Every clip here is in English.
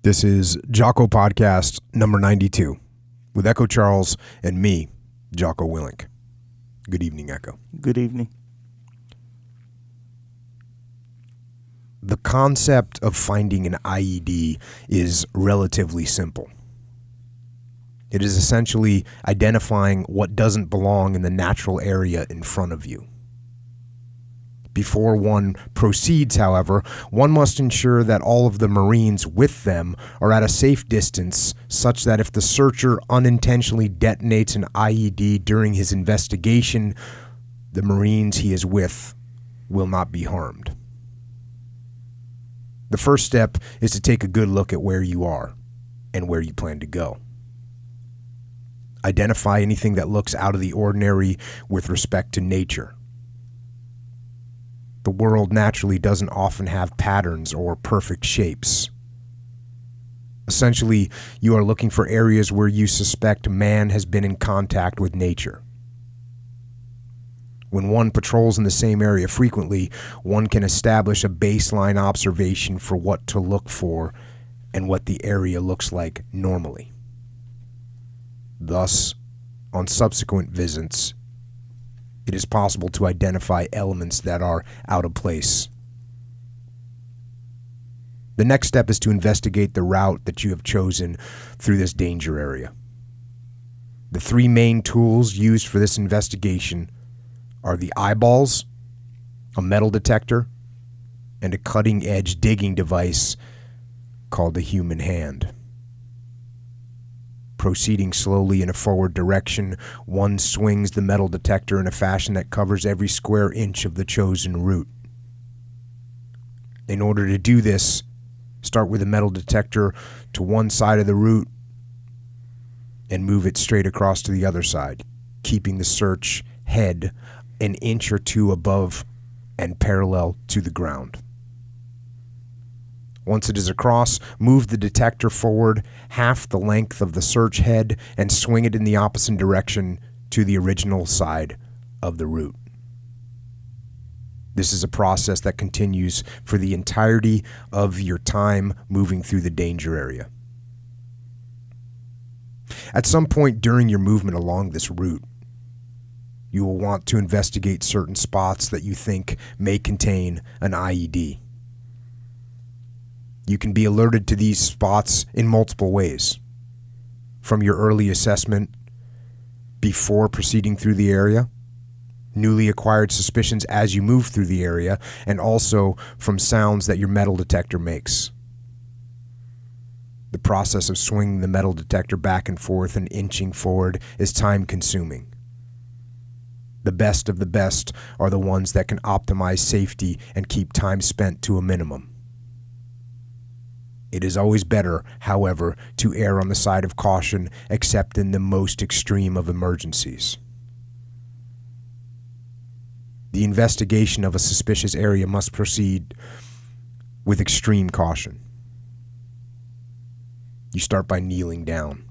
This is Jocko Podcast number 92 with Echo Charles and me, Jocko Willink. Good evening, Echo. Good evening. The concept of finding an IED is relatively simple. It is essentially identifying what doesn't belong in the natural area in front of you. Before one proceeds, however, one must ensure that all of the Marines with them are at a safe distance such that if the searcher unintentionally detonates an IED during his investigation, the Marines he is with will not be harmed. The first step is to take a good look at where you are and where you plan to go. Identify anything that looks out of the ordinary with respect to nature. The world naturally doesn't often have patterns or perfect shapes. Essentially, you are looking for areas where you suspect man has been in contact with nature. When one patrols in the same area frequently, one can establish a baseline observation for what to look for and what the area looks like normally. Thus, on subsequent visits, it is possible to identify elements that are out of place. The next step is to investigate the route that you have chosen through this danger area. The three main tools used for this investigation are the eyeballs, a metal detector, and a cutting-edge digging device called the human hand. Proceeding slowly in a forward direction, one swings the metal detector in a fashion that covers every square inch of the chosen route. In order to do this, start with the metal detector to one side of the route and move it straight across to the other side, keeping the search head an inch or two above and parallel to the ground. Once it is across, move the detector forward half the length of the search head and swing it in the opposite direction to the original side of the route. This is a process that continues for the entirety of your time moving through the danger area. At some point during your movement along this route, you will want to investigate certain spots that you think may contain an IED. You can be alerted to these spots in multiple ways. From your early assessment before proceeding through the area, newly acquired suspicions as you move through the area, and also from sounds that your metal detector makes. The process of swinging the metal detector back and forth and inching forward is time-consuming. The best of the best are the ones that can optimize safety and keep time spent to a minimum. It is always better, however, to err on the side of caution except in the most extreme of emergencies. The investigation of a suspicious area must proceed with extreme caution. You start by kneeling down,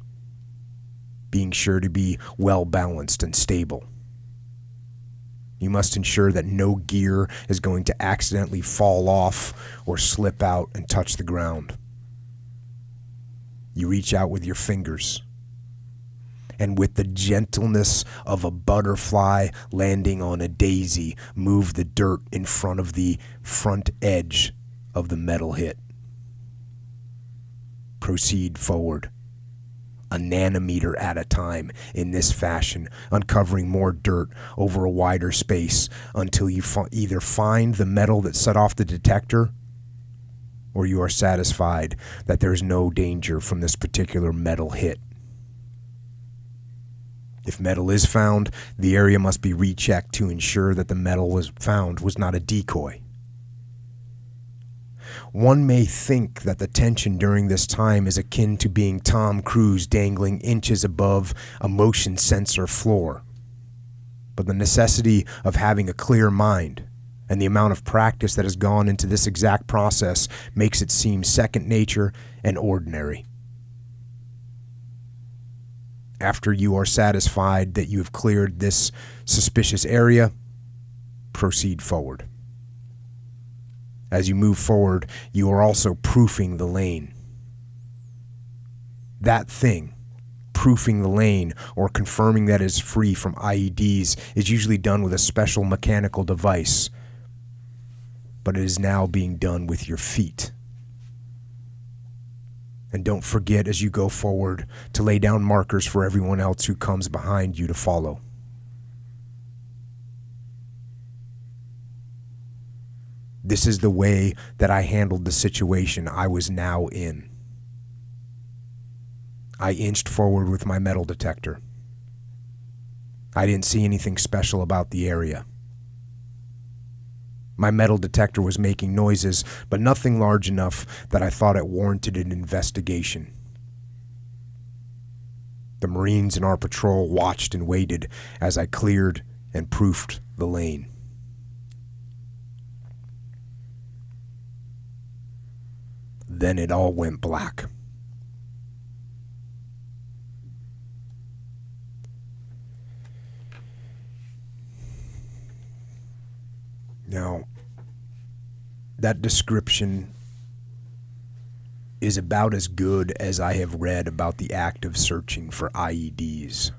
being sure to be well balanced and stable. You must ensure that no gear is going to accidentally fall off or slip out and touch the ground. You reach out with your fingers, and with the gentleness of a butterfly landing on a daisy, move the dirt in front of the front edge of the metal hit. Proceed forward, a nanometer at a time in this fashion, uncovering more dirt over a wider space until you either find the metal that set off the detector or you are satisfied that there is no danger from this particular metal hit. If metal is found, the area must be rechecked to ensure that the metal was found was not a decoy. One may think that the tension during this time is akin to being Tom Cruise dangling inches above a motion sensor floor. But the necessity of having a clear mind and the amount of practice that has gone into this exact process makes it seem second nature and ordinary. After you are satisfied that you have cleared this suspicious area, proceed forward. As you move forward, you are also proofing the lane. That thing, proofing the lane or confirming that it's free from IEDs, is usually done with a special mechanical device, but it is now being done with your feet. And don't forget, as you go forward, to lay down markers for everyone else who comes behind you to follow. This is the way that I handled the situation I was now in. I inched forward with my metal detector. I didn't see anything special about the area. My metal detector was making noises, but nothing large enough that I thought it warranted an investigation. The Marines in our patrol watched and waited as I cleared and proofed the lane. Then it all went black. Now, that description is about as good as I have read about the act of searching for IEDs.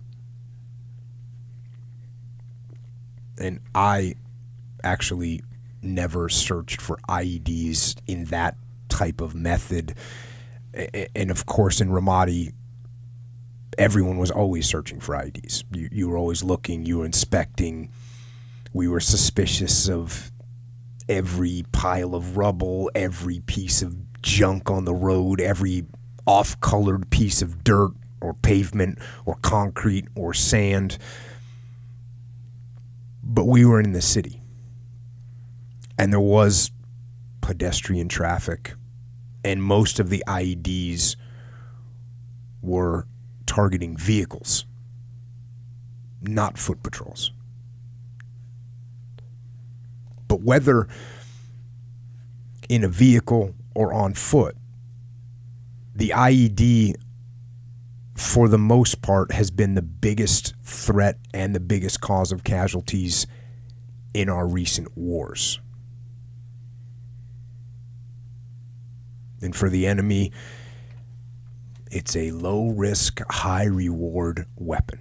And I actually never searched for IEDs in that type of method. And of course, in Ramadi, everyone was always searching for IEDs. You were always looking, you were inspecting. We were suspicious of every pile of rubble, every piece of junk on the road, every off-colored piece of dirt or pavement or concrete or sand. But we were in the city, and there was pedestrian traffic, and most of the IEDs were targeting vehicles, not foot patrols. But whether in a vehicle or on foot, the IED, for the most part, has been the biggest threat and the biggest cause of casualties in our recent wars. And for the enemy, it's a low-risk, high-reward weapon.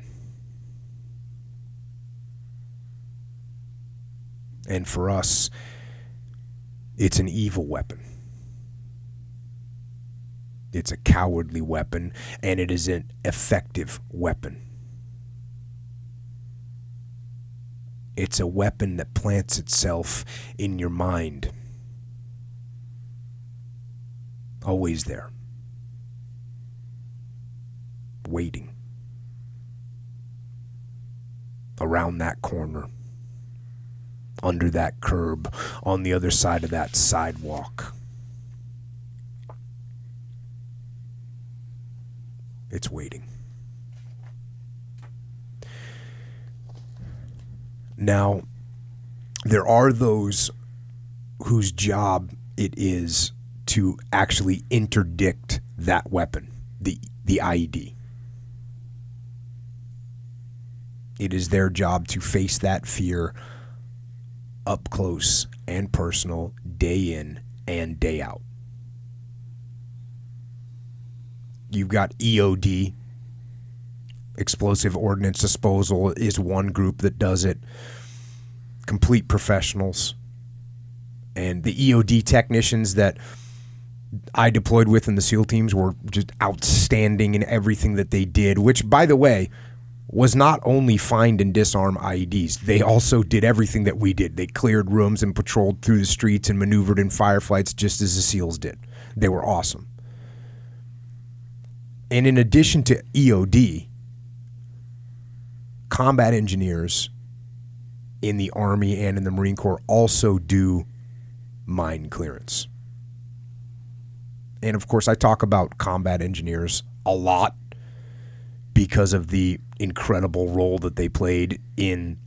And for us, it's an evil weapon. It's a cowardly weapon, and it is an effective weapon. It's a weapon that plants itself in your mind. Always there. Waiting. Around that corner. Under that curb, on the other side of that sidewalk. It's waiting. Now, there are those whose job it is to actually interdict that weapon, the IED. It is their job to face that fear up close and personal, day in and day out. You've got EOD, Explosive Ordnance Disposal, is one group that does it. Complete professionals. And the EOD technicians that I deployed with in the SEAL teams were just outstanding in everything that they did, which, by the way, was not only find and disarm IEDs. They also did everything that we did. They cleared rooms and patrolled through the streets and maneuvered in firefights just as the SEALs did. They were awesome. And in addition to EOD, combat engineers in the Army and in the Marine Corps also do mine clearance. And of course, I talk about combat engineers a lot because of the incredible role that they played in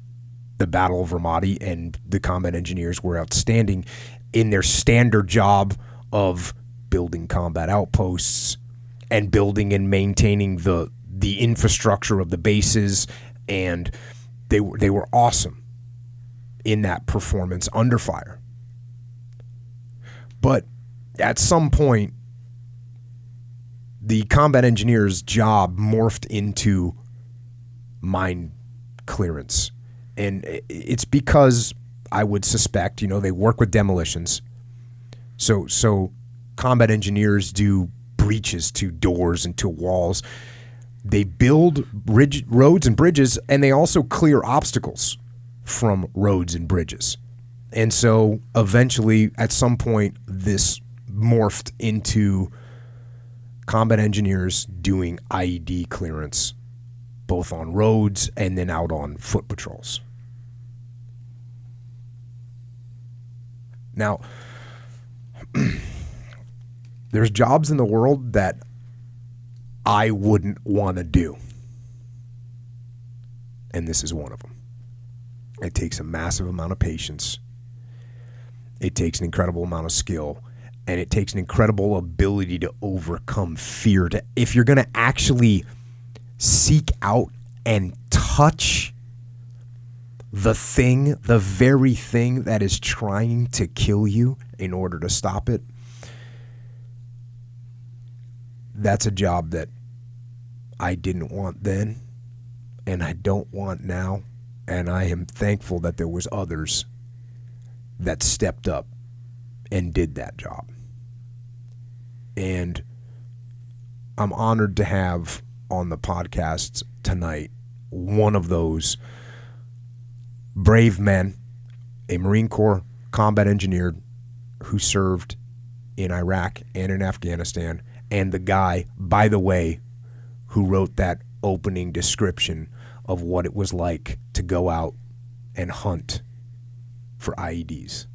the Battle of Ramadi, and the combat engineers were outstanding in their standard job of building combat outposts and building and maintaining the infrastructure of the bases, and they were awesome in that performance under fire. But at some point, the combat engineer's job morphed into mine clearance. And it's because I would suspect, they work with demolitions. So combat engineers do breaches to doors and to walls. They build roads and bridges, and they also clear obstacles from roads and bridges. And so eventually, at some point, this morphed into combat engineers doing IED clearance, both on roads and then out on foot patrols. Now, there's jobs in the world that I wouldn't want to do. And this is one of them. It takes a massive amount of patience. It takes an incredible amount of skill. And it takes an incredible ability to overcome fear. If you're going to actually seek out and touch the very thing that is trying to kill you in order to stop it, that's a job that I didn't want then, and I don't want now, and I am thankful that there was others that stepped up and did that job. And I'm honored to have on the podcast tonight one of those brave men, a Marine Corps combat engineer who served in Iraq and in Afghanistan, and the guy, by the way, who wrote that opening description of what it was like to go out and hunt for IEDs.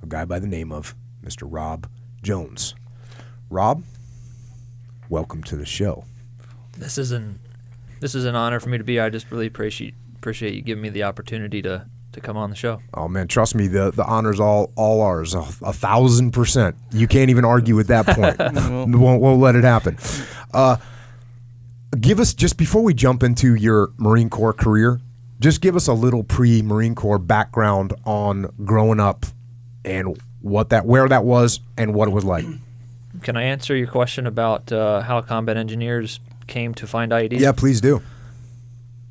A guy by the name of Mr. Rob Jones. Rob, welcome to the show. This is an honor for me to be here. I just really appreciate you giving me the opportunity to come on the show. Oh man, trust me, the honor's all ours, 1,000%. You can't even argue with that point. won't let it happen. Give us, just before we jump into your Marine Corps career, just give us a little pre-Marine Corps background on growing up and where that was and what it was like. Can I answer your question about how combat engineers came to find IEDs? Yeah, please do.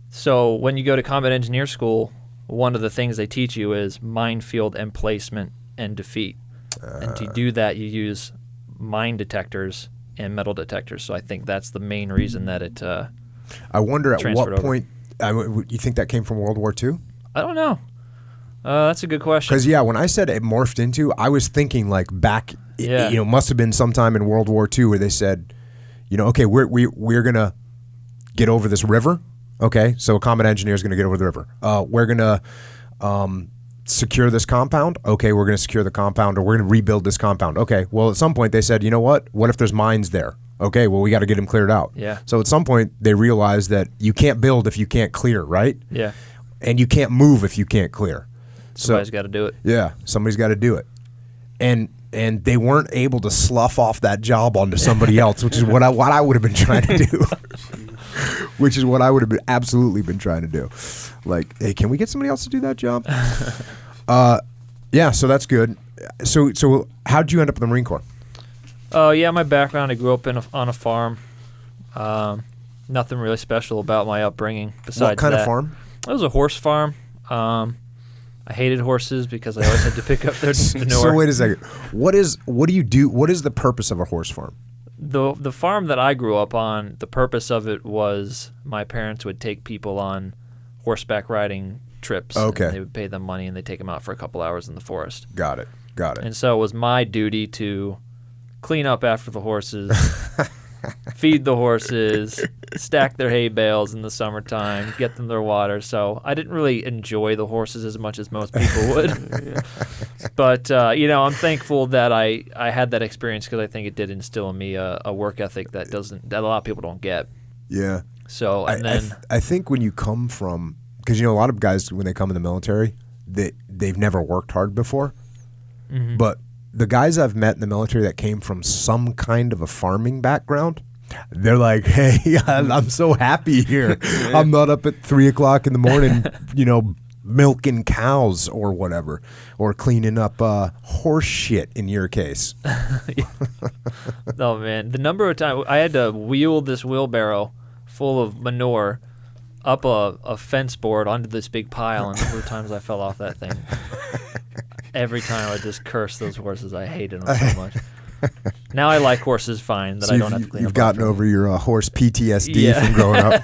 So when you go to combat engineer school, one of the things they teach you is minefield emplacement and defeat. And to do that, you use mine detectors and metal detectors. So I think that's the main reason that it I wonder at what point, you think that came from World War II? I don't know. That's a good question. Because, when I said it morphed into, I was thinking like back, must have been sometime in World War II where they said, okay, we're going to get over this river. Okay, so a combat engineer is going to get over the river. We're going to secure this compound. Okay, we're going to secure the compound, or we're going to rebuild this compound. Okay, well, at some point they said, you know what? What if there's mines there? Okay, well, we got to get them cleared out. Yeah. So at some point they realized that you can't build if you can't clear, right? Yeah. And you can't move if you can't clear. Somebody's got to do it. Yeah, somebody's got to do it. And they weren't able to slough off that job onto somebody else, which is what I would have been trying to do. Which is what I would have absolutely been trying to do. Like, hey, can we get somebody else to do that job? So that's good. So how'd you end up in the Marine Corps? My background, I grew up on a farm. Nothing really special about my upbringing besides that. What kind of farm? It was a horse farm. I hated horses because I always had to pick up their manure. So wait a second. What do you do? What is the purpose of a horse farm? The farm that I grew up on, the purpose of it was my parents would take people on horseback riding trips. Okay. And they would pay them money, and they'd take them out for a couple hours in the forest. Got it. And so it was my duty to clean up after the horses, feed the horses, stack their hay bales in the summertime, get them their water. So I didn't really enjoy the horses as much as most people would. But, I'm thankful that I had that experience because I think it did instill in me a work ethic that a lot of people don't get. Yeah. So, I think when you come from, because, a lot of guys, when they come in the military, they've never worked hard before. Mm-hmm. But the guys I've met in the military that came from some kind of a farming background, they're like, hey, I'm so happy here. I'm not up at 3 o'clock in the morning, milking cows or whatever, or cleaning up horse shit in your case. Oh, man. The number of times I had to wheel this wheelbarrow full of manure up a fence board onto this big pile, and the number of times I fell off that thing. Every time I just cursed those horses. I hated them so much. Now I like horses fine that I don't have to clean up. You've gotten after over your horse PTSD from growing up.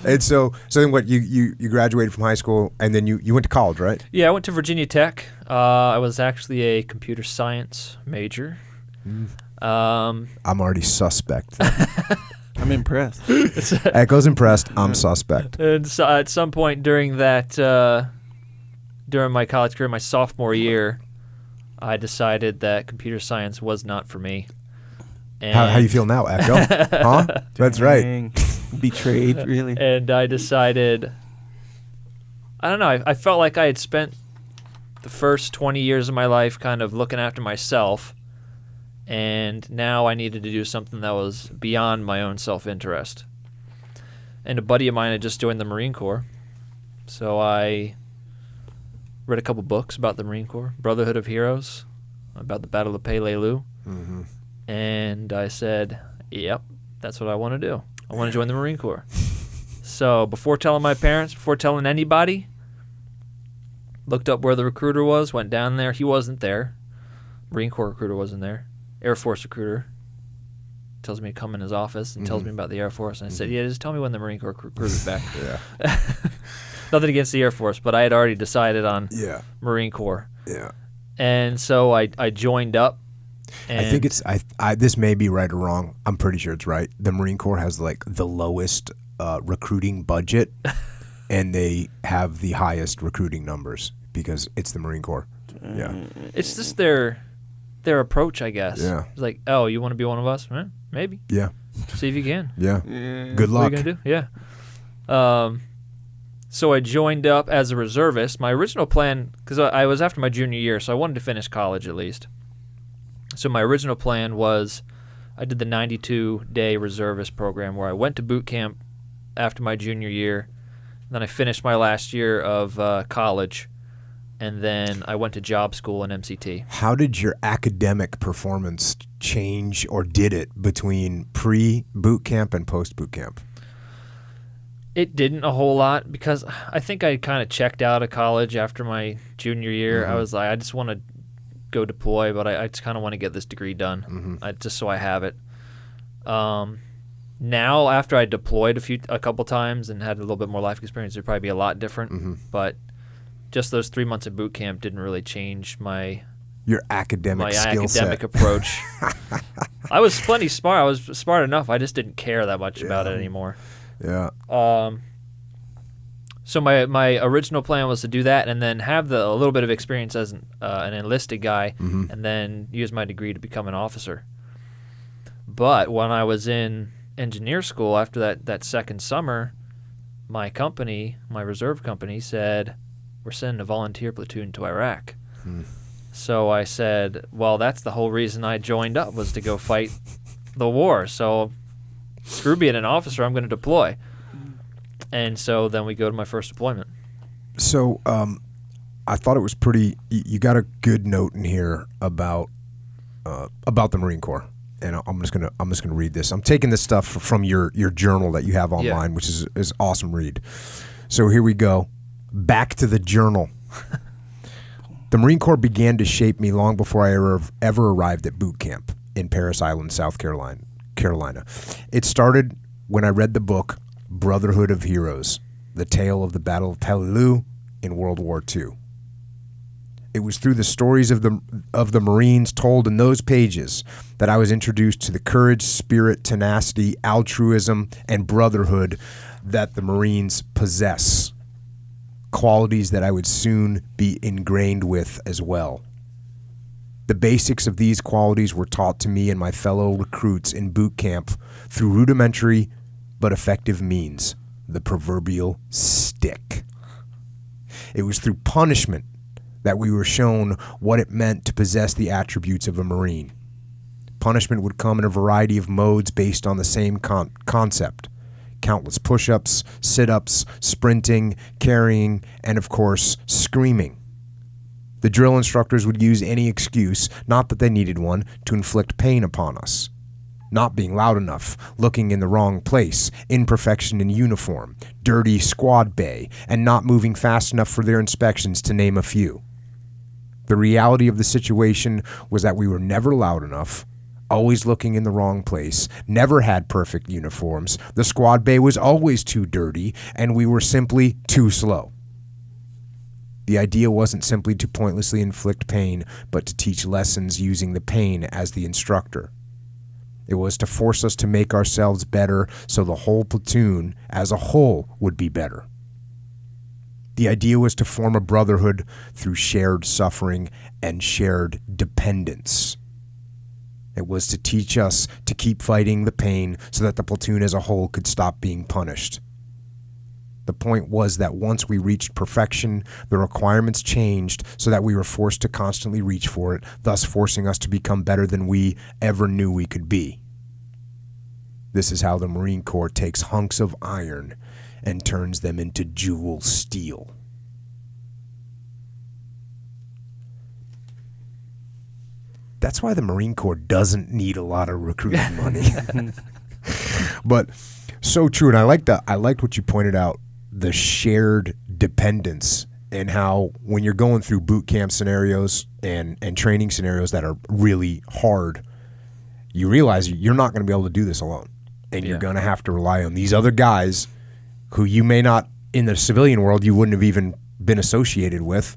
And so then what, you graduated from high school and then you went to college, right? Yeah, I went to Virginia Tech. I was actually a computer science major. I'm already suspect. I'm impressed. Echo's impressed. I'm suspect. And so at some point during that, during my college career, my sophomore year, I decided that computer science was not for me. And How do you feel now, Echo? Huh? That's right. Dang. Betrayed, really. And I decided, I don't know, I felt like I had spent the first 20 years of my life kind of looking after myself, and now I needed to do something that was beyond my own self-interest. And a buddy of mine had just joined the Marine Corps, so I read a couple books about the Marine Corps, Brotherhood of Heroes, about the Battle of Peleliu, and I said, yep, that's what I want to do. I want to join the Marine Corps. So before telling my parents, before telling anybody, looked up where the recruiter was, went down there. He wasn't there. Marine Corps recruiter wasn't there. Air Force recruiter tells me to come in his office and tells me about the Air Force. And I said, yeah, just tell me when the Marine Corps recruiter's back. Nothing against the Air Force, but I had already decided on Marine Corps. Yeah. And so I joined up. And I think it's this may be right or wrong. I'm pretty sure it's right. The Marine Corps has like the lowest recruiting budget, and they have the highest recruiting numbers because it's the Marine Corps. Yeah, it's just their approach, I guess. Yeah. It's like, oh, you want to be one of us? Maybe. Yeah. See if you can. Yeah. Good What luck. are you gonna do? Yeah. So I joined up as a reservist. My original plan, because I was after my junior year, so I wanted to finish college at least. So my original plan was I did the 92-day reservist program where I went to boot camp after my junior year. Then I finished my last year of college, and then I went to job school in MCT. How did your academic performance change, or did it, between pre-boot camp and post-boot camp? It didn't a whole lot because I think I kind of checked out of college after my junior year. I was like, I just want to go deploy, but I just kind of want to get this degree done, just so I have it. Now, after I deployed a couple times and had a little bit more life experience, it'd probably be a lot different. But just those 3 months of boot camp didn't really change your academic skill set. Approach. I was plenty smart. I was smart enough. I just didn't care that much about it anymore. Yeah. So my original plan was to do that and then have a little bit of experience as an enlisted guy and then use my degree to become an officer. But when I was in engineer school after that second summer, my reserve company said, we're sending a volunteer platoon to Iraq. So I said, well, that's the whole reason I joined up, was to go fight the war. So screw being an officer, I'm going to deploy. And so then we go to my first deployment. So I thought it was pretty. You got a good note in here about the Marine Corps, and I'm just gonna read this. I'm taking this stuff from your journal that you have online, which is awesome read. So here we go. Back to the journal. The Marine Corps began to shape me long before I ever arrived at boot camp in Parris Island, South Carolina. It started when I read the book Brotherhood of Heroes, the tale of the Battle of Peleliu in World War II. It was through the stories of the Marines told in those pages that I was introduced to the courage, spirit, tenacity, altruism, and brotherhood that the Marines possess, qualities that I would soon be ingrained with as well. The basics of these qualities were taught to me and my fellow recruits in boot camp through rudimentary but effective means, the proverbial stick. It was through punishment that we were shown what it meant to possess the attributes of a Marine. Punishment would come in a variety of modes based on the same concept: countless push-ups, sit-ups, sprinting, carrying, and of course, screaming. The drill instructors would use any excuse, not that they needed one, to inflict pain upon us. Not being loud enough, looking in the wrong place, imperfection in uniform, dirty squad bay, and not moving fast enough for their inspections, to name a few. The reality of the situation was that we were never loud enough, always looking in the wrong place, never had perfect uniforms, the squad bay was always too dirty, and we were simply too slow. The idea wasn't simply to pointlessly inflict pain, but to teach lessons using the pain as the instructor. It was to force us to make ourselves better so the whole platoon as a whole would be better. The idea was to form a brotherhood through shared suffering and shared dependence. It was to teach us to keep fighting the pain so that the platoon as a whole could stop being punished. The point was that once we reached perfection, the requirements changed so that we were forced to constantly reach for it, thus forcing us to become better than we ever knew we could be. This is how the Marine Corps takes hunks of iron and turns them into jewel steel. That's why the Marine Corps doesn't need a lot of recruiting money. But so true, and I liked what you pointed out, the shared dependence, and how when you're going through boot camp scenarios and training scenarios that are really hard, you realize you're not going to be able to do this alone. And you're going to have to rely on these other guys who you may not, in the civilian world, you wouldn't have even been associated with.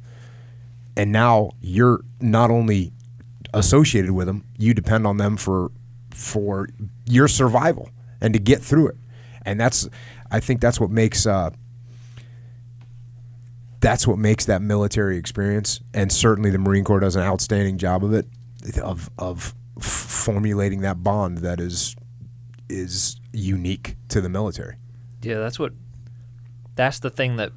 And now you're not only associated with them, you depend on them for your survival and to get through it. And I think that's what makes that military experience, and certainly the Marine Corps does an outstanding job of it, of formulating that bond that is unique to the military. Yeah, that's the thing that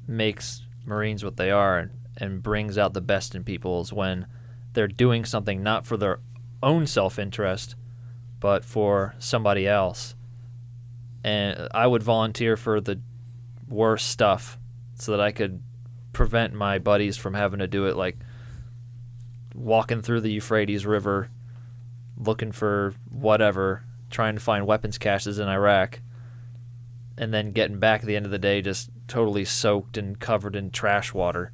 makes Marines what they are and brings out the best in people, is when they're doing something not for their own self-interest, but for somebody else. And I would volunteer for the worst stuff so that I could prevent my buddies from having to do it, like walking through the Euphrates River, looking for whatever, trying to find weapons caches in Iraq, and then getting back at the end of the day just totally soaked and covered in trash water.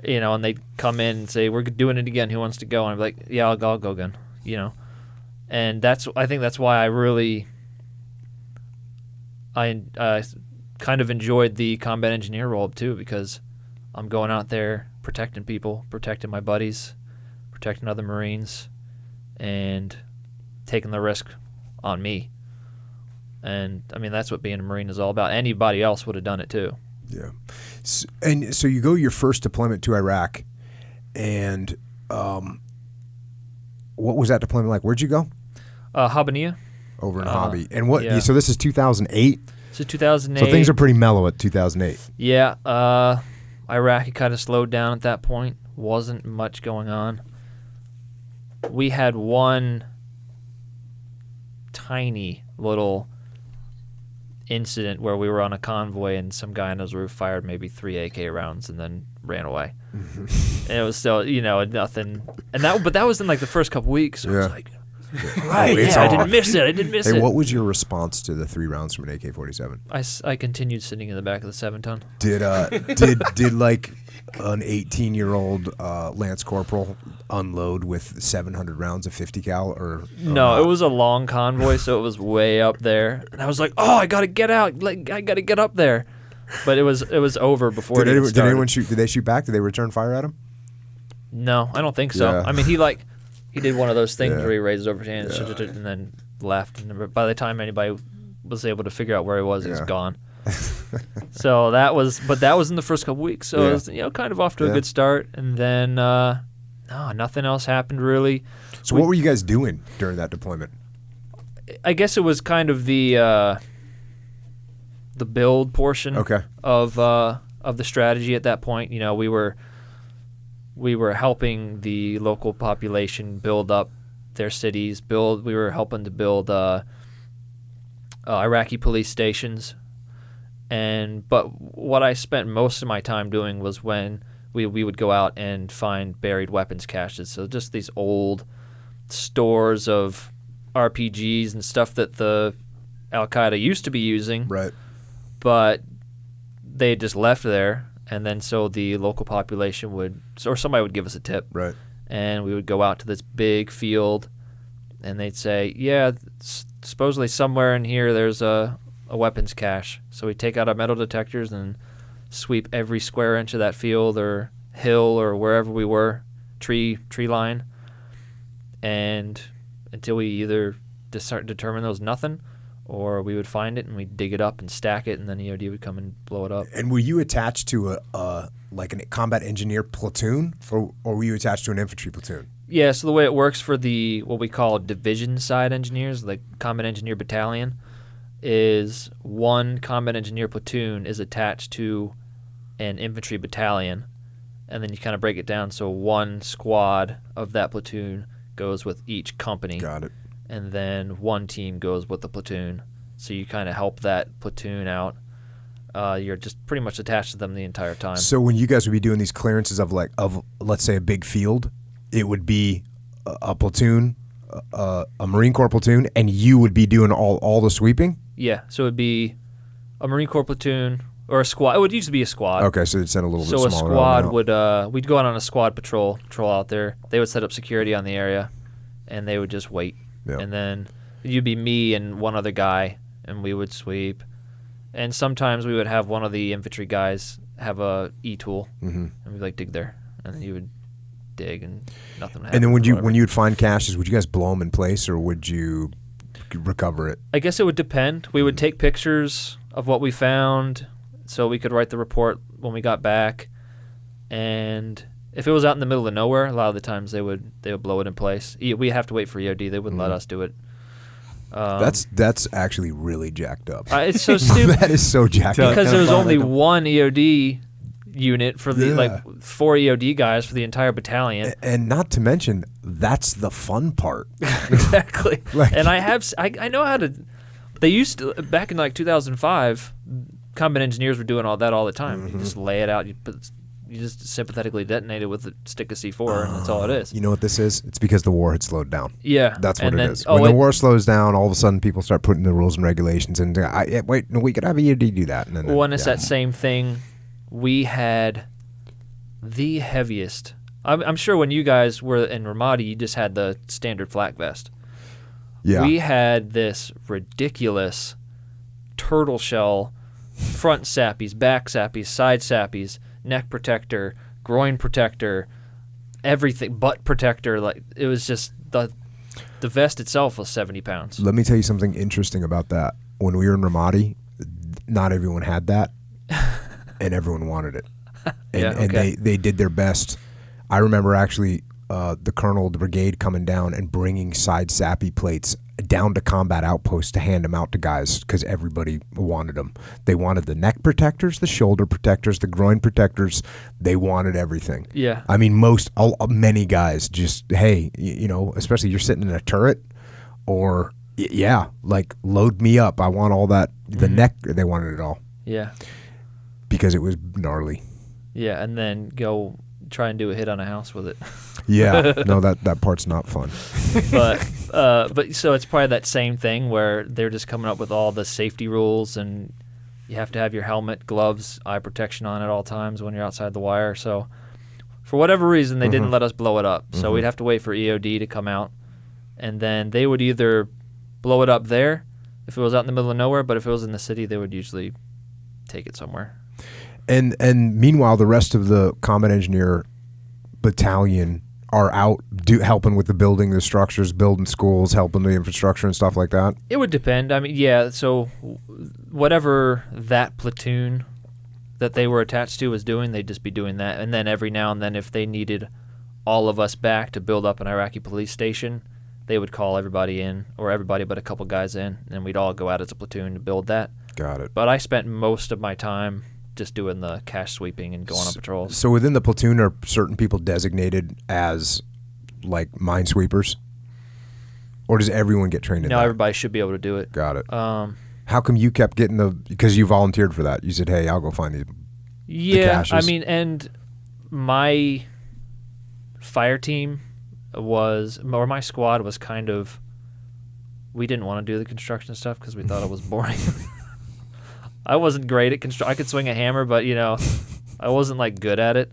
And they'd come in and say, "We're doing it again. Who wants to go?" And I'm like, "Yeah, I'll go again." And I think that's why I kind of enjoyed the combat engineer role too, because I'm going out there protecting people, protecting my buddies, protecting other Marines, and taking the risk on me. And I mean, that's what being a Marine is all about. Anybody else would have done it too. Yeah. And so you go your first deployment to Iraq, and what was that deployment like? Where'd you go? Habbaniyah. Over in Hobby. And what? Yeah. So this is 2008? So 2008. So things are pretty mellow at 2008. Yeah. Iraq had kind of slowed down at that point. Wasn't much going on. We had one tiny little incident where we were on a convoy and some guy on his roof fired maybe 3 AK rounds and then ran away. And it was still, nothing. But that was in like the first couple weeks. So I was like, right, I didn't miss it. Hey, what was your response to the 3 rounds from an AK-47? I continued sitting in the back of the 7-ton. Did like an 18-year-old Lance Corporal unload with 700 rounds of 50 cal or no? It was a long convoy, so it was way up there, and I was like, "Oh, I gotta get out! Like, I gotta get up there!" But it was over before it even started. Did anyone shoot? Did they shoot back? Did they return fire at him? No, I don't think so. Yeah. I mean, he did one of those things where he raised over his hands and then left. And by the time anybody was able to figure out where he was gone. So that was in the first couple weeks. So it was, kind of off to a good start. And then, nothing else happened really. So what were you guys doing during that deployment? I guess it was kind of the build portion of the strategy at that point. We were helping the local population build up their cities. We were helping to build Iraqi police stations. But what I spent most of my time doing was when we would go out and find buried weapons caches. So just these old stores of RPGs and stuff that the Al-Qaeda used to be using. Right. But they just left there. And then so the local population or somebody would give us a tip. Right. And we would go out to this big field and they'd say, yeah, supposedly somewhere in here there's a weapons cache. So we'd take out our metal detectors and sweep every square inch of that field or hill or wherever we were, tree line, and until we either determine there was nothing, or we would find it and we'd dig it up and stack it, and then EOD would come and blow it up. And were you attached to a combat engineer platoon, or were you attached to an infantry platoon? Yeah, so the way it works for the what we call division side engineers, like combat engineer battalion, is one combat engineer platoon is attached to an infantry battalion, and then you kind of break it down. So one squad of that platoon goes with each company. Got it. And then one team goes with the platoon. So you kind of help that platoon out. You're just pretty much attached to them the entire time. So when you guys would be doing these clearances of let's say a big field, it would be a platoon, a Marine Corps platoon, and you would be doing all the sweeping? Yeah, so it would be a Marine Corps platoon or a squad. It would usually be a squad. Okay, so it's in a little bit smaller. So a squad would we'd go out on a squad patrol out there. They would set up security on the area, and they would just wait. Yeah. And then you'd be me and one other guy, and we would sweep. And sometimes we would have one of the infantry guys have a e-tool, and we'd dig there, and then you would dig, and nothing would happen. And then when you would find caches, would you guys blow them in place, or would you recover it? I guess it would depend. We would take pictures of what we found, so we could write the report when we got back. And if it was out in the middle of nowhere, a lot of the times they would blow it in place. We have to wait for EOD. They wouldn't let us do it. That's actually really jacked up. It's so stupid. That is so jacked up. Because there was only one EOD unit for the 4 EOD guys for the entire battalion. And not to mention, that's the fun part. Exactly. And I know how to. They used to back in 2005. Combat engineers were doing all that all the time. You just lay it out. You just sympathetically detonate it with a stick of C4, and that's all it is. You know what this is? It's because the war had slowed down. Yeah. That's what it is. When the war slows down, all of a sudden people start putting the rules and regulations, and wait, no, we could have EOD do that. And then, it's that same thing. We had the heaviest. I'm sure when you guys were in Ramadi, you just had the standard flak vest. Yeah. We had this ridiculous turtle shell front sappies, back sappies, side sappies, neck protector, groin protector, everything, butt protector. It was just the vest itself was 70 pounds. Let me tell you something interesting about that. When we were in Ramadi, not everyone had that, and everyone wanted it. And they did their best. I remember actually the colonel of the brigade coming down and bringing side sappy plates down to combat outposts to hand them out to guys because everybody wanted them. They wanted the neck protectors, the shoulder protectors, the groin protectors. They wanted everything. Yeah. I mean, many guys just, hey, especially you're sitting in a turret or, load me up. I want all that. The neck, they wanted it all. Yeah. Because it was gnarly. Yeah, and then go try and do a hit on a house with it. Yeah, no, that part's not fun. But so it's probably that same thing where they're just coming up with all the safety rules, and you have to have your helmet, gloves, eye protection on at all times when you're outside the wire. So for whatever reason, they didn't let us blow it up. So we'd have to wait for EOD to come out, and then they would either blow it up there if it was out in the middle of nowhere, but if it was in the city, they would usually take it somewhere. And meanwhile, the rest of the combat engineer battalion are out helping with the building, the structures, building schools, helping the infrastructure and stuff like that? It would depend. I mean, yeah, so whatever that platoon that they were attached to was doing, they'd just be doing that. And then every now and then if they needed all of us back to build up an Iraqi police station, they would call everybody in, or everybody but a couple guys in, and we'd all go out as a platoon to build that. Got it. But I spent most of my time just doing the cache sweeping and going on patrols. So within the platoon, are certain people designated as like minesweepers, or does everyone get trained in that? No, everybody should be able to do it. Got it. How come you kept getting because you volunteered for that? You said, hey, I'll go find the Yeah, I caches. mean, and my fire team or my squad was kind of, we didn't want to do the construction stuff because we thought it was boring. I wasn't great at I could swing a hammer, but, I wasn't, like, good at it.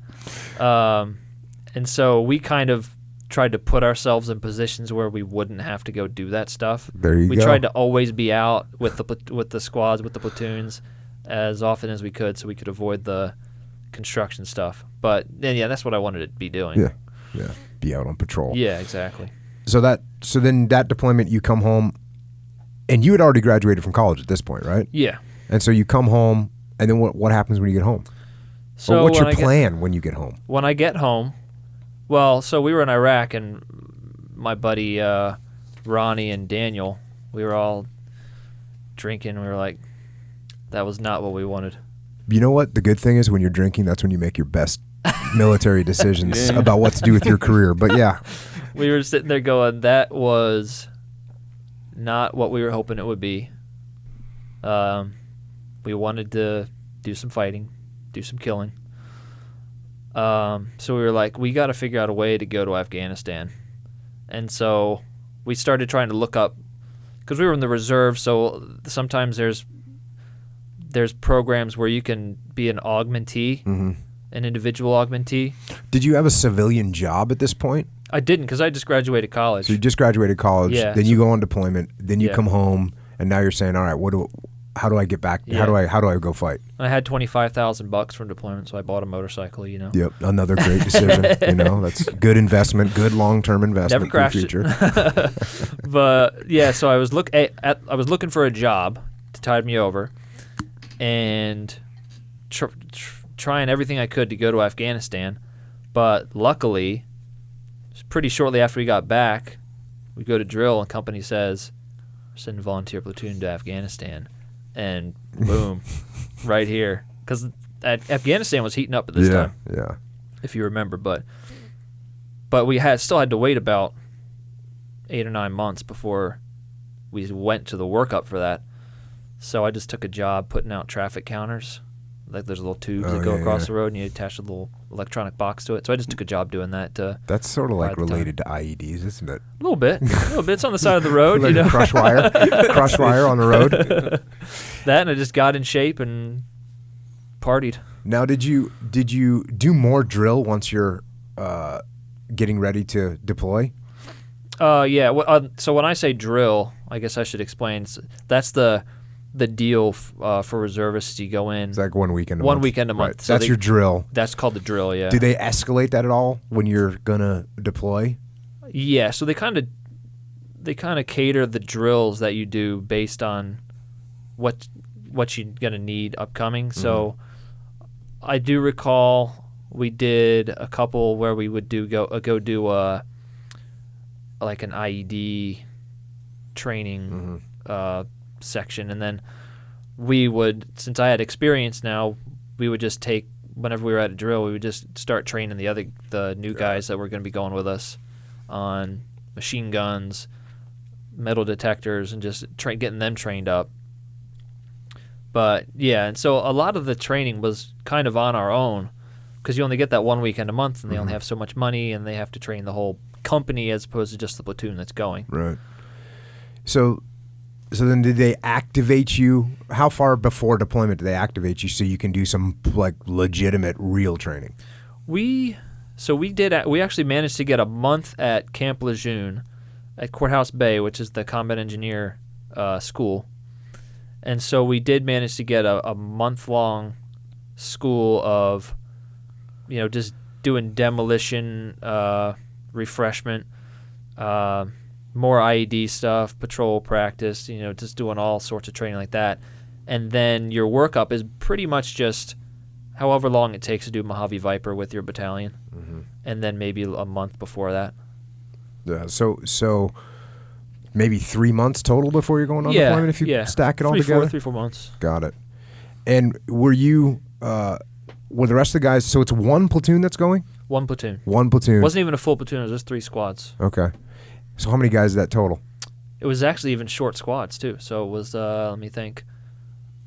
And so we kind of tried to put ourselves in positions where we wouldn't have to go do that stuff. There you go. We tried to always be out with the squads, with the platoons, as often as we could, so we could avoid the construction stuff. But then, yeah, that's what I wanted to be doing. Yeah. Be out on patrol. Yeah, exactly. So then that deployment, you come home, and you had already graduated from college at this point, right? Yeah. And so you come home, and then what happens when you get home? So or what's your plan when you get home? When I get home, well, so we were in Iraq, and my buddy Ronnie and Daniel, we were all drinking. We were like, that was not what we wanted. You know what? The good thing is when you're drinking, that's when you make your best military decisions about what to do with your career. But yeah. We were sitting there going, that was not what we were hoping it would be. We wanted to do some fighting, do some killing. So we were like, we got to figure out a way to go to Afghanistan. And so we started trying to look up, because we were in the reserve, so sometimes there's programs where you can be an augmentee, an individual augmentee. Did you have a civilian job at this point? I didn't, because I just graduated college. So you just graduated college, Yeah. then you go on deployment, then you Yeah. come home, and now you're saying, all right, how do I get back? Yeah. How do I go fight? I had $25,000 from deployment, so I bought a motorcycle, Yep, another great decision. That's good investment, good long-term investment Never for the crashed future. But yeah, so I was looking for a job to tide me over, and trying everything I could to go to Afghanistan. But luckily, pretty shortly after we got back, we go to drill, and company says, send a volunteer platoon to Afghanistan. And boom, right here. Because Afghanistan was heating up at this time, Yeah. if you remember. But we still had to wait about 8 or 9 months before we went to the workup for that. So I just took a job putting out traffic counters. Like there's little tubes that go across the road, and you attach a little electronic box to it. So I just took a job doing that. That's sort of like the time. related to IEDs, isn't it? A little bit. It's on the side of the road, Like crush wire on the road. That, and I just got in shape and partied. Now, did you do more drill once you're getting ready to deploy? Yeah. So when I say drill, I guess I should explain. That's the deal for reservists. You go in. It's like 1 weekend a month. 1 weekend a month. Right. So That's your drill. That's called the drill, yeah. Do they escalate that at all when you're gonna deploy? Yeah, so they kind of cater the drills that you do based on what you're gonna need upcoming. So I do recall we did a couple where we would go do like an IED training section, and then we would, since I had experience now, we would just take, whenever we were at a drill, we would just start training the new guys that were going to be going with us on machine guns, metal detectors, and just getting them trained up. But yeah, and so a lot of the training was kind of on our own, because you only get that 1 weekend a month, and they only have so much money, and they have to train the whole company as opposed to just the platoon that's going. Right. So then did they activate you? How far before deployment did they activate you so you can do some like legitimate real training? We actually managed to get a month at Camp Lejeune at Courthouse Bay, which is the combat engineer school. And so we did manage to get a month-long school of, just doing demolition, refreshment, more IED stuff, patrol practice, just doing all sorts of training like that. And then your workup is pretty much just however long it takes to do Mojave Viper with your battalion. And then maybe a month before that. Yeah. So maybe 3 months total before you're going on deployment if you stack it all together? 3-4 months. Got it. And were you, were the rest of the guys, so it's one platoon that's going? One platoon. One platoon. Wasn't even a full platoon. It was just 3 squads. Okay. So how many guys is that total? It was actually even short squads too. So it was let me think.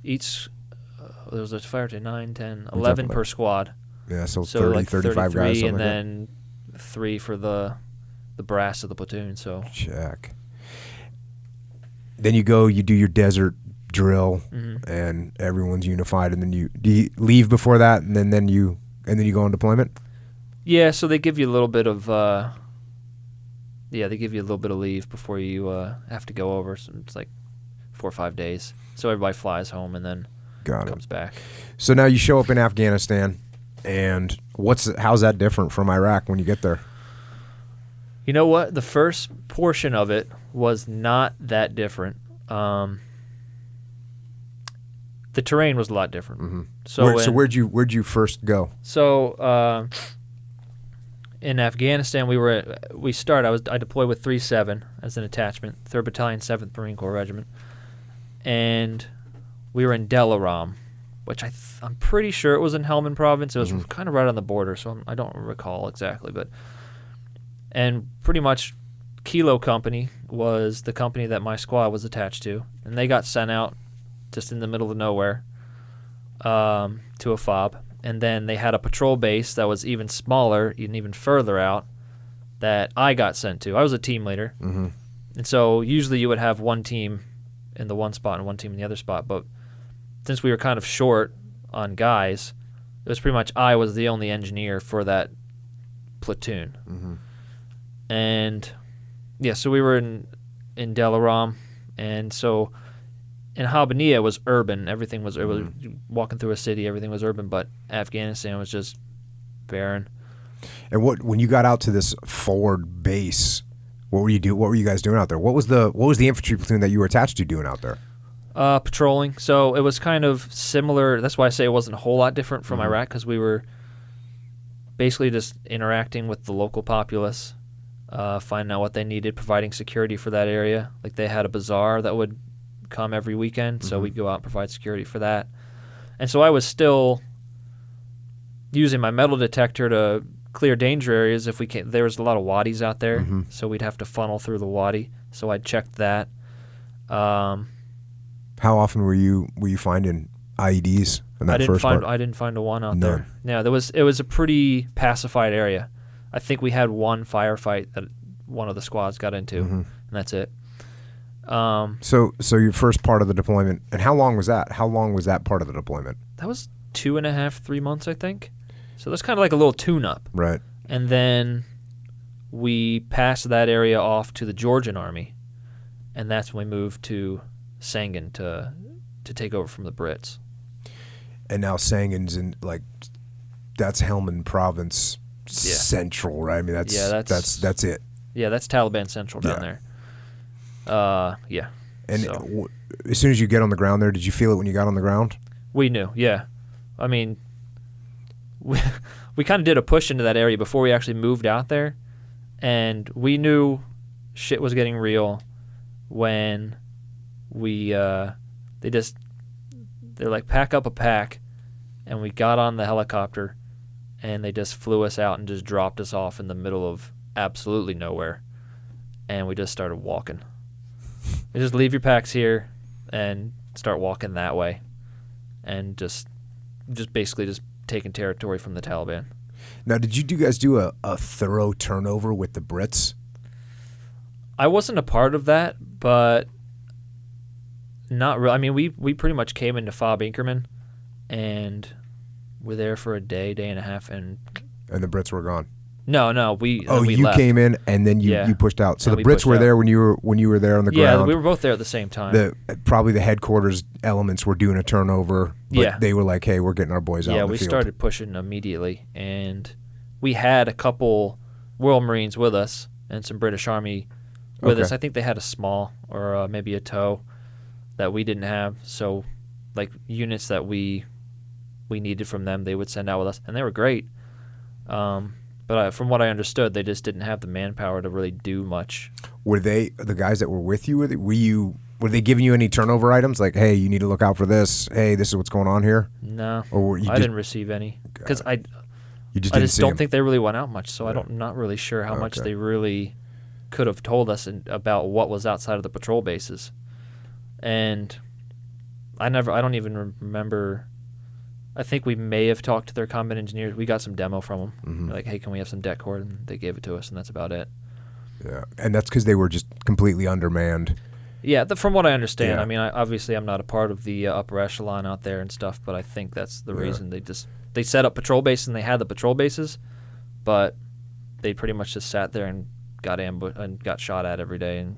Each there was a fire to 9, 10, 11 per squad. Yeah, so 30, like 35 guys, something and like then 3 for the brass of the platoon. So check. Then you go, you do your desert drill, mm-hmm. and everyone's unified. And then do you leave before that, and then you go on deployment. Yeah, so they give you a little bit of they give you a little bit of leave before you have to go over. So it's like 4 or 5 days. So everybody flies home and then comes back. So now you show up in Afghanistan, and how's that different from Iraq when you get there? You know what? The first portion of it was not that different. The terrain was a lot different. Mm-hmm. So where'd you first go? So in Afghanistan, I deployed with 3-7 as an attachment, 3rd Battalion, 7th Marine Corps Regiment, and we were in Delaram, which I'm pretty sure it was in Helmand Province. It was kind of right on the border, so I don't recall exactly, and pretty much Kilo Company was the company that my squad was attached to, and they got sent out just in the middle of nowhere to a FOB. And then they had a patrol base that was even smaller and even further out that I got sent to. I was a team leader. Mm-hmm. And so usually you would have one team in the one spot and one team in the other spot. But since we were kind of short on guys, it was pretty much I was the only engineer for that platoon. Mm-hmm. And, yeah, so we were in Delaram. And so in Habbaniyah was urban. Everything was walking through a city. Everything was urban, but Afghanistan was just barren. And when you got out to this forward base, what were you guys doing out there? What was the infantry platoon that you were attached to doing out there? Patrolling. So it was kind of similar. That's why I say it wasn't a whole lot different from Iraq, because we were basically just interacting with the local populace, finding out what they needed, providing security for that area. Like they had a bazaar that would come every weekend, so we'd go out and provide security for that. And so I was still using my metal detector to clear danger areas if we can. There was a lot of wadis out there, so we'd have to funnel through the wadi. So I checked that. How often were you finding IEDs in that first part? I didn't find a one out there. No, it was a pretty pacified area. I think we had one firefight that one of the squads got into, and that's it. So your first part of the deployment, and how long was that? How long was that part of the deployment? That was 2.5, 3 months, I think. So that's kind of like a little tune-up. Right. And then we passed that area off to the Georgian Army, and that's when we moved to Sangin to take over from the Brits. And now Sangin's in that's Helmand Province Central, right? I mean that's it. Yeah, that's Taliban Central down there. Yeah. And as soon as you get on the ground there, did you feel it when you got on the ground? We knew, yeah. I mean, we kind of did a push into that area before we actually moved out there, and we knew shit was getting real when they're like, pack up a pack, and we got on the helicopter, and they just flew us out and just dropped us off in the middle of absolutely nowhere, and we just started walking. You just leave your packs here and start walking that way, and just basically just taking territory from the Taliban. Now, did you guys do a thorough turnover with the Brits? I wasn't a part of that, but not really. I mean, we pretty much came into FOB Inkerman, and were there for a day and a half, and the Brits were gone. No, we you left. Came in and then you pushed out. So and the Brits were there when you were there on the ground. Yeah, we were both there at the same time. Probably the headquarters elements were doing a turnover, but they were like, "Hey, we're getting our boys out in the field." Yeah, we started pushing immediately, and we had a couple Royal Marines with us and some British Army with us. I think they had a small or maybe a tow that we didn't have. So, like units that we needed from them, they would send out with us, and they were great. But from what I understood, they just didn't have the manpower to really do much. Were they the guys that were with you? Were they giving you any turnover items like, "Hey, you need to look out for this. Hey, this is what's going on here"? No, or I didn't receive any because I just don't think they really went out much. So I'm not really sure how much they really could have told us about what was outside of the patrol bases. And I don't even remember. I think we may have talked to their combat engineers. We got some demo from them. Mm-hmm. Like, hey, can we have some deck cord? And they gave it to us, and that's about it. Yeah, and that's because they were just completely undermanned. Yeah, from what I understand. Yeah. I mean, obviously I'm not a part of the upper echelon out there and stuff, but I think that's the reason. They set up patrol bases, and they had the patrol bases, but they pretty much just sat there and got ambushed and got shot at every day and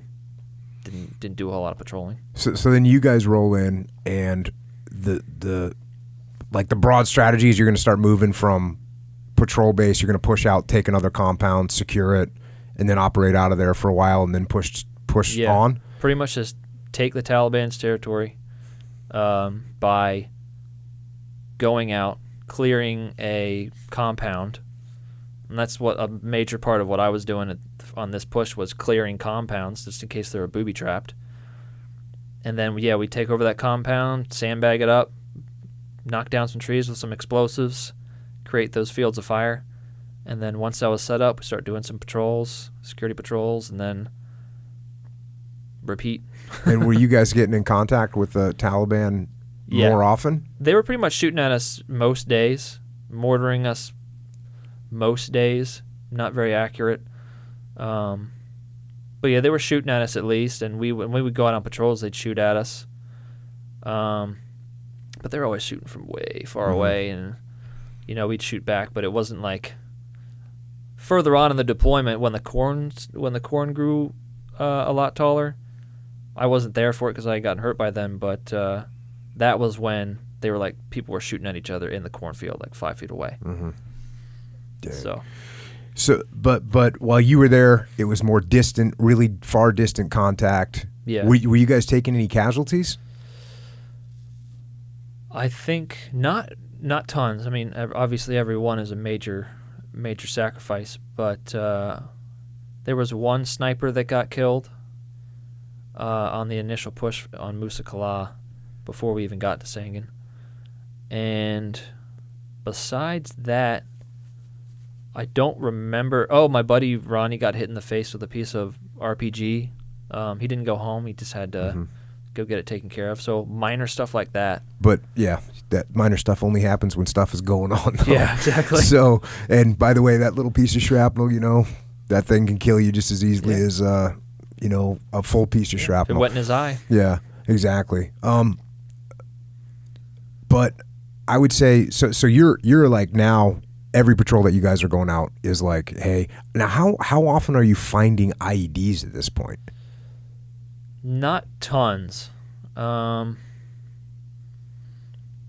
didn't do a whole lot of patrolling. So then you guys roll in, and the broad strategy is you're going to start moving from patrol base. You're going to push out, take another compound, secure it, and then operate out of there for a while, and then push on. Pretty much just take the Taliban's territory by going out, clearing a compound, and that's what a major part of what I was doing on this push was clearing compounds just in case they were booby trapped. And then we take over that compound, sandbag it up, knock down some trees with some explosives, create those fields of fire, and then once that was set up, we start doing some patrols, security patrols, and then repeat. And were you guys getting in contact with the Taliban more often? They were pretty much shooting at us most days, mortaring us most days. Not very accurate. But yeah, they were shooting at us at least, and when we would go out on patrols, they'd shoot at us. But they're always shooting from way far away, and we'd shoot back, but it wasn't like further on in the deployment when the corn grew a lot taller. I wasn't there for it because I had gotten hurt by them, but that was when they were like, people were shooting at each other in the cornfield like 5 feet away. Mm-hmm. So, but while you were there, it was more distant, really far distant contact. Yeah. Were you guys taking any casualties? I think not tons. I mean, obviously every one is a major sacrifice, but there was one sniper that got killed on the initial push on Musa Kala before we even got to Sangin. And besides that, I don't remember. Oh, my buddy Ronnie got hit in the face with a piece of RPG. He didn't go home. He just had to go get it taken care of. So minor stuff like that. But yeah, that minor stuff only happens when stuff is going on. Though. Yeah, exactly. So, and by the way, that little piece of shrapnel, that thing can kill you just as easily as a full piece of shrapnel. It went in his eye. Yeah, exactly. But I would say so you're like now every patrol that you guys are going out is like, hey, now how often are you finding IEDs at this point? Not tons. Trying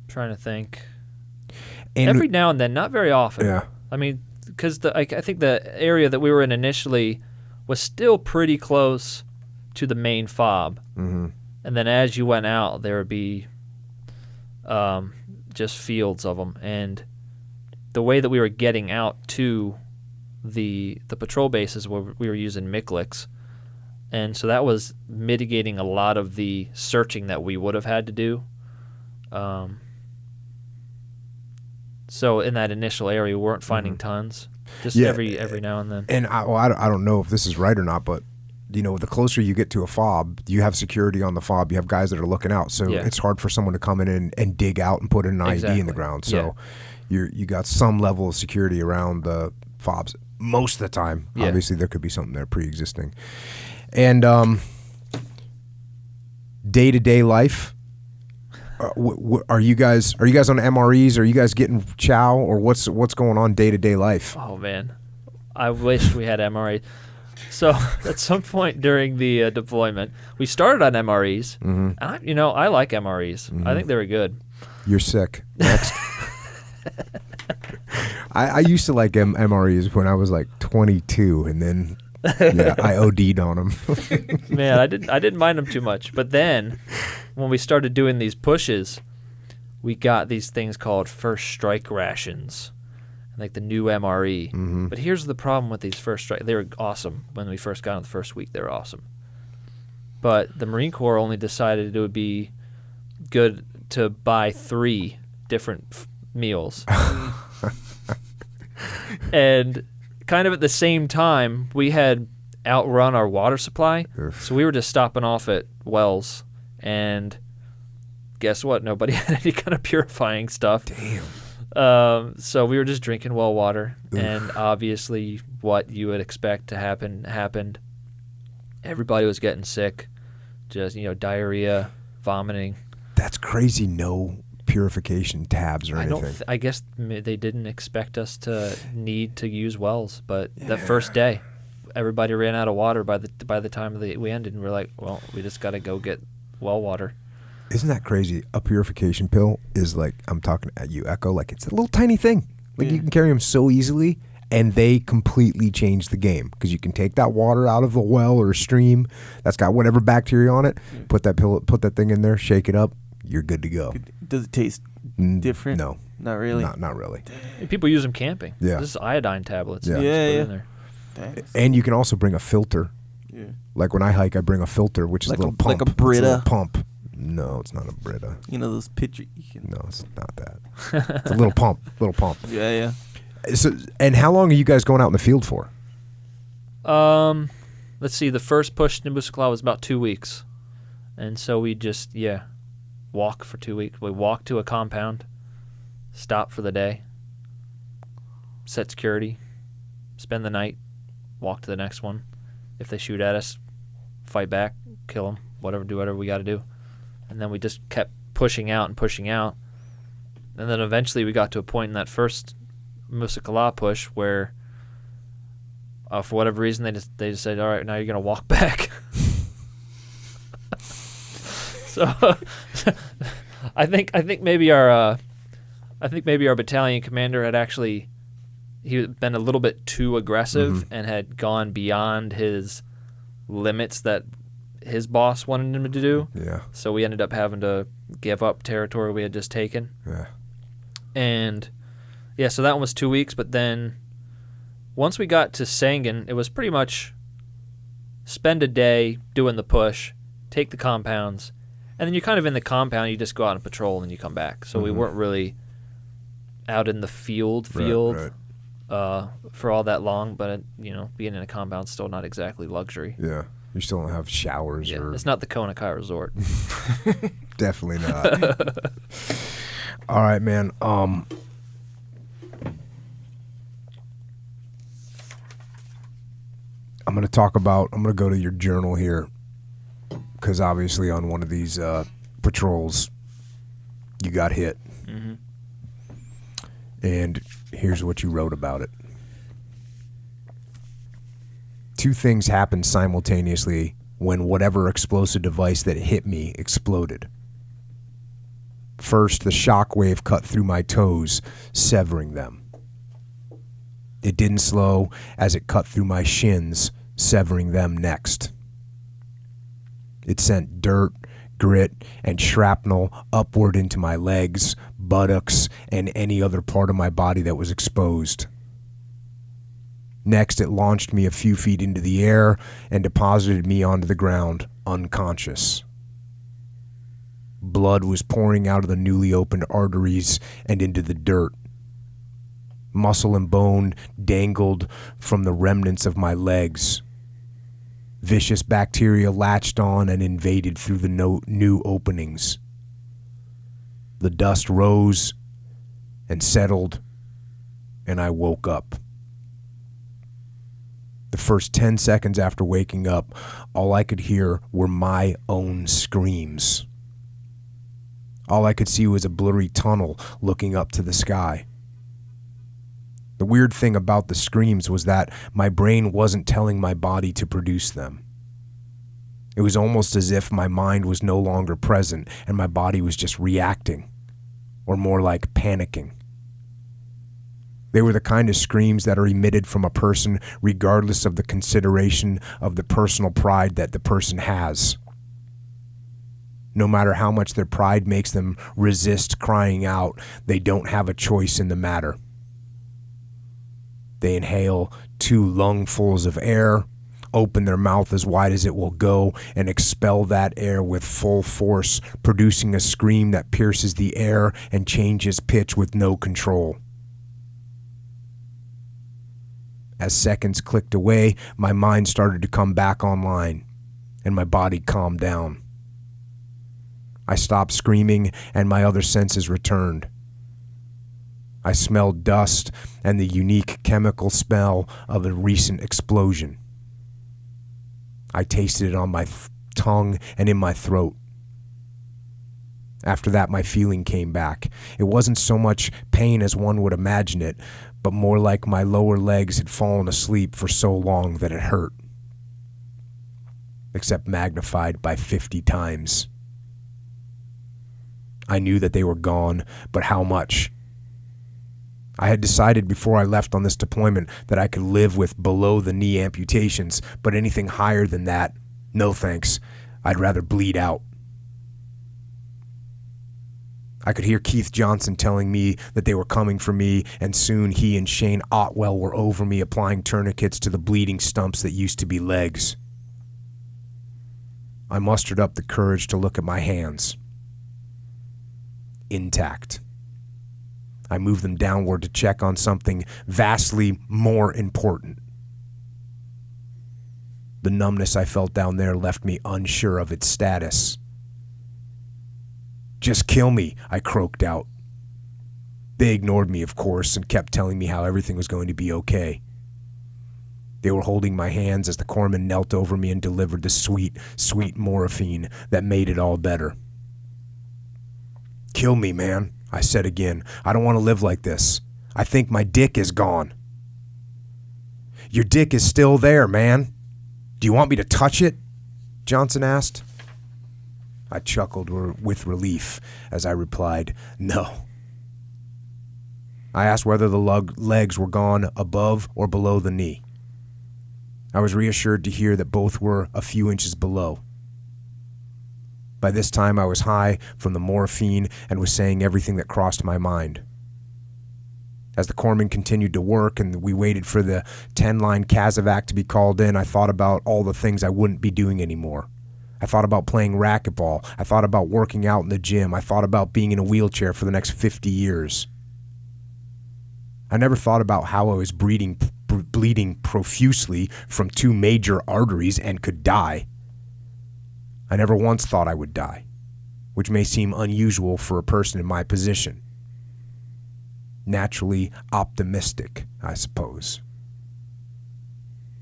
to think. And every now and then, not very often. Yeah. I mean, because I think the area that we were in initially was still pretty close to the main fob. Mm-hmm. And then as you went out, there would be just fields of them. And the way that we were getting out to the patrol bases, where we were using Mikliks, and so that was mitigating a lot of the searching that we would have had to do. So in that initial area, we weren't finding tons, just every now and then. And I don't know if this is right or not, but the closer you get to a fob, you have security on the fob. You have guys that are looking out, so it's hard for someone to come in and dig out and put an IED in the ground. So you got some level of security around the fobs most of the time. Yeah. Obviously, there could be something there pre-existing. And day-to-day life. Are you guys on MREs? Are you guys getting chow, or what's going on day-to-day life? Oh man, I wish we had MREs. So at some point during the deployment, we started on MREs, and I like MREs. I think they were good. You're sick. Next. I used to like MREs when I was like 22, and then I OD'd on them. Man, I didn't mind them too much, but then when we started doing these pushes, we got these things called first strike rations, like the new MRE. But here's the problem with these first strike. They were awesome when we first got on the first week. They were awesome. But the Marine Corps only decided it would be good to buy 3 different meals. And kind of at the same time, we had outrun our water supply. Oof. So we were just stopping off at wells, and guess what? Nobody had any kind of purifying stuff. Damn. So we were just drinking well water, and obviously what you would expect to happen happened. Everybody was getting sick, just diarrhea, vomiting. That's crazy. No purification tabs or anything. I guess they didn't expect us to need to use wells, but that first day, everybody ran out of water by the time we ended, and we're like, well, we just got to go get well water. Isn't that crazy? A purification pill is like, I'm talking at you, Echo, like it's a little tiny thing. Like you can carry them so easily, and they completely change the game because you can take that water out of a well or a stream that's got whatever bacteria on it, put that thing in there, shake it up, you're good to go. Does it taste different? No. Not really? Not really. People use them camping. Yeah. This is iodine tablets. Yeah. Just put it in there. Dang. And you can also bring a filter. Yeah. Like when I hike, I bring a filter, which is Like a little a- pump. like a Brita? It's a little pump. No, it's not a Brita. You know those pictures? No, it's not that. It's a little pump. Yeah. So, and how long are you guys going out in the field for? Let's see. The first push to Musakala was about 2 weeks, and so we just walk for 2 weeks. We walk to a compound, stop for the day, set security, spend the night, walk to the next one. If they shoot at us, fight back, kill them, do whatever we got to do. And then we just kept pushing out. And then eventually we got to a point in that first Musakala push where, for whatever reason, they just said, all right, now you're going to walk back. So I think maybe our battalion commander had actually had been a little bit too aggressive and had gone beyond his limits that his boss wanted him to do. Yeah. So we ended up having to give up territory we had just taken. Yeah. And so that one was 2 weeks, but then once we got to Sangin, it was pretty much spend a day doing the push, take the compounds, and then you're kind of in the compound, you just go out and patrol and you come back. So we weren't really out in the field Right. For all that long, but being in a compound's still not exactly luxury. Yeah. You still don't have showers or... It's not the Kona Kai Resort. Definitely not. All right, man. I'm going to go to your journal here because obviously on one of these patrols, you got hit. Mm-hmm. And here's what you wrote about it. 2 things happened simultaneously when whatever explosive device that hit me exploded. First, the shock wave cut through my toes, severing them. It didn't slow as it cut through my shins, severing them next. It sent dirt, grit, and shrapnel upward into my legs, buttocks, and any other part of my body that was exposed. Next, it launched me a few feet into the air and deposited me onto the ground, unconscious. Blood was pouring out of the newly opened arteries and into the dirt. Muscle and bone dangled from the remnants of my legs. Vicious bacteria latched on and invaded through the new openings. The dust rose and settled, and I woke up. The first 10 seconds after waking up, all I could hear were my own screams. All I could see was a blurry tunnel looking up to the sky. The weird thing about the screams was that my brain wasn't telling my body to produce them. It was almost as if my mind was no longer present and my body was just reacting, or more like panicking. They were the kind of screams that are emitted from a person regardless of the consideration of the personal pride that the person has. No matter how much their pride makes them resist crying out, they don't have a choice in the matter. They inhale 2 lungfuls of air, open their mouth as wide as it will go, and expel that air with full force, producing a scream that pierces the air and changes pitch with no control. As seconds clicked away, my mind started to come back online, and my body calmed down. I stopped screaming, and my other senses returned. I smelled dust and the unique chemical smell of a recent explosion. I tasted it on my tongue and in my throat. After that, my feeling came back. It wasn't so much pain as one would imagine it, but more like my lower legs had fallen asleep for so long that it hurt. Except magnified by 50 times. I knew that they were gone, but how much? I had decided before I left on this deployment that I could live with below-the-knee amputations, but anything higher than that, no thanks. I'd rather bleed out. I could hear Keith Johnson telling me that they were coming for me, and soon he and Shane Otwell were over me applying tourniquets to the bleeding stumps that used to be legs. I mustered up the courage to look at my hands. Intact. I moved them downward to check on something vastly more important. The numbness I felt down there left me unsure of its status. "Just kill me," I croaked out. They ignored me, of course, and kept telling me how everything was going to be okay. They were holding my hands as the corpsman knelt over me and delivered the sweet, sweet morphine that made it all better. "Kill me, man," I said again. "I don't want to live like this. I think my dick is gone." "Your dick is still there, man. Do you want me to touch it?" Johnson asked. I chuckled with relief as I replied, "No." I asked whether the legs were gone above or below the knee. I was reassured to hear that both were a few inches below. By this time I was high from the morphine and was saying everything that crossed my mind. As the corpsman continued to work and we waited for the 10-line Casevac to be called in, I thought about all the things I wouldn't be doing anymore. I thought about playing racquetball. I thought about working out in the gym. I thought about being in a wheelchair for the next 50 years. I never thought about how I was bleeding profusely from 2 major arteries and could die. I never once thought I would die, which may seem unusual for a person in my position. Naturally optimistic, I suppose.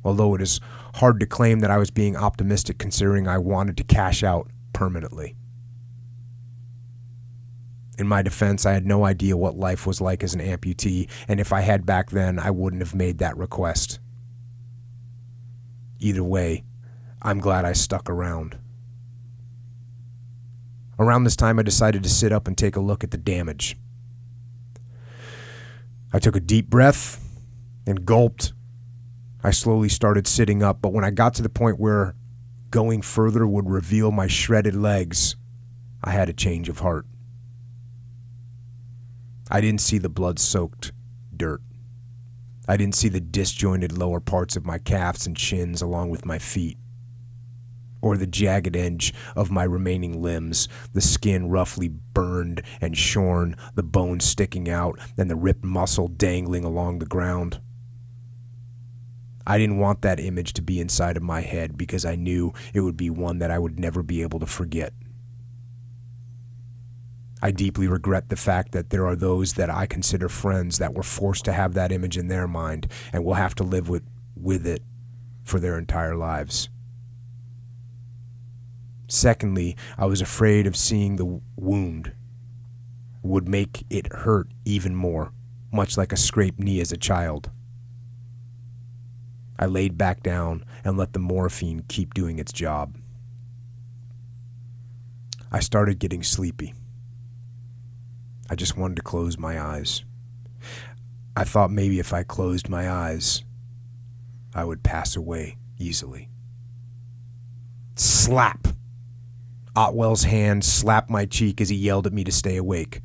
Although it is hard to claim that I was being optimistic considering I wanted to cash out permanently. In my defense, I had no idea what life was like as an amputee, and if I had back then, I wouldn't have made that request. Either way, I'm glad I stuck around. Around this time, I decided to sit up and take a look at the damage. I took a deep breath and gulped. I slowly started sitting up, but when I got to the point where going further would reveal my shredded legs, I had a change of heart. I didn't see the blood-soaked dirt. I didn't see the disjointed lower parts of my calves and shins along with my feet, or the jagged edge of my remaining limbs, the skin roughly burned and shorn, the bones sticking out, and the ripped muscle dangling along the ground. I didn't want that image to be inside of my head because I knew it would be one that I would never be able to forget. I deeply regret the fact that there are those that I consider friends that were forced to have that image in their mind and will have to live with it for their entire lives. Secondly, I was afraid of seeing the wound would make it hurt even more, much like a scraped knee as a child. I laid back down and let the morphine keep doing its job. I started getting sleepy. I just wanted to close my eyes. I thought maybe if I closed my eyes, I would pass away easily. Slap! Otwell's hand slapped my cheek as he yelled at me to stay awake.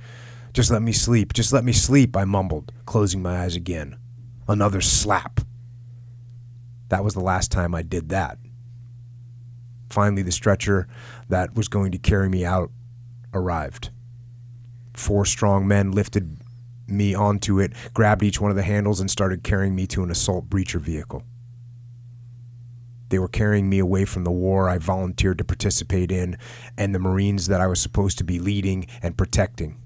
"Just let me sleep, just let me sleep," I mumbled, closing my eyes again. Another slap. That was the last time I did that. Finally, the stretcher that was going to carry me out arrived. 4 strong men lifted me onto it, grabbed each one of the handles, and started carrying me to an assault breacher vehicle. They were carrying me away from the war I volunteered to participate in and the Marines that I was supposed to be leading and protecting.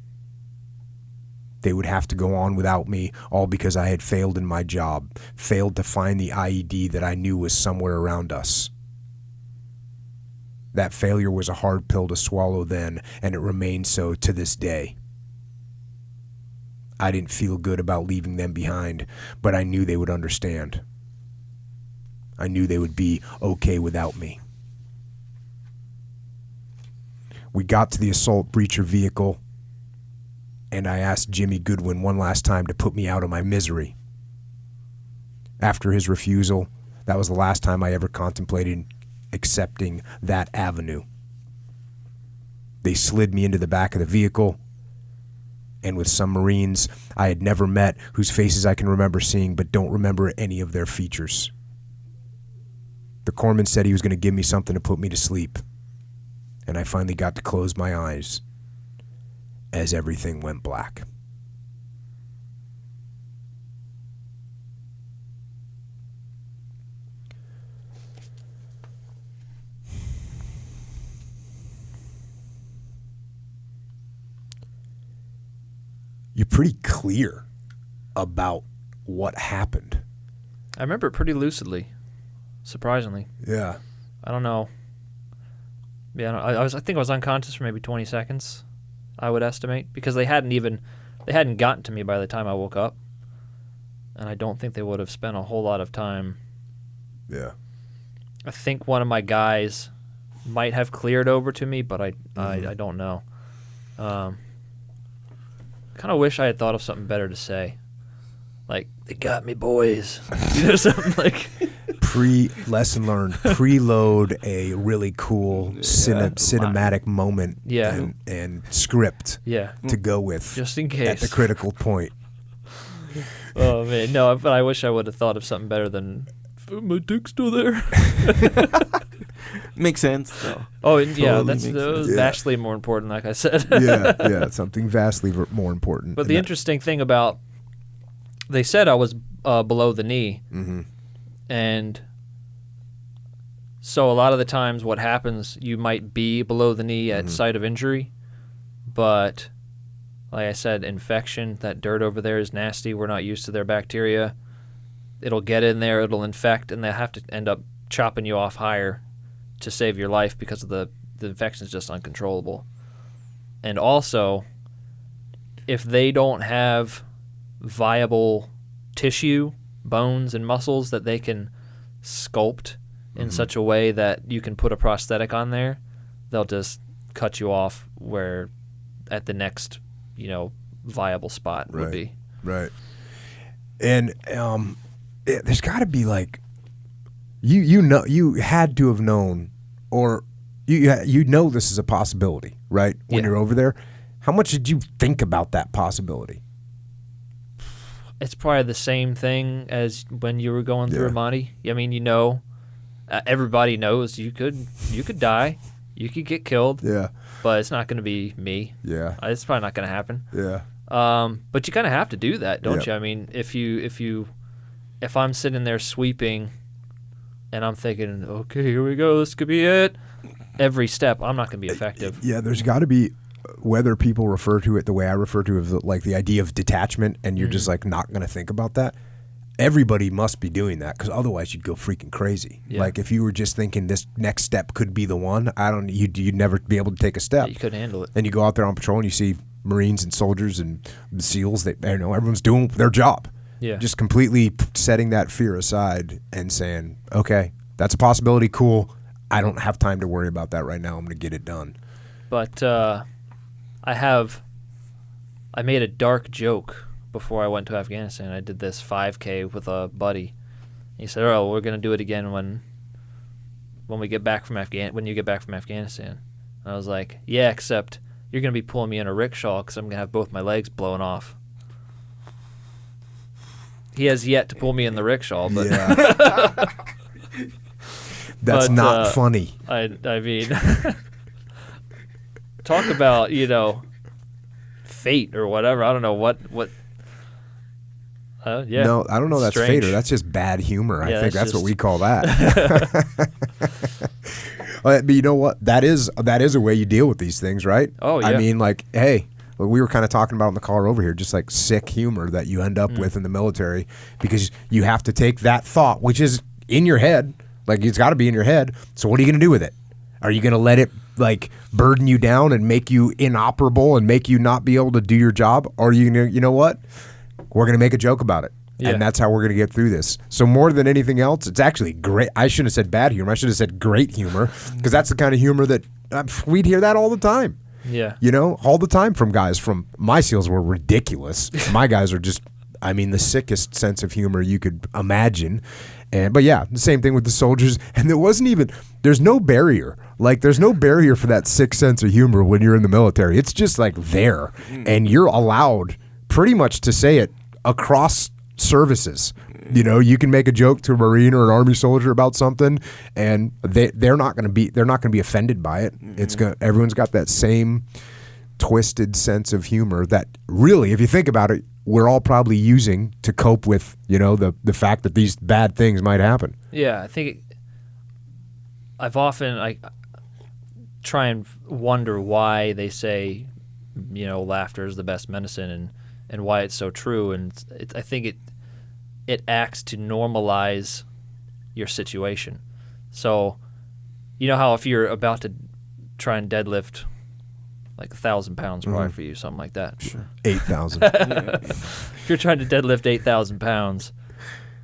They would have to go on without me, all because I had failed in my job, failed to find the IED that I knew was somewhere around us. That failure was a hard pill to swallow then, and it remains so to this day. I didn't feel good about leaving them behind, but I knew they would understand. I knew they would be okay without me. We got to the assault breacher vehicle, and I asked Jimmy Goodwin one last time to put me out of my misery. After his refusal, that was the last time I ever contemplated accepting that avenue. They slid me into the back of the vehicle, and with some Marines I had never met, whose faces I can remember seeing but don't remember any of their features. The corpsman said he was going to give me something to put me to sleep, and I finally got to close my eyes as everything went black. You're pretty clear about what happened. I remember it pretty lucidly, surprisingly. Yeah. I don't know. Yeah, I think I was unconscious for maybe 20 seconds, I would estimate, because they hadn't gotten to me by the time I woke up, and I don't think they would have spent a whole lot of time. Yeah. I think one of my guys might have cleared over to me, but I don't know. Kind of wish I had thought of something better to say, like "They got me, boys," something like. Lesson learned. Preload a really cool cinematic moment. Yeah. And script. Yeah. To go with. Just in case. At the critical point. Oh man, no! But I wish I would have thought of something better than my dick's still there. Makes sense, though. Oh, and yeah, Totally that's makes sense. vastly more important, like I said. yeah, something vastly more important. But the interesting thing about, they said I was below the knee, and so a lot of the times what happens, you might be below the knee at site of injury, but like I said, infection, that dirt over there is nasty. We're not used to their bacteria. It'll get in there, it'll infect, and they have to end up chopping you off higher to save your life because of the infection is just uncontrollable. And also, if they don't have viable tissue, bones, and muscles that they can sculpt in such a way that you can put a prosthetic on there, they'll just cut you off where at the next, viable spot would be. Right. And there's got to be like, you had to have known, or you know this is a possibility, right? When you're over there, how much did you think about that possibility? It's probably the same thing as when you were going through Amati. I mean, everybody knows you could die, you could get killed. Yeah. But it's not going to be me. Yeah. It's probably not going to happen. Yeah. But you kind of have to do that, don't you? I mean, if I'm sitting there sweeping and I'm thinking, okay, here we go, this could be it, every step, I'm not going to be effective. Yeah, there's got to be, whether people refer to it the way I refer to it, like the idea of detachment, and you're just like not going to think about that. Everybody must be doing that, because otherwise you'd go freaking crazy. Yeah. Like if you were just thinking this next step could be the one, you'd never be able to take a step. Yeah, you couldn't handle it. And you go out there on patrol and you see Marines and soldiers and SEALs. Everyone's doing their job. Yeah. Just completely setting that fear aside and saying, okay, that's a possibility. Cool. I don't have time to worry about that right now. I'm going to get it done. But I made a dark joke before I went to Afghanistan. I did this 5K with a buddy. He said, "Oh, we're going to do it again when we get back from when you get back from Afghanistan." And I was like, "Yeah, except you're going to be pulling me in a rickshaw because I'm going to have both my legs blown off." He has yet to pull me in the rickshaw, but that's not funny. I mean, talk about fate or whatever. I don't know what Yeah. No, I don't know. That's Strange. fader. That's just bad humor. I Yeah, think that's that's what just- we call that. But you know what? That is a way you deal with these things, right? Oh, yeah. I mean, like, hey, what we were kind of talking about in the car over here, just like sick humor that you end up with in the military, because you have to take that thought, which is in your head, like it's got to be in your head. So what are you going to do with it? Are you going to let it like burden you down and make you inoperable and make you not be able to do your job? Or are you going to, you know what? We're going to make a joke about it. Yeah. And that's how we're going to get through this. So more than anything else, it's actually great. I shouldn't have said bad humor. I should have said great humor, because that's the kind of humor that we'd hear that all the time. Yeah. You know, all the time from guys. From my SEALs were ridiculous. My guys are just, I mean, the sickest sense of humor you could imagine. But yeah, the same thing with the soldiers. And there's no barrier. Like, there's no barrier for that sick sense of humor when you're in the military. It's just like there. And you're allowed pretty much to say it across services. You know, you can make a joke to a Marine or an Army soldier about something, and they're not going to be offended by it. Everyone's got that same twisted sense of humor that really, if you think about it, we're all probably using to cope with, you know, the fact that these bad things might happen. Yeah, I think I've often try and wonder why they say, you know, laughter is the best medicine, and why it's so true. And I think it acts to normalize your situation. So, you know how if you're about to try and deadlift like 1,000 pounds, probably for you, something like that. Sure. 8,000. If you're trying to deadlift 8,000 pounds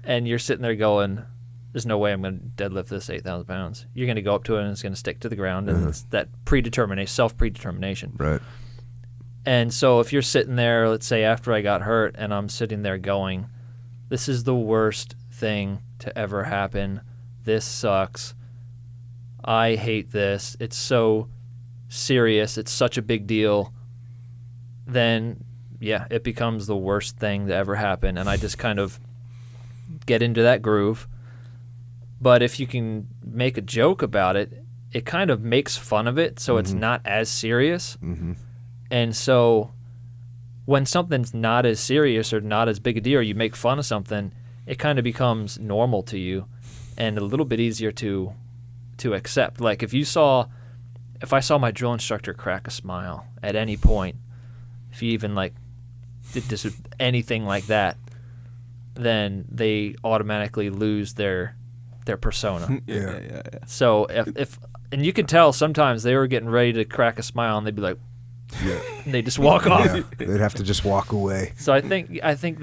and you're sitting there going, there's no way I'm going to deadlift this 8,000 pounds. You're going to go up to it and it's going to stick to the ground. And it's that self-predetermination. Right. And so if you're sitting there, let's say after I got hurt, and I'm sitting there going, this is the worst thing to ever happen. This sucks. I hate this. It's so serious. It's such a big deal. Then, yeah, it becomes the worst thing to ever happen. And I just kind of get into that groove. But if you can make a joke about it, it kind of makes fun of it, so it's not as serious. Mm-hmm. And so when something's not as serious or not as big a deal, or you make fun of something, it kind of becomes normal to you and a little bit easier to accept. Like if I saw my drill instructor crack a smile at any point, if he even like did just anything like that, then they automatically lose their persona. Yeah. So if and you can tell sometimes they were getting ready to crack a smile and they'd be like, and they just walk off. Yeah, they'd have to just walk away. So I think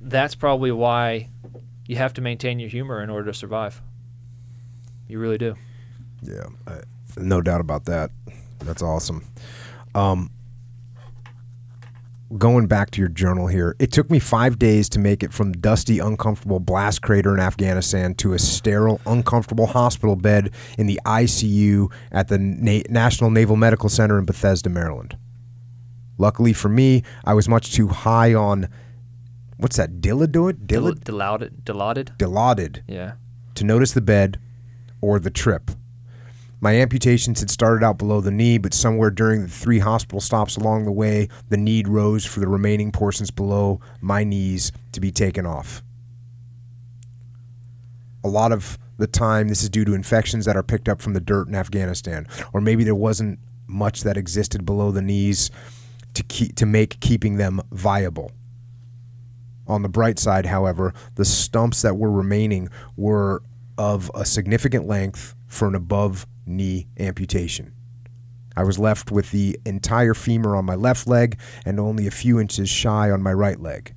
that's probably why you have to maintain your humor in order to survive. You really do. Yeah, no doubt about that. That's awesome. Going back to your journal here, it took me 5 days to make it from dusty, uncomfortable blast crater in Afghanistan to a sterile, uncomfortable hospital bed in the ICU at the National Naval Medical Center in Bethesda, Maryland. Luckily for me, I was much too high on, what's that, Dilaudid? Dilaudid. Yeah. To notice the bed or the trip. My amputations had started out below the knee, but somewhere during the 3 hospital stops along the way, the need rose for the remaining portions below my knees to be taken off. A lot of the time, this is due to infections that are picked up from the dirt in Afghanistan, or maybe there wasn't much that existed below the knees to make keeping them viable. On the bright side, however, the stumps that were remaining were of a significant length for an above-knee amputation. I was left with the entire femur on my left leg and only a few inches shy on my right leg.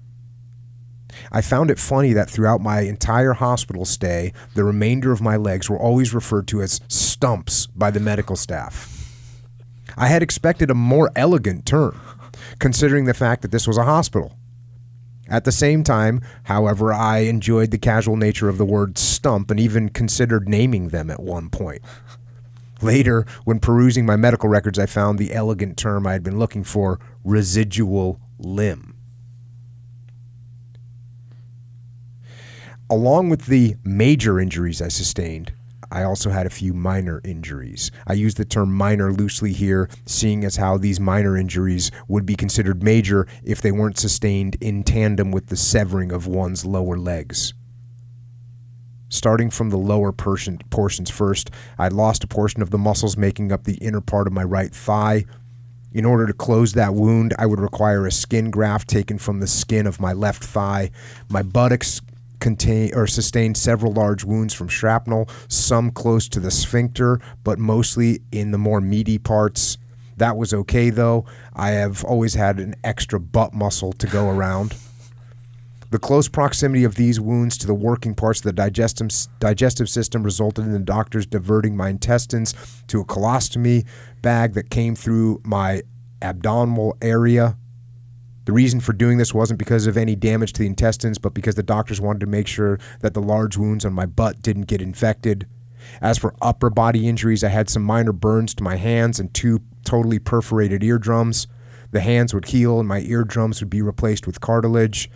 I found it funny that throughout my entire hospital stay, the remainder of my legs were always referred to as stumps by the medical staff. I had expected a more elegant term, considering the fact that this was a hospital. At the same time, however, I enjoyed the casual nature of the word stump and even considered naming them at one point. Later, when perusing my medical records, I found the elegant term I had been looking for, residual limb. Along with the major injuries I sustained, I also had a few minor injuries. I use the term minor loosely here, seeing as how these minor injuries would be considered major if they weren't sustained in tandem with the severing of one's lower legs. Starting from the lower portions first, I lost a portion of the muscles making up the inner part of my right thigh. In order to close that wound, I would require a skin graft taken from the skin of my left thigh. My buttocks sustained several large wounds from shrapnel, some close to the sphincter, but mostly in the more meaty parts. That was okay, though. I have always had an extra butt muscle to go around. The close proximity of these wounds to the working parts of the digestive system resulted in the doctors diverting my intestines to a colostomy bag that came through my abdominal area. The reason for doing this wasn't because of any damage to the intestines, but because the doctors wanted to make sure that the large wounds on my butt didn't get infected. As for upper body injuries, I had some minor burns to my hands and 2 totally perforated eardrums. The hands would heal and my eardrums would be replaced with cartilage.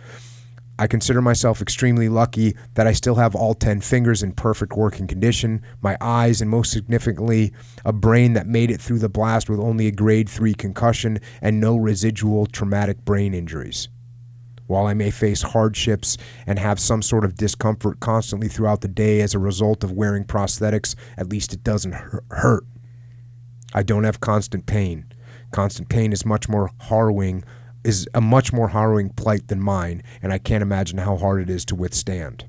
I consider myself extremely lucky that I still have all 10 fingers in perfect working condition, my eyes, and most significantly, a brain that made it through the blast with only a grade 3 concussion and no residual traumatic brain injuries. While I may face hardships and have some sort of discomfort constantly throughout the day as a result of wearing prosthetics, at least it doesn't hurt. I don't have constant pain. Constant pain is a much more harrowing plight than mine, and I can't imagine how hard it is to withstand.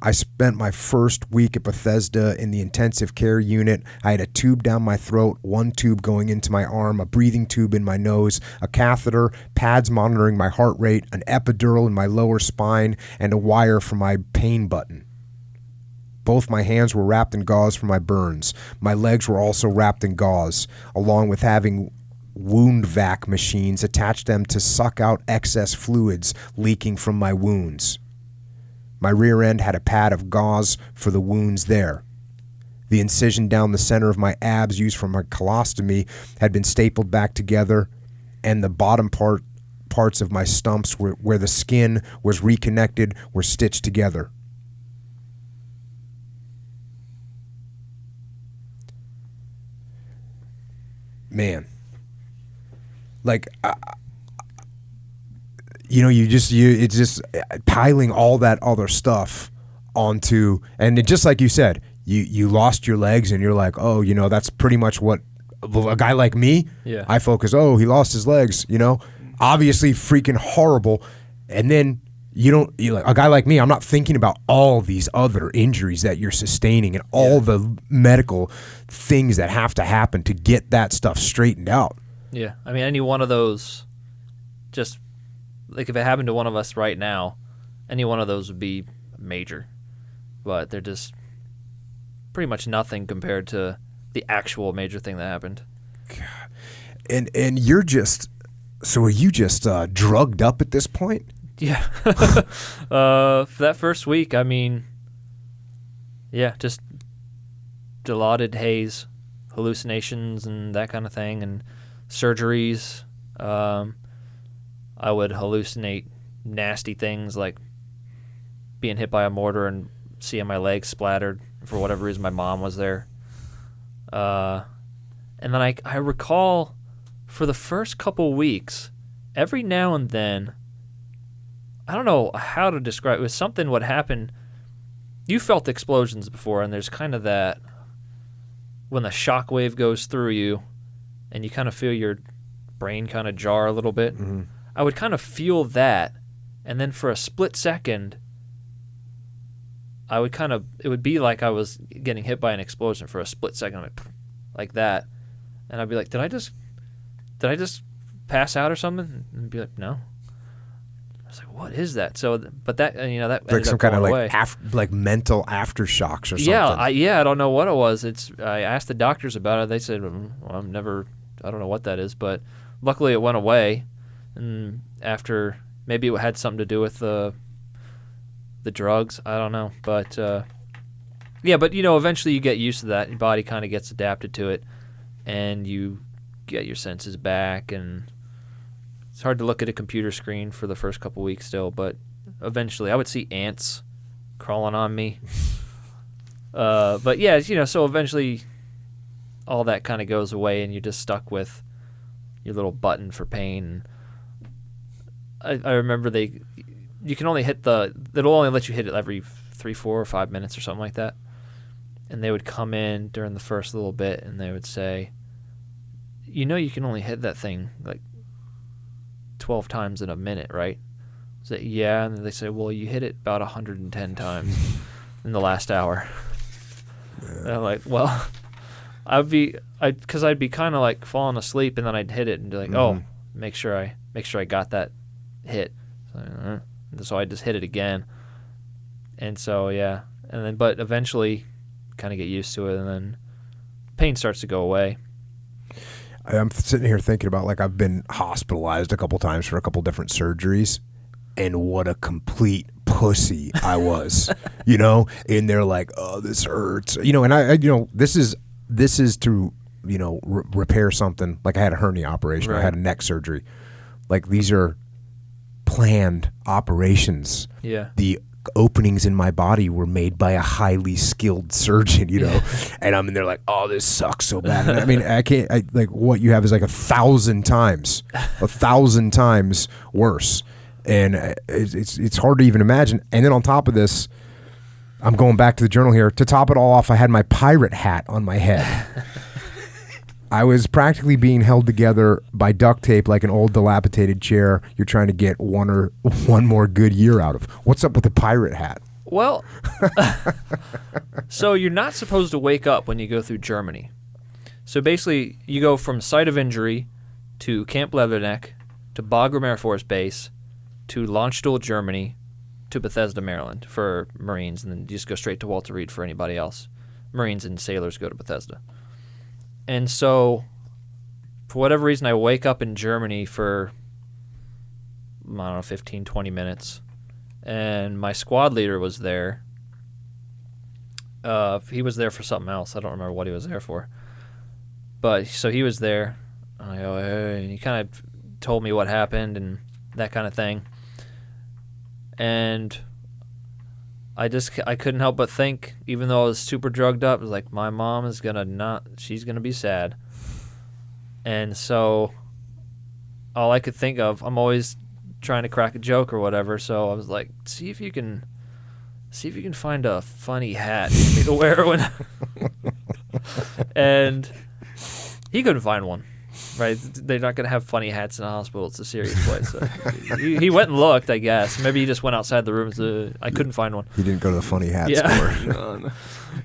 I spent my first week at Bethesda in the intensive care unit. I had a tube down my throat, 1 tube going into my arm, a breathing tube in my nose, a catheter, pads monitoring my heart rate, an epidural in my lower spine, and a wire for my pain button. Both my hands were wrapped in gauze for my burns. My legs were also wrapped in gauze, along with having wound vac machines attached them to suck out excess fluids leaking from my wounds. My rear end had a pad of gauze for the wounds there. The incision down the center of my abs used for my colostomy had been stapled back together, and the bottom parts of my stumps where the skin was reconnected were stitched together. Man. Like, it's just piling all that other stuff onto, and it, just like you said, you lost your legs and you're like, oh, that's pretty much what a guy like me, yeah. I focus, oh, he lost his legs, obviously freaking horrible. And then a guy like me, I'm not thinking about all these other injuries that you're sustaining and all the medical things that have to happen to get that stuff straightened out. Yeah, I mean, any one of those, just like if it happened to one of us right now, any one of those would be major. But they're just pretty much nothing compared to the actual major thing that happened. God. And you're just, so are you just drugged up at this point? Yeah. For that first week, I mean, yeah, just dilaudid haze, hallucinations and that kind of thing, and surgeries. I would hallucinate nasty things like being hit by a mortar and seeing my legs splattered. For whatever reason, my mom was there. And then I recall for the first couple weeks, every now and then, I don't know how to describe it. It was something would happen. You felt explosions before, and there's kind of that when the shock wave goes through you and you kind of feel your brain kind of jar a little bit. Mm-hmm. I would kind of feel that, and then for a split second, it would be like I was getting hit by an explosion for a split second, like that. And I'd be like, did I just pass out or something? And be like, no. I was like, what is that? So, but that, that like some kind of away. like mental aftershocks or something. Yeah, I don't know what it was. I asked the doctors about it. They said, well, I don't know what that is, but luckily it went away. And after, maybe it had something to do with the drugs. I don't know, but yeah, but eventually you get used to that. Your body kind of gets adapted to it, and you get your senses back. And it's hard to look at a computer screen for the first couple weeks still, but eventually I would see ants crawling on me. But yeah, so eventually all that kind of goes away and you're just stuck with your little button for pain. I remember you can only they'll only let you hit it every 3, 4, or 5 minutes or something like that. And they would come in during the first little bit and they would say, you can only hit that thing like 12 times in a minute, right? I said, yeah. And then they say, well, you hit it about 110 times in the last hour. And I'm like, well, I'd be kind of like falling asleep and then I'd hit it and be like, oh, make sure I got that hit. So I just hit it again. And so, yeah. And then, but eventually kind of get used to it and then pain starts to go away. I'm sitting here thinking about, like, I've been hospitalized a couple times for a couple different surgeries, and what a complete pussy I was, and they're like, oh, this hurts, and I this is to, repair something. Like, I had a hernia operation, right. I had a neck surgery. Like, these are planned operations. Yeah. The openings in my body were made by a highly skilled surgeon, and I'm in there like, oh, this sucks so bad. And I mean, like what you have is like 1,000 times worse. And it's hard to even imagine. And then on top of this, I'm going back to the journal here. To top it all off, I had my pirate hat on my head. I was practically being held together by duct tape like an old dilapidated chair you're trying to get one more good year out of. What's up with the pirate hat? Well, so you're not supposed to wake up when you go through Germany. So basically, you go from site of injury to Camp Leatherneck to Bagram Air Force Base to Landstuhl, Germany to Bethesda, Maryland for Marines, and then you just go straight to Walter Reed for anybody else. Marines and sailors go to Bethesda. And so, for whatever reason, I wake up in Germany for, 15, 20 minutes. And my squad leader was there. He was there for something else. I don't remember what he was there for. But, so he was there. And I go, hey, and he kind of told me what happened and that kind of thing. And I couldn't help but think, even though I was super drugged up, it was like, my mom is she's going to be sad. And so all I could think of, I'm always trying to crack a joke or whatever, so I was like, see if you can find a funny hat for me to wear when and he couldn't find one. Right, they're not going to have funny hats in a hospital. It's a serious place. So he went and looked, I guess. Maybe he just went outside the room. I couldn't find one. He didn't go to the funny hat store.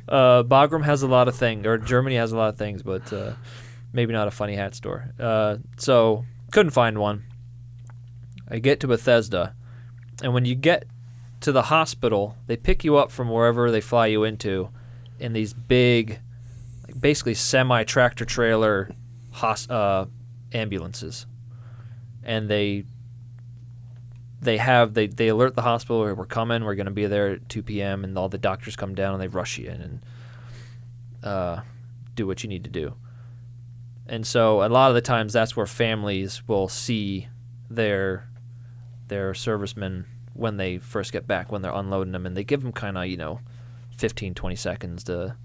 Bagram has a lot of things, or Germany has a lot of things, but maybe not a funny hat store. So couldn't find one. I get to Bethesda, and when you get to the hospital, they pick you up from wherever they fly you into in these big, like basically semi-tractor trailer ambulances, and they alert the hospital, we're coming, we're going to be there at 2 p.m. and all the doctors come down and they rush you in and do what you need to do. And so a lot of the times that's where families will see their servicemen when they first get back, when they're unloading them, and they give them kind of 15, 20 seconds to,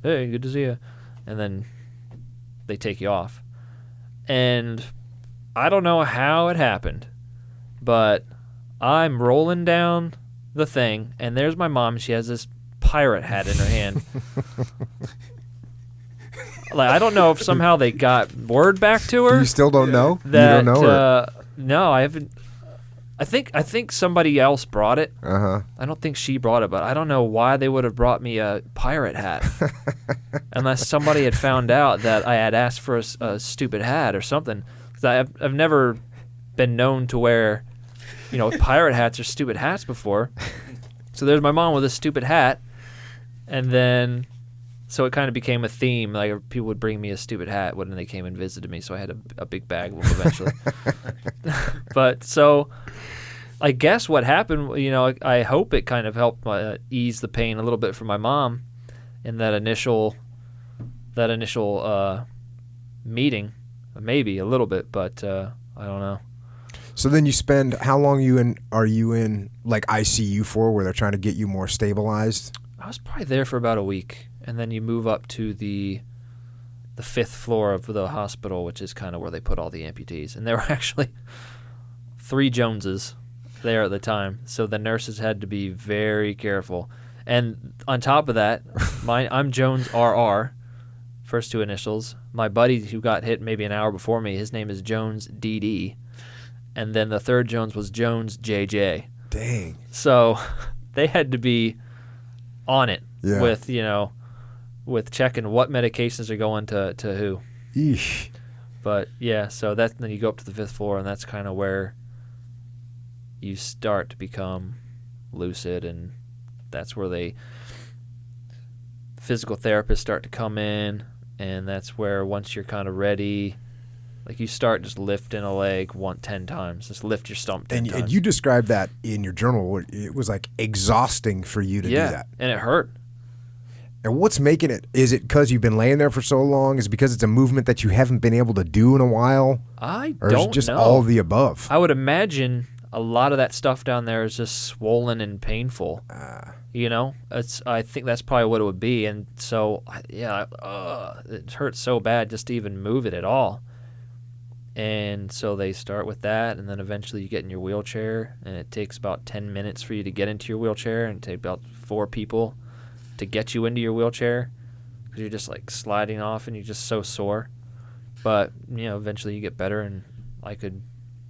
hey, good to see you, and then they take you off. And I don't know how it happened, but I'm rolling down the thing, and there's my mom. She has this pirate hat in her hand. Like, I don't know if somehow they got word back to her. You still don't know? That, you don't know her? No, I haven't. I think somebody else brought it. Uh-huh. I don't think she brought it, but I don't know why they would have brought me a pirate hat. Unless somebody had found out that I had asked for a stupid hat or something. Because I've never been known to wear, pirate hats or stupid hats before. So there's my mom with a stupid hat. And then, so it kind of became a theme. Like, people would bring me a stupid hat when they came and visited me. So I had a big bag of them eventually. But so, I guess what happened, I hope it kind of helped ease the pain a little bit for my mom in that initial meeting, maybe a little bit, but I don't know. So then you spend, how long are you in like ICU for, where they're trying to get you more stabilized? I was probably there for about a week, and then you move up to the 5th floor of the hospital, which is kind of where they put all the amputees. And there were actually 3 Joneses there at the time, so the nurses had to be very careful. And on top of that, I'm Jones RR, first 2 initials. My buddy who got hit maybe an hour before me, his name is Jones DD, and then the 3rd Jones was Jones JJ. Dang. So they had to be on it Yeah. with checking what medications are going to who. Eesh. But yeah, so then you go up to the 5th floor, and that's kind of where you start to become lucid, and that's where physical therapists start to come in, and that's where once you're kind of ready, like you start just lifting a leg 10 times. Just lift your stump 10 times. And you described that in your journal. It was like exhausting for you to do that. And it hurt. And what's making it? Is it because you've been laying there for so long? Is it because it's a movement that you haven't been able to do in a while? I or don't is it just know. all of the above? I would imagine a lot of that stuff down there is just swollen and painful. I think that's probably what it would be. And so, it hurts so bad just to even move it at all. And so they start with that, and then eventually you get in your wheelchair, and it takes about 10 minutes for you to get into your wheelchair, and it takes about 4 people to get you into your wheelchair, because you're just like sliding off, and you're just so sore. But, eventually you get better, and I could,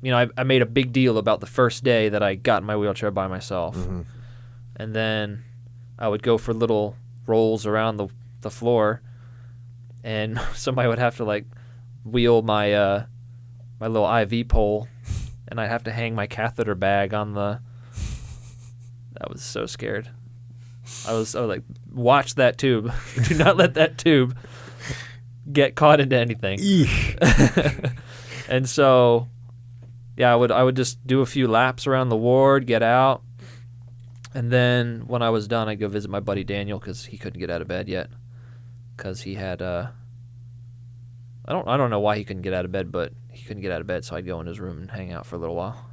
I made a big deal about the first day that I got in my wheelchair by myself. Mm-hmm. And then I would go for little rolls around the floor, and somebody would have to like wheel my little IV pole, and I'd have to hang my catheter bag on I was so scared. I was like, watch that tube. Do not let that tube get caught into anything. And so, yeah, I would just do a few laps around the ward, get out, and then when I was done, I'd go visit my buddy Daniel, because he couldn't get out of bed yet, because he had I don't know why he couldn't get out of bed, but he couldn't get out of bed, so I'd go in his room and hang out for a little while.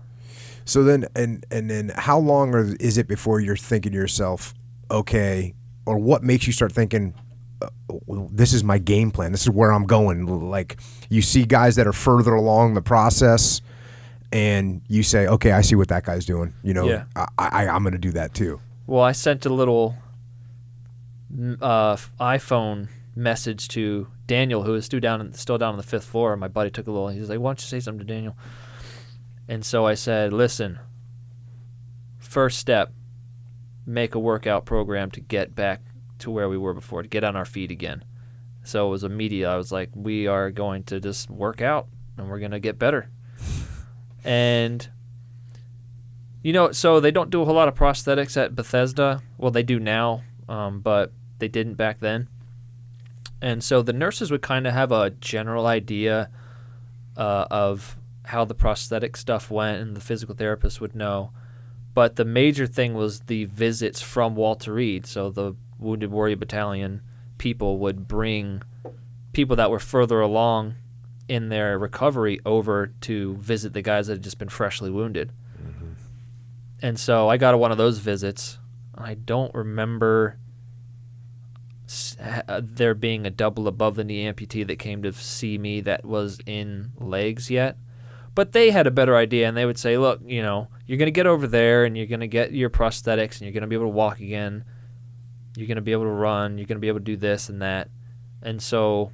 So then, and then how long is it before you're thinking to yourself, okay, or what makes you start thinking, this is my game plan, this is where I'm going? Like, you see guys that are further along the process, and you say, okay, I see what that guy's doing. Yeah. I'm going to do that too. Well, I sent a little iPhone message to Daniel, who is still down on the 5th floor. And my buddy took a little. He was like, "Why don't you say something to Daniel?" And so I said, "Listen, first step, make a workout program to get back to where we were before, to get on our feet again." So it was immediate. I was like, "We are going to just work out, and we're going to get better." And so they don't do a whole lot of prosthetics at Bethesda. Well, they do now, but they didn't back then. And so the nurses would kind of have a general idea of how the prosthetic stuff went, and the physical therapist would know. But the major thing was the visits from Walter Reed. So the Wounded Warrior Battalion people would bring people that were further along in their recovery over to visit the guys that had just been freshly wounded. Mm-hmm. And so I got one of those visits. I don't remember there being a double above the knee amputee that came to see me that was in legs yet. But they had a better idea, and they would say, look, you're going to get over there, and you're going to get your prosthetics, and you're going to be able to walk again. You're going to be able to run. You're going to be able to do this and that. And so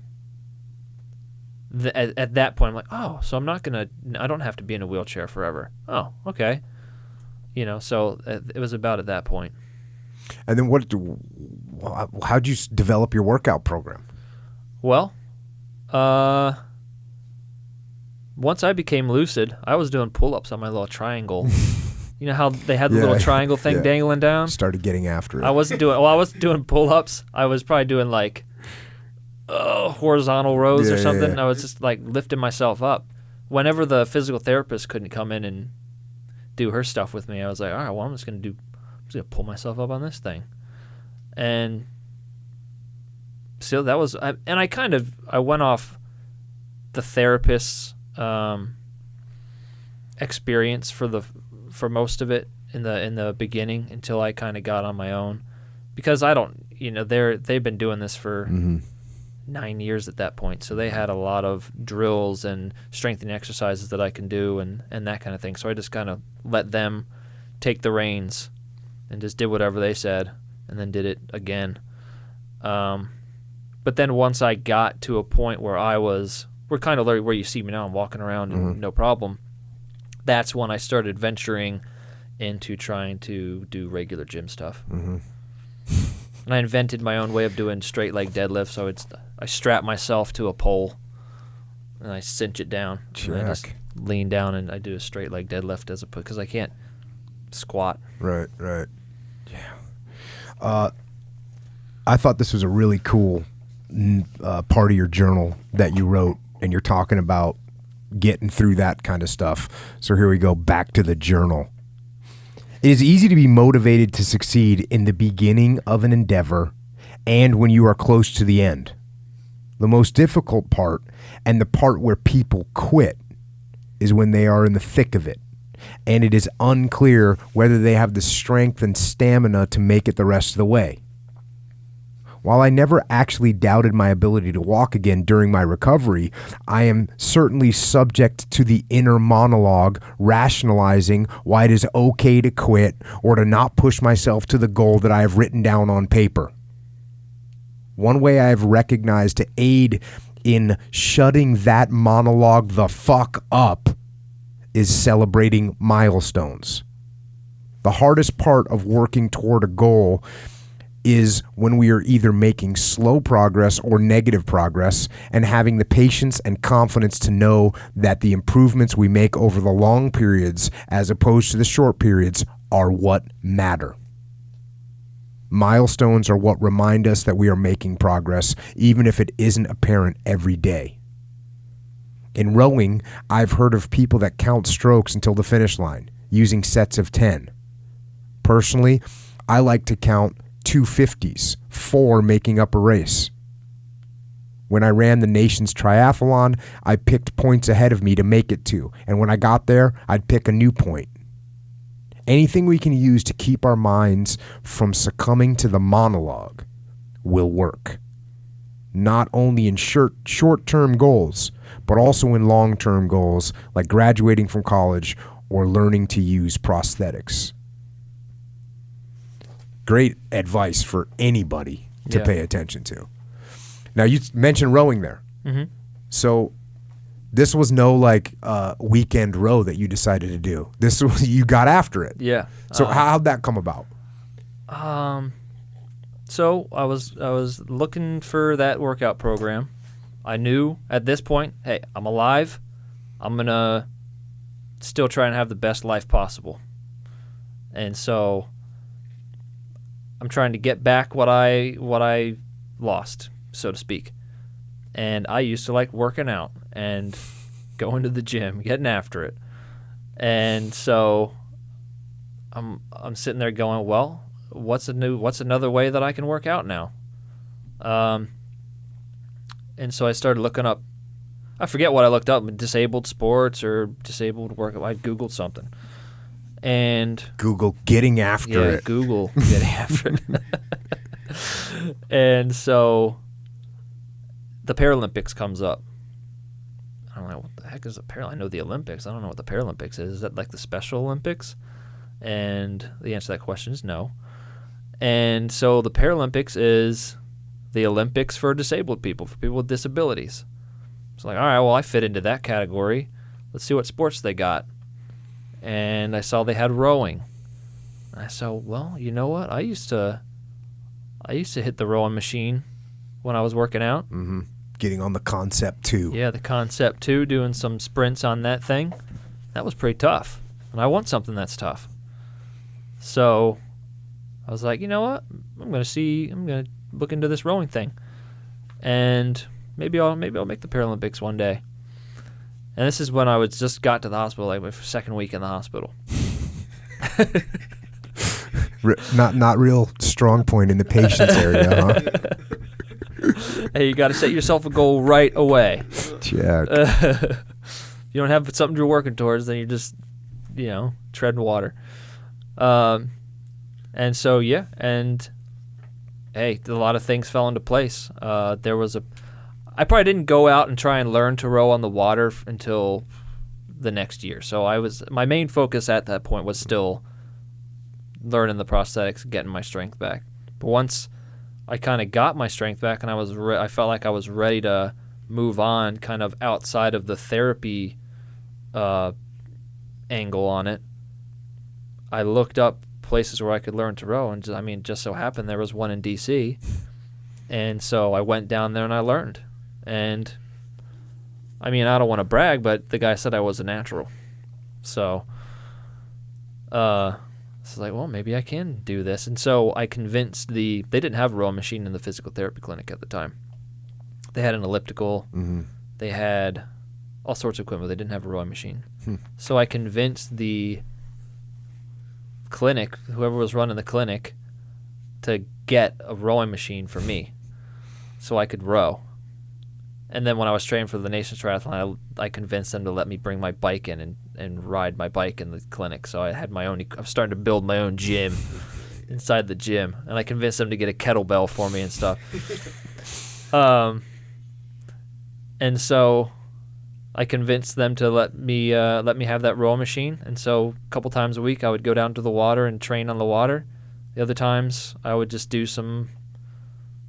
at that point, I'm like, oh, so I don't have to be in a wheelchair forever. Oh, okay. So it was about at that point. And then how'd you develop your workout program? Well, once I became lucid, I was doing pull-ups on my little triangle. You know how they had the little triangle thing dangling down? Started getting after it. I wasn't doing pull-ups. I was probably doing like horizontal rows or something. I was just like lifting myself up. Whenever the physical therapist couldn't come in and do her stuff with me, I was like, all right, well, I'm just going to pull myself up on this thing. And so that was, I went off the therapist's experience for most of it in the beginning until I kind of got on my own. because I don't, they've been doing this for 9 years at that point. So they had a lot of drills and strengthening exercises that I can do and that kind of thing. So I just kind of let them take the reins and just did whatever they said and then did it again. But then once I got to a point where we're kind of where you see me now, I'm walking around and no problem. That's when I started venturing into trying to do regular gym stuff. And I invented my own way of doing straight leg deadlifts. So I strap myself to a pole and I cinch it down. And I just lean down and I do a straight leg deadlift because I can't squat. Right. Yeah. I thought this was a really cool part of your journal that you wrote, and you're talking about getting through that kind of stuff. So here we go, back to the journal. It is easy to be motivated to succeed in the beginning of an endeavor and when you are close to the end. The most difficult part, and the part where people quit, is when they are in the thick of it, and it is unclear whether they have the strength and stamina to make it the rest of the way. While I never actually doubted my ability to walk again during my recovery, I am certainly subject to the inner monologue rationalizing why it is okay to quit or to not push myself to the goal that I have written down on paper. One way I have recognized to aid in shutting that monologue the fuck up is celebrating milestones. The hardest part of working toward a goal is when we are either making slow progress or negative progress, and having the patience and confidence to know that the improvements we make over the long periods as opposed to the short periods are what matter. Milestones are what remind us that we are making progress, even if it isn't apparent every day. In rowing, I've heard of people that count strokes until the finish line, using sets of 10. Personally, I like to count 250s, 4 making up a race. When I ran the nation's triathlon, I picked points ahead of me to make it to, and when I got there, I'd pick a new point. Anything we can use to keep our minds from succumbing to the monologue will work. Not only in short-term goals, but also in long-term goals like graduating from college or learning to use prosthetics. Great advice for anybody to pay attention to. Now, you mentioned rowing there. So this was no weekend row that you decided to do. This was, you got after it. Yeah. So how'd that come about? So I was looking for that workout program. I knew at this point, hey, I'm alive. I'm going to still try and have the best life possible. And so I'm trying to get back what I lost, so to speak. And I used to like working out and going to the gym, getting after it. And so I'm sitting there going, well, what's another way that I can work out now? And so I started looking up, I forget what I looked up, disabled sports or disabled workout. I Googled something. And Google getting after it. Google getting after it. And so the Paralympics comes up. I'm like, what the heck is the Paralympics? I know the Olympics. I don't know what the Paralympics is. Is that like the Special Olympics? And the answer to that question is no. And so the Paralympics is the Olympics for disabled people, for people with disabilities. It's like, all right, well, I fit into that category. Let's see what sports they got. And I saw they had rowing. I said, well, you know what? I used to hit the rowing machine when I was working out. Mm-hmm. Getting on the Concept 2. Yeah, the Concept 2, doing some sprints on that thing. That was pretty tough. And I want something that's tough. So I was like, you know what? I'm going to look into this rowing thing. And maybe I'll make the Paralympics one day. And this is when I just got to the hospital, like my second week in the hospital. Not real strong point in the patient's area, huh? Hey, you got to set yourself a goal right away. Check. You don't have something you're working towards, then you're just, treading water. And so, yeah, and hey, a lot of things fell into place. I probably didn't go out and try and learn to row on the water until the next year. So my main focus at that point was still learning the prosthetics, getting my strength back. But once I kind of got my strength back and I felt like I was ready to move on kind of outside of the therapy angle on it, I looked up places where I could learn to row, and just so happened there was one in DC, and so I went down there and I learned. And I don't want to brag, but the guy said I was a natural, so it's like, well, maybe I can do this. And so I convinced they didn't have a rowing machine in the physical therapy clinic at the time. They had an elliptical, they had all sorts of equipment. They didn't have a rowing machine. So I convinced the clinic, whoever was running the clinic, to get a rowing machine for me so I could row. And then when I was training for the Nations Triathlon, I convinced them to let me bring my bike in and ride my bike in the clinic. So I had my own. I was starting to build my own gym inside the gym, and I convinced them to get a kettlebell for me and stuff. And so I convinced them to let me have that rowing machine. And so a couple times a week I would go down to the water and train on the water. The other times I would just do some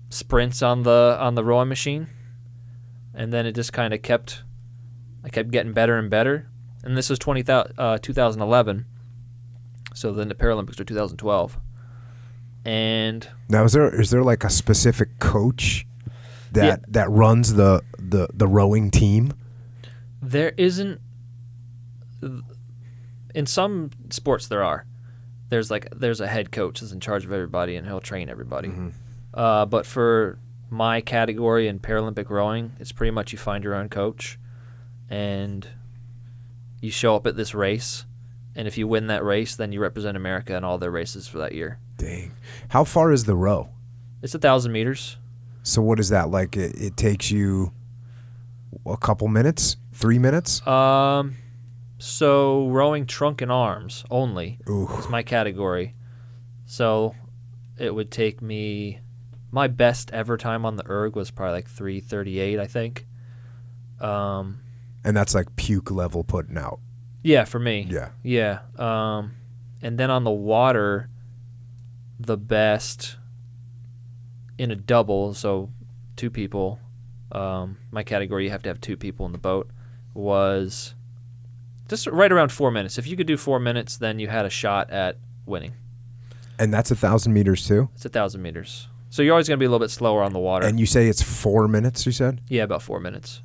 sprints on the rowing machine. And then it just kind of kept getting better and better. And this was 2011. So then the Paralympics were 2012. And now, is there like a specific coach that runs the rowing team? There isn't. In some sports there are. There's a head coach that's in charge of everybody and he'll train everybody. But for my category in Paralympic rowing, it's pretty much you find your own coach and you show up at this race, and if you win that race, then you represent America in all their races for that year. Dang. How far is the row? It's 1,000 meters. So what is that? Like it takes you a couple minutes? 3 minutes? So rowing trunk and arms only is my category. So it would take me, my best ever time on the erg was probably like 3:38, I think. And that's like puke level putting out. Yeah, for me. Yeah. Yeah. And then on the water, the best in a double, so two people, my category, you have to have two people in the boat, was just right around 4 minutes. If you could do 4 minutes, then you had a shot at winning. And that's 1,000 meters too? It's 1,000 meters. So you're always going to be a little bit slower on the water. And you say it's 4 minutes, you said? Yeah, about 4 minutes.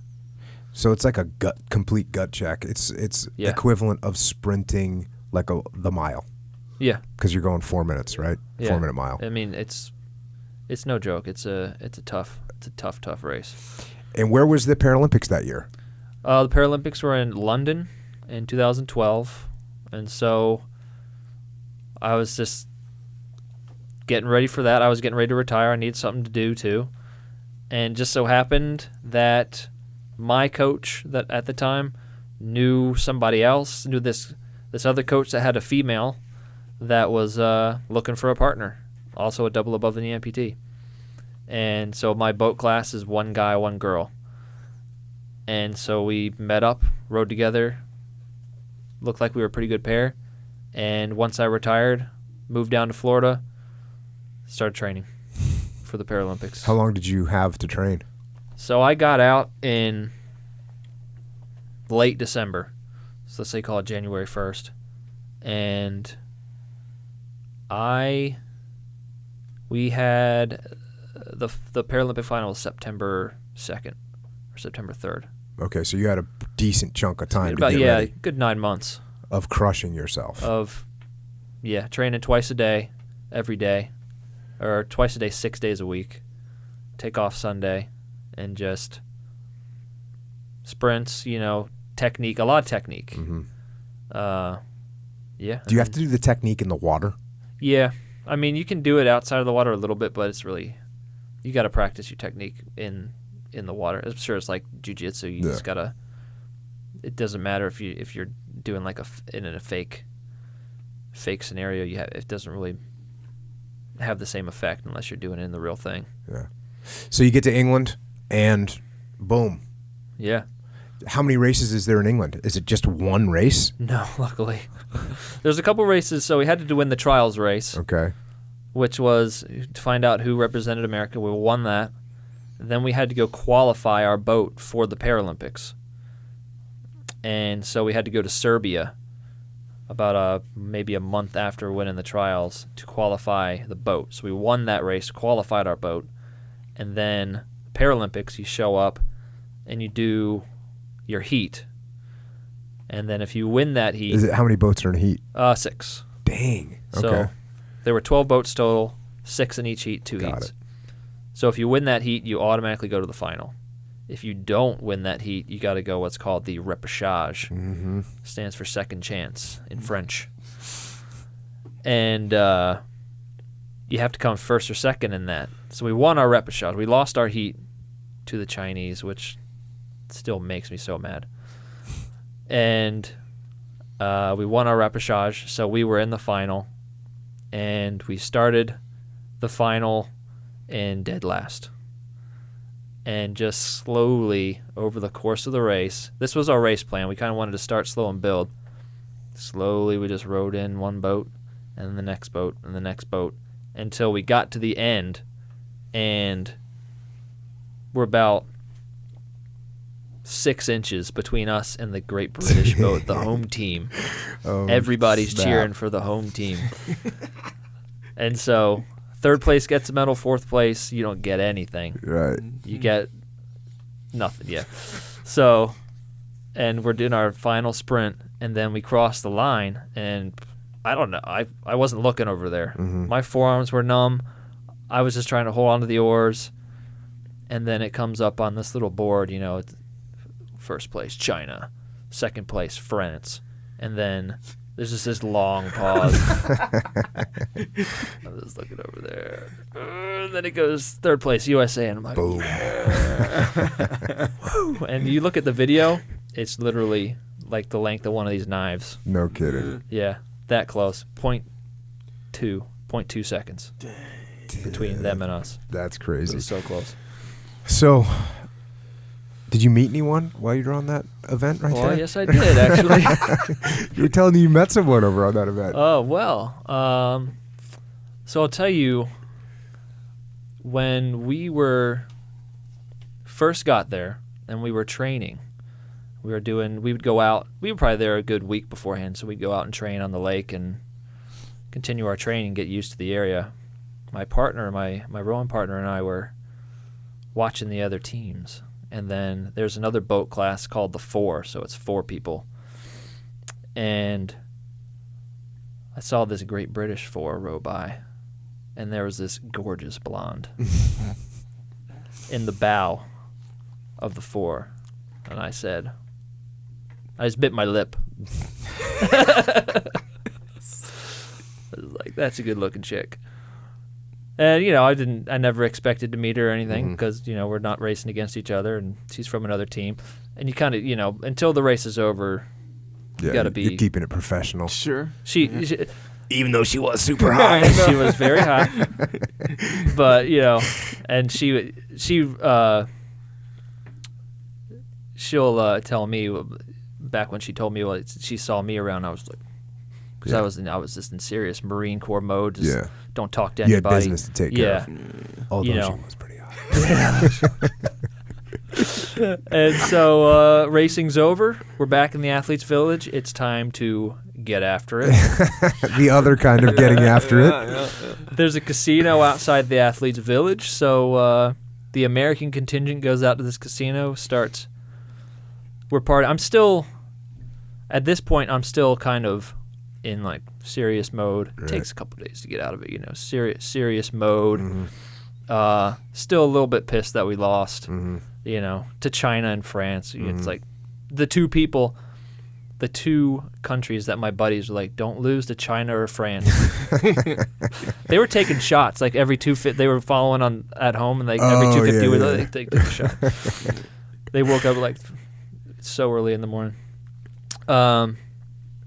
So it's like a complete gut check. It's equivalent of sprinting like the mile. Yeah. Because you're going 4 minutes, right? Yeah. 4 minute mile. I mean, it's no joke. It's a tough race. And where was the Paralympics that year? The Paralympics were in London in 2012, and so I was just getting ready for that. I was getting ready to retire. I needed something to do too, and just so happened that my coach that at the time knew somebody else, knew this other coach that had a female that was looking for a partner, also a double above the knee amputee. And so my boat class is one guy, one girl. And so we met up, rowed together, looked like we were a pretty good pair. And once I retired, moved down to Florida, started training for the Paralympics. How long did you have to train? So I got out in late December. So let's say call it January 1st. And we had the Paralympic final was September 2nd or September 3rd. Okay, so you had a decent chunk of time to get ready. Good 9 months. Of crushing yourself. Training twice a day, every day, or twice a day, 6 days a week. Take off Sunday, and just sprints, technique, a lot of technique. Mm-hmm. Yeah. Do you have to do the technique in the water? Yeah. I mean, you can do it outside of the water a little bit, but it's really, you got to practice your technique in the water. I'm sure it's like jiu-jitsu. You just got to, it doesn't matter if you're doing like in a fake scenario, it doesn't really have the same effect unless you're doing it in the real thing. Yeah. So you get to England, and boom. Yeah. How many races is there in England? Is it just one race? No, luckily. There's a couple races, so we had to win the trials race, Okay. which was to find out who represented America. We won that. Then we had to go qualify our boat for the Paralympics. And so we had to go to Serbia about maybe a month after winning the trials to qualify the boat. So we won that race, qualified our boat, and then Paralympics, you show up and you do your heat. And then if you win that heat... How many boats are in a heat? 6. Dang. Okay. So there were 12 boats total, 6 in each heat, 2 Got heats. it. So if you win that heat, you automatically go to the final. If you don't win that heat, you got to go what's called the repêchage. Mm-hmm. Stands for second chance in French. And you have to come first or second in that. So we won our repêchage. We lost our heat to the Chinese, which still makes me so mad. And we won our repêchage, so we were in the final. And we started the final in dead last. And just slowly, over the course of the race, this was our race plan. We kind of wanted to start slow and build. Slowly, we just rode in one boat, and then the next boat, and the next boat, until we got to the end, and we're about 6 inches between us and the Great British boat, the home team. Oh, Everybody's snap. cheering for the home team. And so, third place gets a medal, fourth place, you don't get anything. Right. You get nothing, yeah. So, and we're doing our final sprint, and then we cross the line, and I don't know, I wasn't looking over there. Mm-hmm. My forearms were numb. I was just trying to hold on to the oars, and then it comes up on this little board, it's first place, China. Second place, France. And then there's just this long pause. I'm just looking over there. And then it goes third place, USA. And I'm like, Boom. Woo. And you look at the video, it's literally like the length of one of these knives. No kidding. Yeah, that close. 0.2 seconds between them and us. That's It crazy. was so close. So, did you meet anyone while you were on that event right Well, there? yes, I did, actually. You were telling me you met someone over on that event. Oh, well. So I'll tell you, when we first got there and we were training, we would go out. We were probably there a good week beforehand, so we'd go out and train on the lake and continue our training, get used to the area. My partner, my rowing partner, and I were watching the other teams. And then there's another boat class called the 4, so it's 4 people. And I saw this Great British 4 row by, and there was this gorgeous blonde in the bow of the 4. And I just bit my lip. I was like, that's a good looking chick. And, I never expected to meet her or anything because, we're not racing against each other and she's from another team. And you kind of, until the race is over, you got to be. You're keeping it professional. Sure. She Even though she was super high. she was very high. But, and she'll tell me back when she told me she saw me around, I was like, because I was just in serious Marine Corps mode. Just don't talk to You had anybody. business to take care of. Although she was pretty high. And so racing's over. We're back in the athletes' village. It's time to get after it. The other kind of getting after it. There's a casino outside the athletes' village, so the American contingent goes out to this casino. At this point, I'm still kind of in like serious mode. It takes a couple days to get out of it, serious mode. Still a little bit pissed that we lost, to China and France. It's like the two countries that my buddies were like, don't lose to China or France. They were taking shots like every they were following on at home, and like every 250 they take a shot. They woke up like so early in the morning.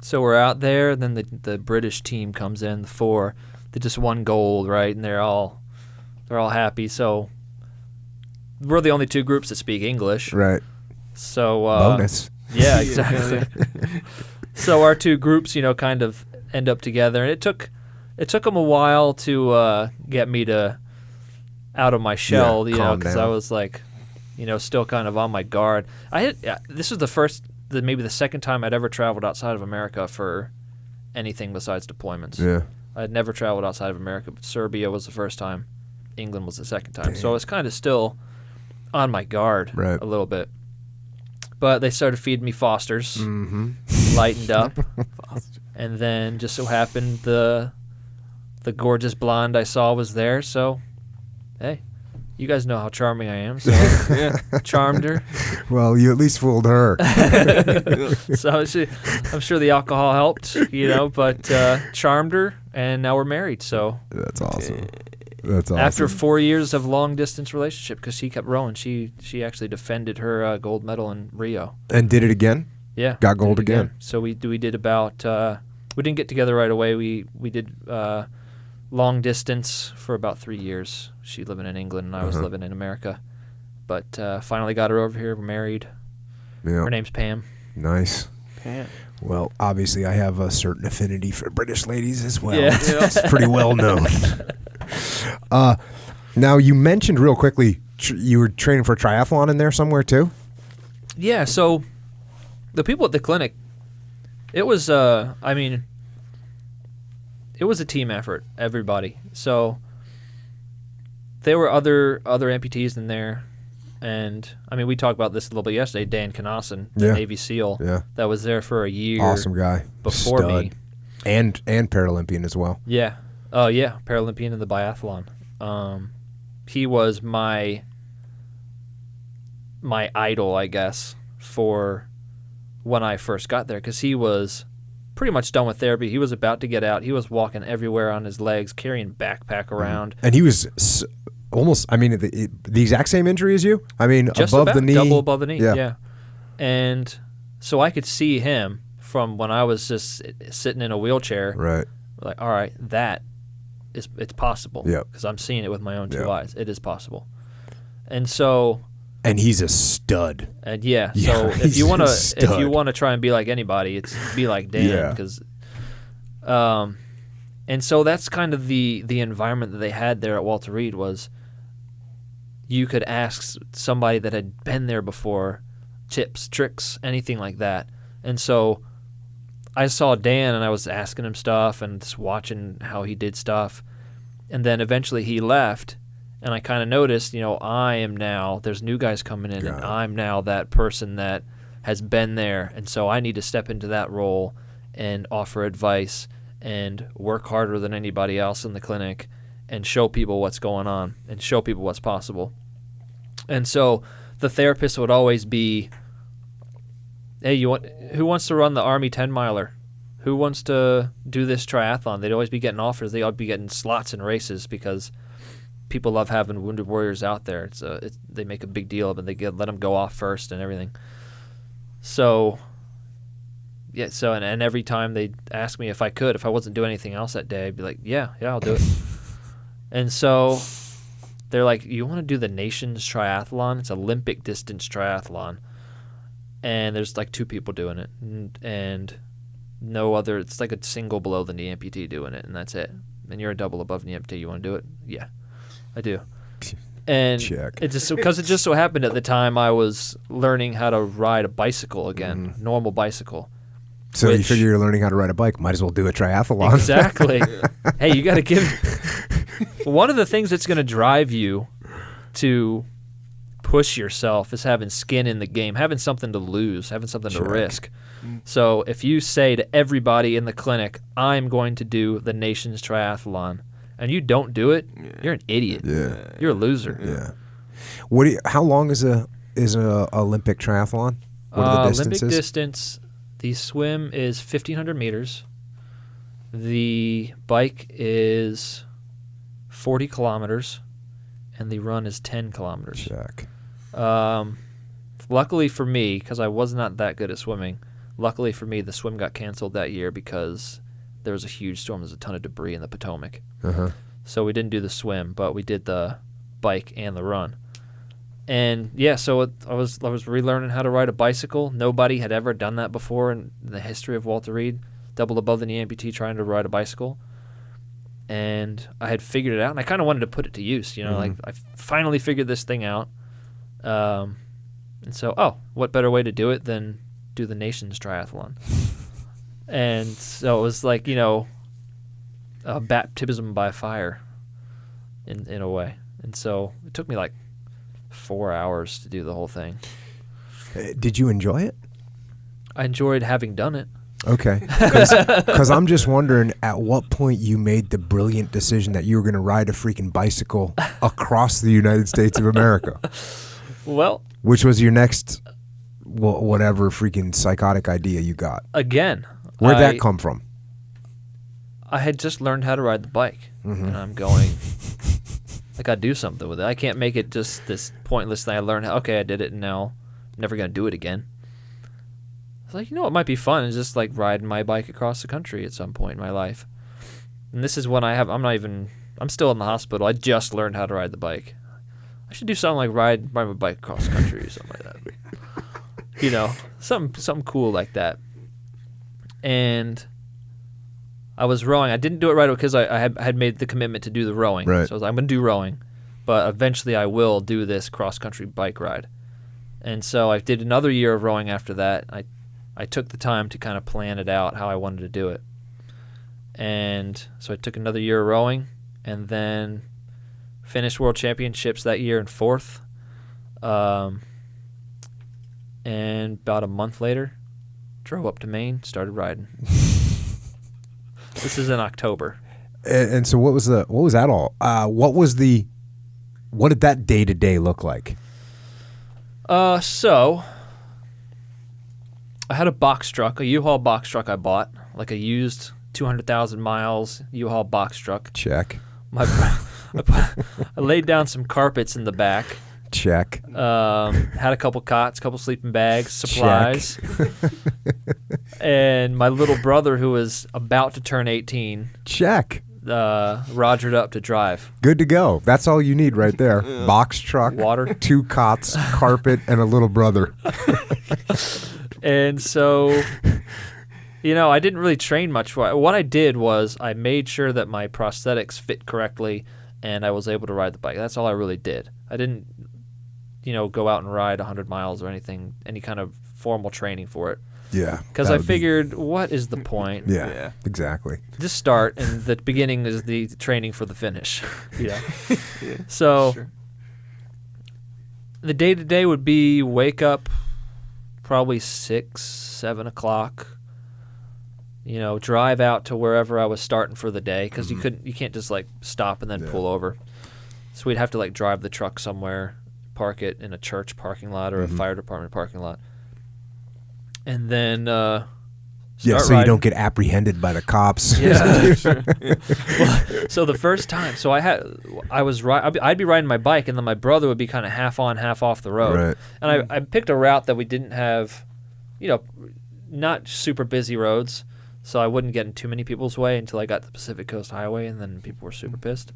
So we're out there, then the British team comes in, the 4. they just won gold, right? And they're all happy. So we're the only 2 groups that speak English. Right. So Bonus. Yeah, exactly. So our 2 groups, kind of end up together, and it took them a while to get me to out of my shell, calm because down. I was like, still kind of on my guard. This was maybe the second time I'd ever traveled outside of America for anything besides deployments. Yeah. I'd never traveled outside of America, but Serbia was the first time. England was the second time. So I was kind of still on my guard Right. a little bit. But they started feeding me Fosters, Mm-hmm. lightened up, and then just so happened the gorgeous blonde I saw was there. So, hey, you guys know how charming I am. So charmed her. Well, you at least fooled her. So I'm sure the alcohol helped, but charmed her, and now we're married. So That's awesome. That's awesome. after 4 years of long distance relationship, because she kept rowing, she actually defended her gold medal in Rio. And did it again? Yeah, Got gold did it again. So we did about we didn't get together right away. We did long distance for about 3 years. She living in England and I was living in America, but finally got her over here. We're married. Yeah. Her name's Pam. Nice. Pam. Well, obviously, I have a certain affinity for British ladies as well. Yeah. It's pretty well known. Now, you mentioned real quickly you were training for triathlon in there somewhere too? Yeah. So the people at the clinic, it was it was a team effort. Everybody. So there were other amputees in there. And, we talked about this a little bit yesterday. Dan Knosson, the Yeah. Navy SEAL, Yeah. that was there for a year. Awesome guy. Before Stud. me. And Paralympian as well. Yeah. Oh, yeah. Paralympian in the biathlon. He was my idol, I guess, for when I first got there, because he was pretty much done with therapy. He was about to get out. He was walking everywhere on his legs, carrying backpack around. And he was almost, the exact same injury as you? Just above about the knee. double above the knee. Yeah. Yeah. And so I could see him from when I was just sitting in a wheelchair. Right. Like, all right, it's possible. Yeah. Because I'm seeing it with my own 2 Yeah. eyes. It is possible. And so, And he's a stud. and yeah, Yeah, so he's a stud. if you want to try and be like anybody, it's be like Dan. Yeah. Because, and so that's kind of the environment that they had there at Walter Reed was. You could ask somebody that had been there before, tips, tricks, anything like that. And so I saw Dan and I was asking him stuff and just watching how he did stuff. And then eventually he left and I kind of noticed, I am now, there's new guys coming in and I'm now that person that has been there. And so I need to step into that role and offer advice and work harder than anybody else in the clinic and show people what's going on and show people what's possible. And so the therapist would always be, hey, who wants to run the Army 10-miler? Who wants to do this triathlon? They'd always be getting offers. They'd be getting slots in races because people love having wounded warriors out there. They make a big deal of it. They let them go off first and everything. So, yeah. So and every time they'd ask me if I wasn't doing anything else that day, I'd be like, yeah, I'll do it. And so they're like, you want to do the nation's triathlon? It's Olympic distance triathlon. And there's like 2 people doing it. And no other, it's like a single below the knee amputee doing it, and that's it. And you're a double above knee amputee. You want to do it? Yeah, I do. And Check. it just so happened at the time I was learning how to ride a bicycle again, normal bicycle. So you figure you're learning how to ride a bike. Might as well do a triathlon. Exactly. Hey, you got to give. One of the things that's going to drive you to push yourself is having skin in the game, having something to lose, having something to risk. So if you say to everybody in the clinic, I'm going to do the nation's triathlon, and you don't do it, you're an idiot. Yeah. You're a loser. Yeah. How long is a Olympic triathlon? What are the distances? Olympic distance, the swim is 1,500 meters. The bike is 40 kilometers, and the run is 10 kilometers. Check. Luckily for me, because I was not that good at swimming, luckily for me, the swim got canceled that year because there was a huge storm. There's a ton of debris in the Potomac. Uh-huh. So we didn't do the swim, but we did the bike and the run. And yeah, so I was relearning how to ride a bicycle. Nobody had ever done that before in the history of Walter Reed. Double above the knee amputee trying to ride a bicycle. And I had figured it out, and I kind of wanted to put it to use. You know, like I finally figured this thing out. And so, what better way to do it than do the nation's triathlon? And so it was like, you know, a baptism by fire in a way. And so it took me like 4 hours to do the whole thing. Did you enjoy it? I enjoyed having done it. Okay. Because I'm just wondering at what point you made the brilliant decision that you were going to ride a freaking bicycle across the United States of America. Well, Which was your next, whatever freaking psychotic idea you got. again, Where'd that come from? I had just learned how to ride the bike, and I'm going, I got to do something with it. I can't make it just this pointless thing. I learned, okay, I did it, and now I'm never going to do it again. It's like, you know what might be fun is just like riding my bike across the country at some point in my life. And this is when I'm still in the hospital. I just learned how to ride the bike. I should do something like ride my bike across the country or something like that. You know, something cool like that. And I was rowing. I didn't do it right away because I had made the commitment to do the rowing. Right. So I was like, I'm going to do rowing, but eventually I will do this cross-country bike ride. And so I did another year of rowing after that. I took the time to kind of plan it out how I wanted to do it. And so I took another year of rowing and then finished World Championships that year in fourth. And about a month later, drove up to Maine, started riding. This is in October. And so what was that all? What did that day-to-day look like? So I had a box truck, a U-Haul box truck I bought, like a used 200,000 miles U-Haul box truck. Check. I laid down some carpets in the back. Check. Had a couple cots, couple sleeping bags, supplies. And my little brother, who was about to turn 18, Check. rogered up to drive. Good to go. That's all you need right there. Box truck, Water. 2 cots, carpet, and a little brother. And so, you know, I didn't really train much for it. What I did was I made sure that my prosthetics fit correctly and I was able to ride the bike. That's all I really did. I didn't, you know, go out and ride 100 miles or anything, any kind of formal training for it. Yeah. Because I figured, what is the point? Yeah, exactly. Just start, and the beginning is the training for the finish. Yeah. So the day-to-day would be wake up probably 6, 7 o'clock, you know, drive out to wherever I was starting for the day, because you can't just like stop and then pull over. So we'd have to like drive the truck somewhere, park it in a church parking lot or a fire department parking lot. And then so riding. you don't get apprehended by the cops. Yeah. Well, so the first time, I'd be riding my bike, and then my brother would be kind of half on, half off the road. Right. And I picked a route that we didn't have, you know, not super busy roads, so I wouldn't get in too many people's way until I got to the Pacific Coast Highway, and then people were super pissed.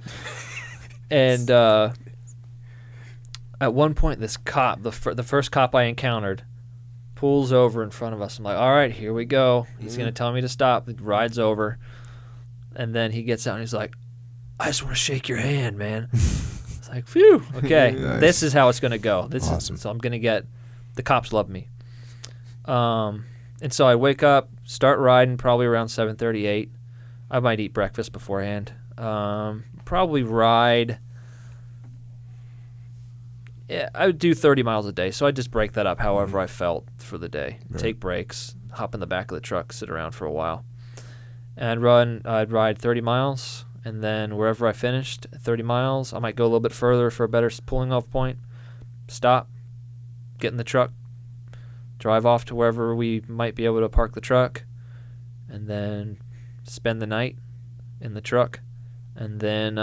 And at one point, this cop, the first cop I encountered, pulls over in front of us. I'm like, all right, here we go. He's going to tell me to stop. He rides over. And then he gets out and he's like, I just want to shake your hand, man. It's like, phew, okay. Nice. This is how it's going to go. Awesome. So I'm going to get, the cops love me. And so I wake up, start riding probably around 7:38. I might eat breakfast beforehand. Probably ride. Yeah, I would do 30 miles a day, so I'd just break that up however I felt for the day. Right. Take breaks, hop in the back of the truck, sit around for a while. And I'd ride 30 miles, and then wherever I finished, 30 miles, I might go a little bit further for a better pulling off point, stop, get in the truck, drive off to wherever we might be able to park the truck, and then spend the night in the truck, and then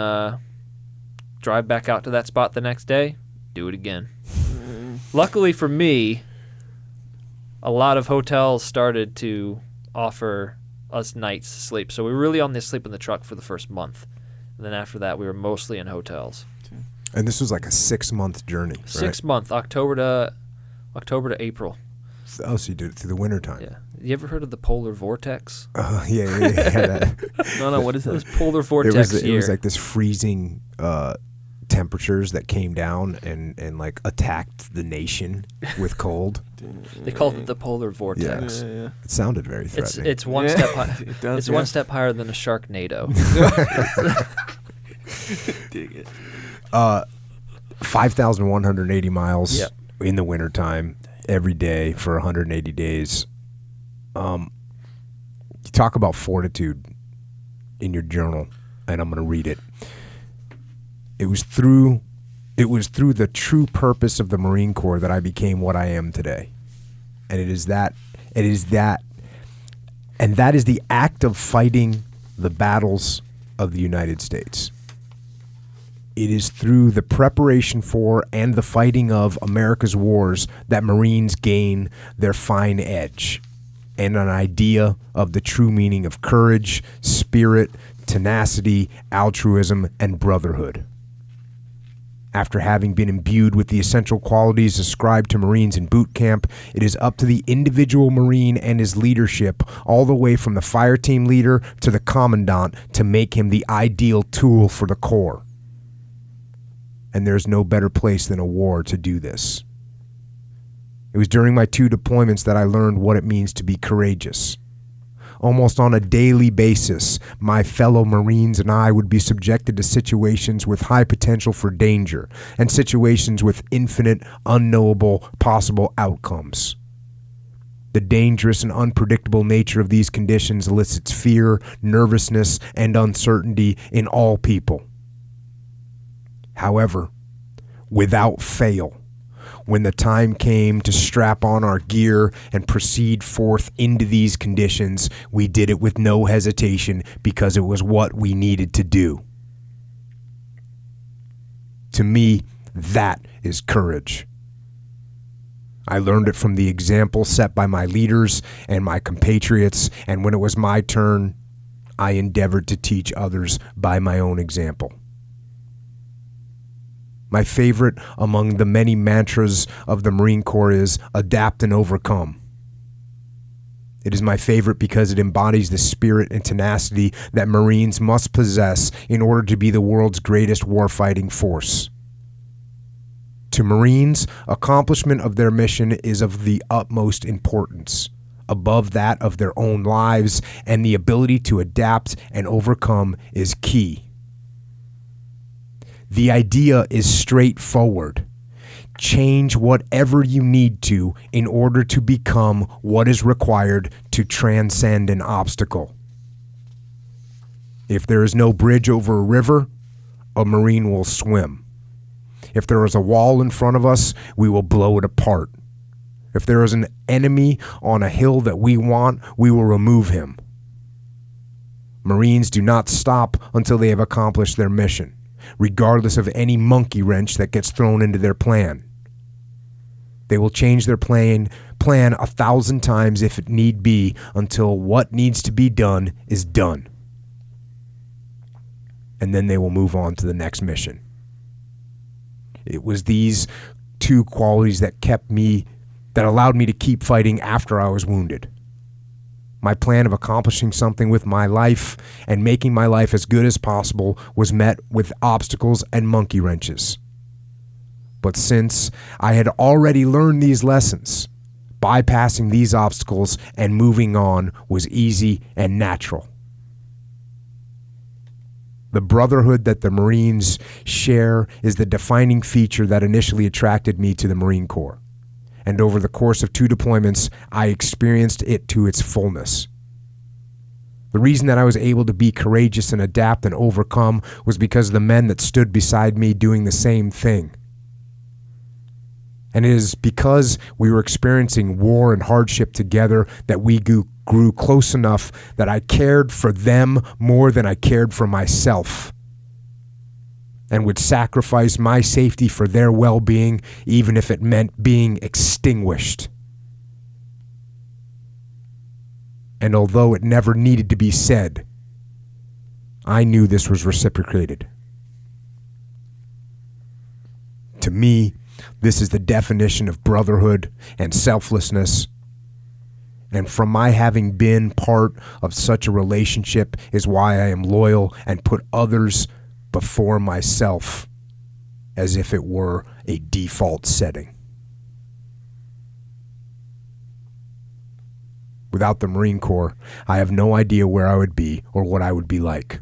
drive back out to that spot the next day, do it again. Luckily for me, a lot of hotels started to offer us nights sleep. So we were really only sleep in the truck for the first month. And then after that, we were mostly in hotels. And this was like a 6-month journey, right? 6 month, October to April. Oh, so you did it through the wintertime. Yeah. You ever heard of the polar vortex? Yeah. That. No, what is It was that? polar vortex It year. was like this freezing temperatures that came down and like attacked the nation with cold. They called it the polar vortex. Yeah. It sounded very threatening. It's one Yeah, step high. it does, It's yeah. one step higher than a Sharknado. Dig it. 5,180 miles Yep. in the wintertime every day for 180 days. You talk about fortitude in your journal, and I'm going to read it. It was through the true purpose of the Marine Corps that I became what I am today. And that is the act of fighting the battles of the United States. It is through the preparation for and the fighting of America's wars that Marines gain their fine edge and an idea of the true meaning of courage, spirit, tenacity, altruism, and brotherhood. After having been imbued with the essential qualities ascribed to Marines in boot camp, it is up to the individual Marine and his leadership, all the way from the fire team leader to the commandant, to make him the ideal tool for the Corps. And there's no better place than a war to do this. It was during my 2 deployments that I learned what it means to be courageous. Almost on a daily basis, my fellow Marines and I would be subjected to situations with high potential for danger and situations with infinite, unknowable, possible outcomes. The dangerous and unpredictable nature of these conditions elicits fear, nervousness, and uncertainty in all people. However, without fail, when the time came to strap on our gear and proceed forth into these conditions, we did it with no hesitation because it was what we needed to do. To me, that is courage. I learned it from the example set by my leaders and my compatriots, and when it was my turn, I endeavored to teach others by my own example. My favorite among the many mantras of the Marine Corps is adapt and overcome. It is my favorite because it embodies the spirit and tenacity that Marines must possess in order to be the world's greatest warfighting force. To Marines, accomplishment of their mission is of the utmost importance, above that of their own lives, and the ability to adapt and overcome is key. The idea is straightforward. Change whatever you need to in order to become what is required to transcend an obstacle. If there is no bridge over a river, a Marine will swim. If there is a wall in front of us, we will blow it apart. If there is an enemy on a hill that we want, we will remove him. Marines do not stop until they have accomplished their mission, regardless of any monkey wrench that gets thrown into their plan. They will change their plan 1,000 times if it need be until what needs to be done is done. And then they will move on to the next mission. It was these 2 qualities that allowed me to keep fighting after I was wounded. My plan of accomplishing something with my life and making my life as good as possible was met with obstacles and monkey wrenches. But since I had already learned these lessons, bypassing these obstacles and moving on was easy and natural. The brotherhood that the Marines share is the defining feature that initially attracted me to the Marine Corps. And over the course of 2 deployments, I experienced it to its fullness. The reason that I was able to be courageous and adapt and overcome was because of the men that stood beside me doing the same thing. And it is because we were experiencing war and hardship together that we grew close enough that I cared for them more than I cared for myself, and would sacrifice my safety for their well-being, even if it meant being extinguished. And although it never needed to be said, I knew this was reciprocated. To me, this is the definition of brotherhood and selflessness. And from my having been part of such a relationship is why I am loyal and put others before myself as if it were a default setting. Without the Marine Corps, I have no idea where I would be or what I would be like.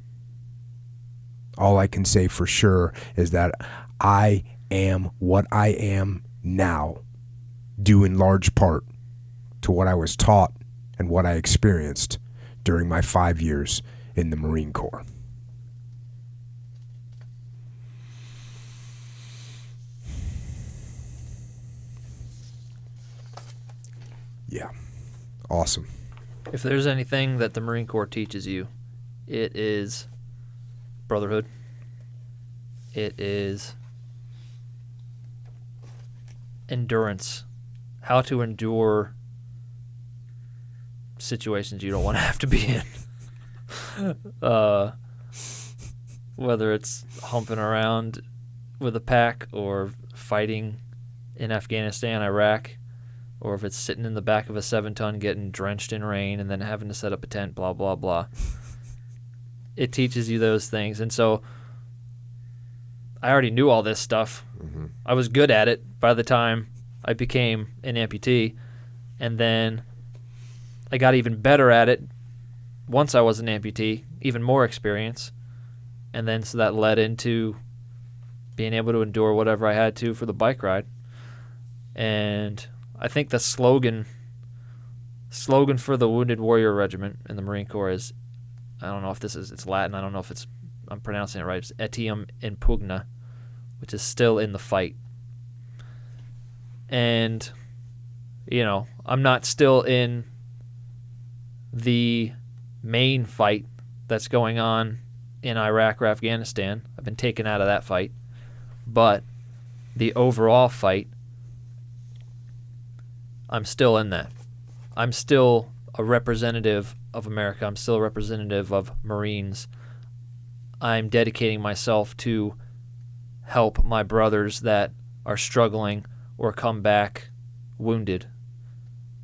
All I can say for sure is that I am what I am now, due in large part to what I was taught and what I experienced during my 5 years in the Marine Corps. Yeah, awesome. If there's anything that the Marine Corps teaches you, it is brotherhood. It is endurance. How to endure situations you don't want to have to be in. Whether it's humping around with a pack or fighting in Afghanistan, Iraq, or if it's sitting in the back of a 7-ton getting drenched in rain and then having to set up a tent, blah, blah, blah. It teaches you those things. And so I already knew all this stuff. Mm-hmm. I was good at it by the time I became an amputee. And then I got even better at it once I was an amputee, even more experience. And then so that led into being able to endure whatever I had to for the bike ride. And I think the slogan for the Wounded Warrior Regiment in the Marine Corps is, I don't know if it's Latin, I don't know if I'm pronouncing it right, it's etiam in pugna, which is still in the fight. And, you know, I'm not still in the main fight that's going on in Iraq or Afghanistan. I've been taken out of that fight. But the overall fight, I'm still in that. I'm still a representative of America. I'm still a representative of Marines. I'm dedicating myself to help my brothers that are struggling or come back wounded.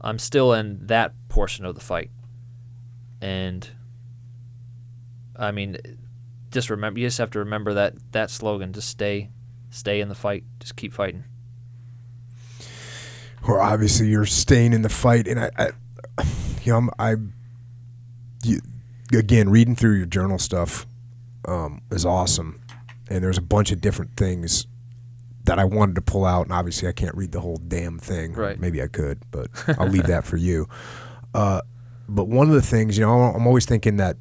I'm still in that portion of the fight. And, I mean, just remember, you just have to remember that slogan, just stay in the fight, just keep fighting. Well, obviously you're staying in the fight, and again, reading through your journal stuff is awesome, and there's a bunch of different things that I wanted to pull out, and obviously I can't read the whole damn thing. Right. Maybe I could, but I'll leave that for you. But one of the things, I'm always thinking that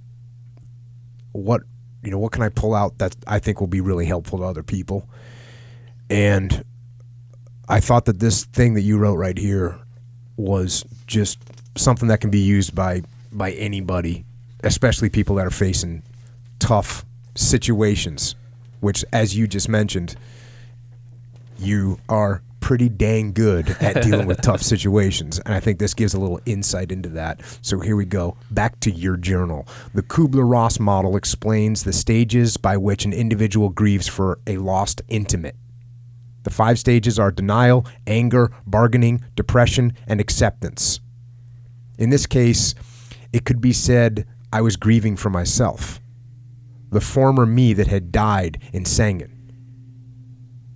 what can I pull out that I think will be really helpful to other people, and I thought that this thing that you wrote right here was just something that can be used by anybody, especially people that are facing tough situations, which, as you just mentioned, you are pretty dang good at dealing with tough situations. And I think this gives a little insight into that. So here we go. Back to your journal. The Kubler-Ross model explains the stages by which an individual grieves for a lost intimate. The 5 stages are denial, anger, bargaining, depression, and acceptance. In this case, it could be said I was grieving for myself, the former me that had died in Sangin.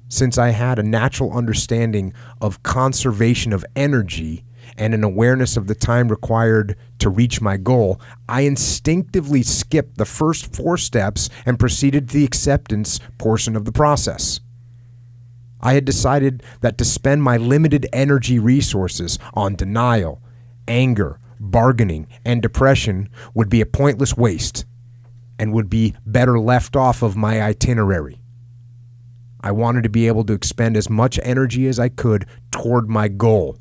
Since I had a natural understanding of conservation of energy and an awareness of the time required to reach my goal, I instinctively skipped the first 4 steps and proceeded to the acceptance portion of the process. I had decided that to spend my limited energy resources on denial, anger, bargaining, and depression would be a pointless waste and would be better left off of my itinerary. I wanted to be able to expend as much energy as I could toward my goal,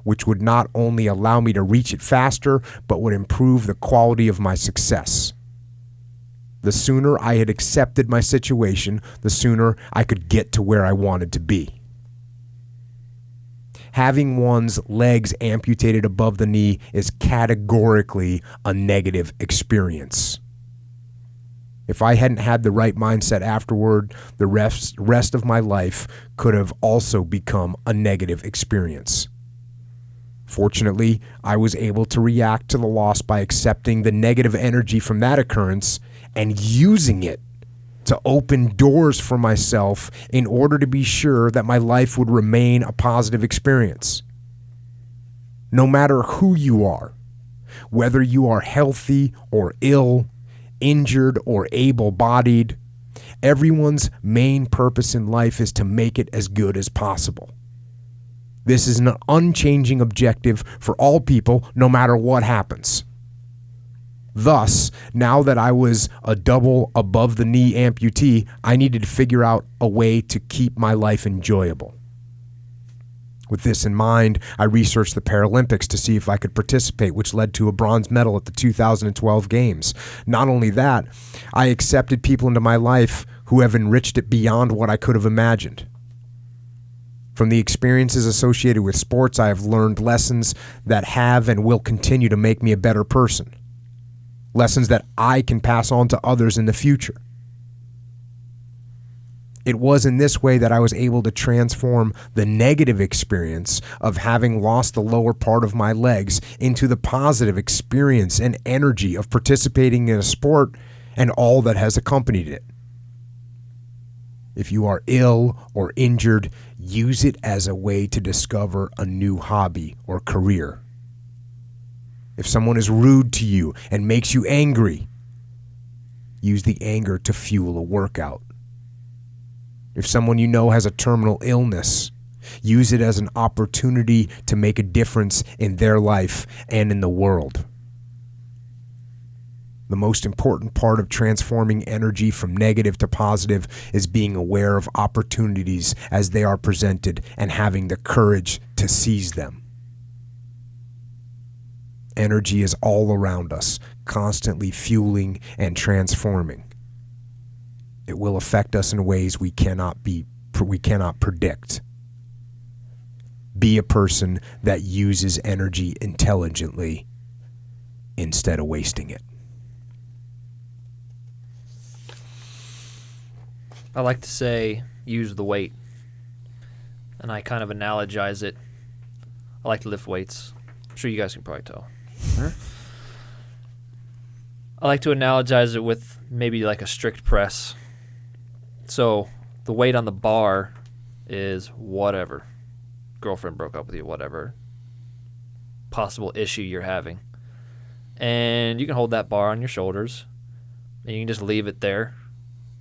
which would not only allow me to reach it faster, but would improve the quality of my success. The sooner I had accepted my situation, the sooner I could get to where I wanted to be. having one's legs amputated above the knee is categorically a negative experience. If I hadn't had the right mindset afterward, the rest of my life could have also become a negative experience. Fortunately, I was able to react to the loss by accepting the negative energy from that occurrence and using it to open doors for myself in order to be sure that my life would remain a positive experience. No matter who you are, whether you are healthy or ill, injured or able-bodied, everyone's main purpose in life is to make it as good as possible. This is an unchanging objective for all people, no matter what happens. Thus, now that I was a double above-the-knee amputee, I needed to figure out a way to keep my life enjoyable. With this in mind, I researched the Paralympics to see if I could participate, which led to a bronze medal at the 2012 Games. Not only that, I accepted people into my life who have enriched it beyond what I could have imagined. From the experiences associated with sports, I have learned lessons that have and will continue to make me a better person. Lessons that I can pass on to others in the future. It was in this way that I was able to transform the negative experience of having lost the lower part of my legs into the positive experience and energy of participating in a sport and all that has accompanied it. If you are ill or injured, use it as a way to discover a new hobby or career. If someone is rude to you and makes you angry, use the anger to fuel a workout. If someone you know has a terminal illness, use it as an opportunity to make a difference in their life and in the world. The most important part of transforming energy from negative to positive is being aware of opportunities as they are presented and having the courage to seize them. Energy is all around us, constantly fueling and transforming. It will affect us in ways we cannot predict. Be a person that uses energy intelligently instead of wasting it. I like to say use the weight, and I kind of analogize it. I like to lift weights. I'm sure you guys can probably tell. I like to analogize it with maybe like a strict press. So the weight on the bar is whatever. Girlfriend broke up with you, whatever possible issue you're having. And you can hold that bar on your shoulders, and you can just leave it there,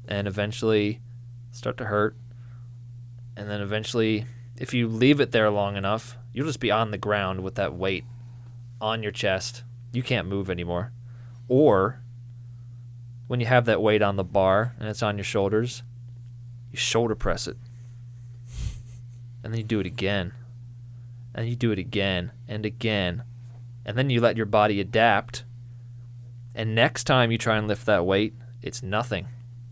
and eventually start to hurt. And then eventually, if you leave it there long enough, you'll just be on the ground with that weight on your chest. You can't move anymore. Or when you have that weight on the bar and it's on your shoulders, you shoulder press it. And then you do it again. And you do it again and again. And then you let your body adapt. And next time you try and lift that weight, it's nothing.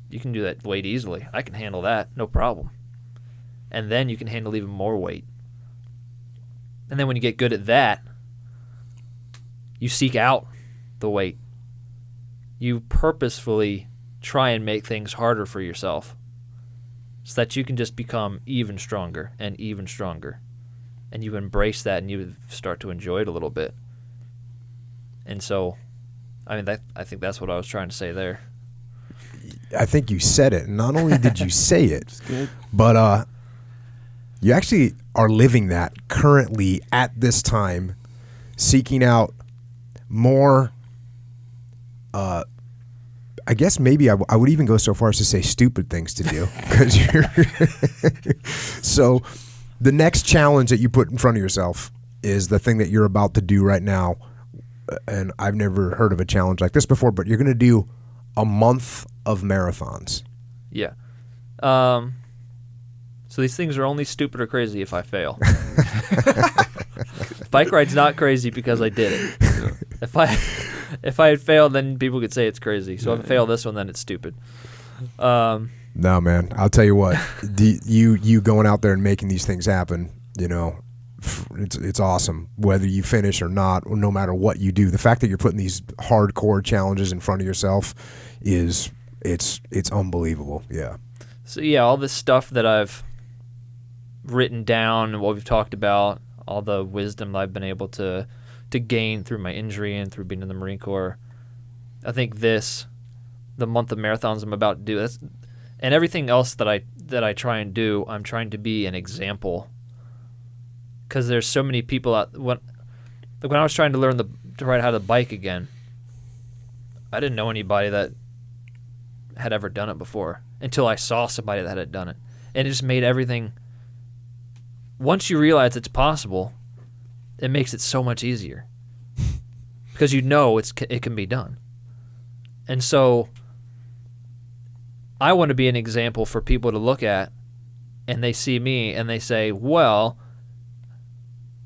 You can do that weight easily. I can handle that, no problem. And then you can handle even more weight. And then when you get good at that, you seek out the weight. You purposefully try and make things harder for yourself so that you can just become even stronger and even stronger. And you embrace that and you start to enjoy it a little bit. And so, I think that's what I was trying to say there. I think you said it. Not only did you say it, but you actually are living that currently at this time, seeking out more, I guess maybe I would even go so far as to say stupid things to do. So the next challenge that you put in front of yourself is the thing that you're about to do right now. And I've never heard of a challenge like this before, but you're going to do a month of marathons. Yeah. So these things are only stupid or crazy if I fail. Bike ride's not crazy because I did it. If I had failed, then people could say it's crazy. So if I fail this one, then it's stupid. No, man. I'll tell you what. You going out there and making these things happen, it's awesome whether you finish or not, or no matter what you do. The fact that you're putting these hardcore challenges in front of yourself is it's unbelievable. Yeah. So yeah, all this stuff that I've written down, what we've talked about, all the wisdom that I've been able to gain through my injury and through being in the Marine Corps. I think the month of marathons I'm about to do, and everything else that I try and do, I'm trying to be an example. Because there's so many people out. When I was trying to learn to ride how to bike again, I didn't know anybody that had ever done it before until I saw somebody that had done it, and it just made everything. Once you realize it's possible, it makes it so much easier because you know it can be done. And so I want to be an example for people to look at, and they see me and they say, well,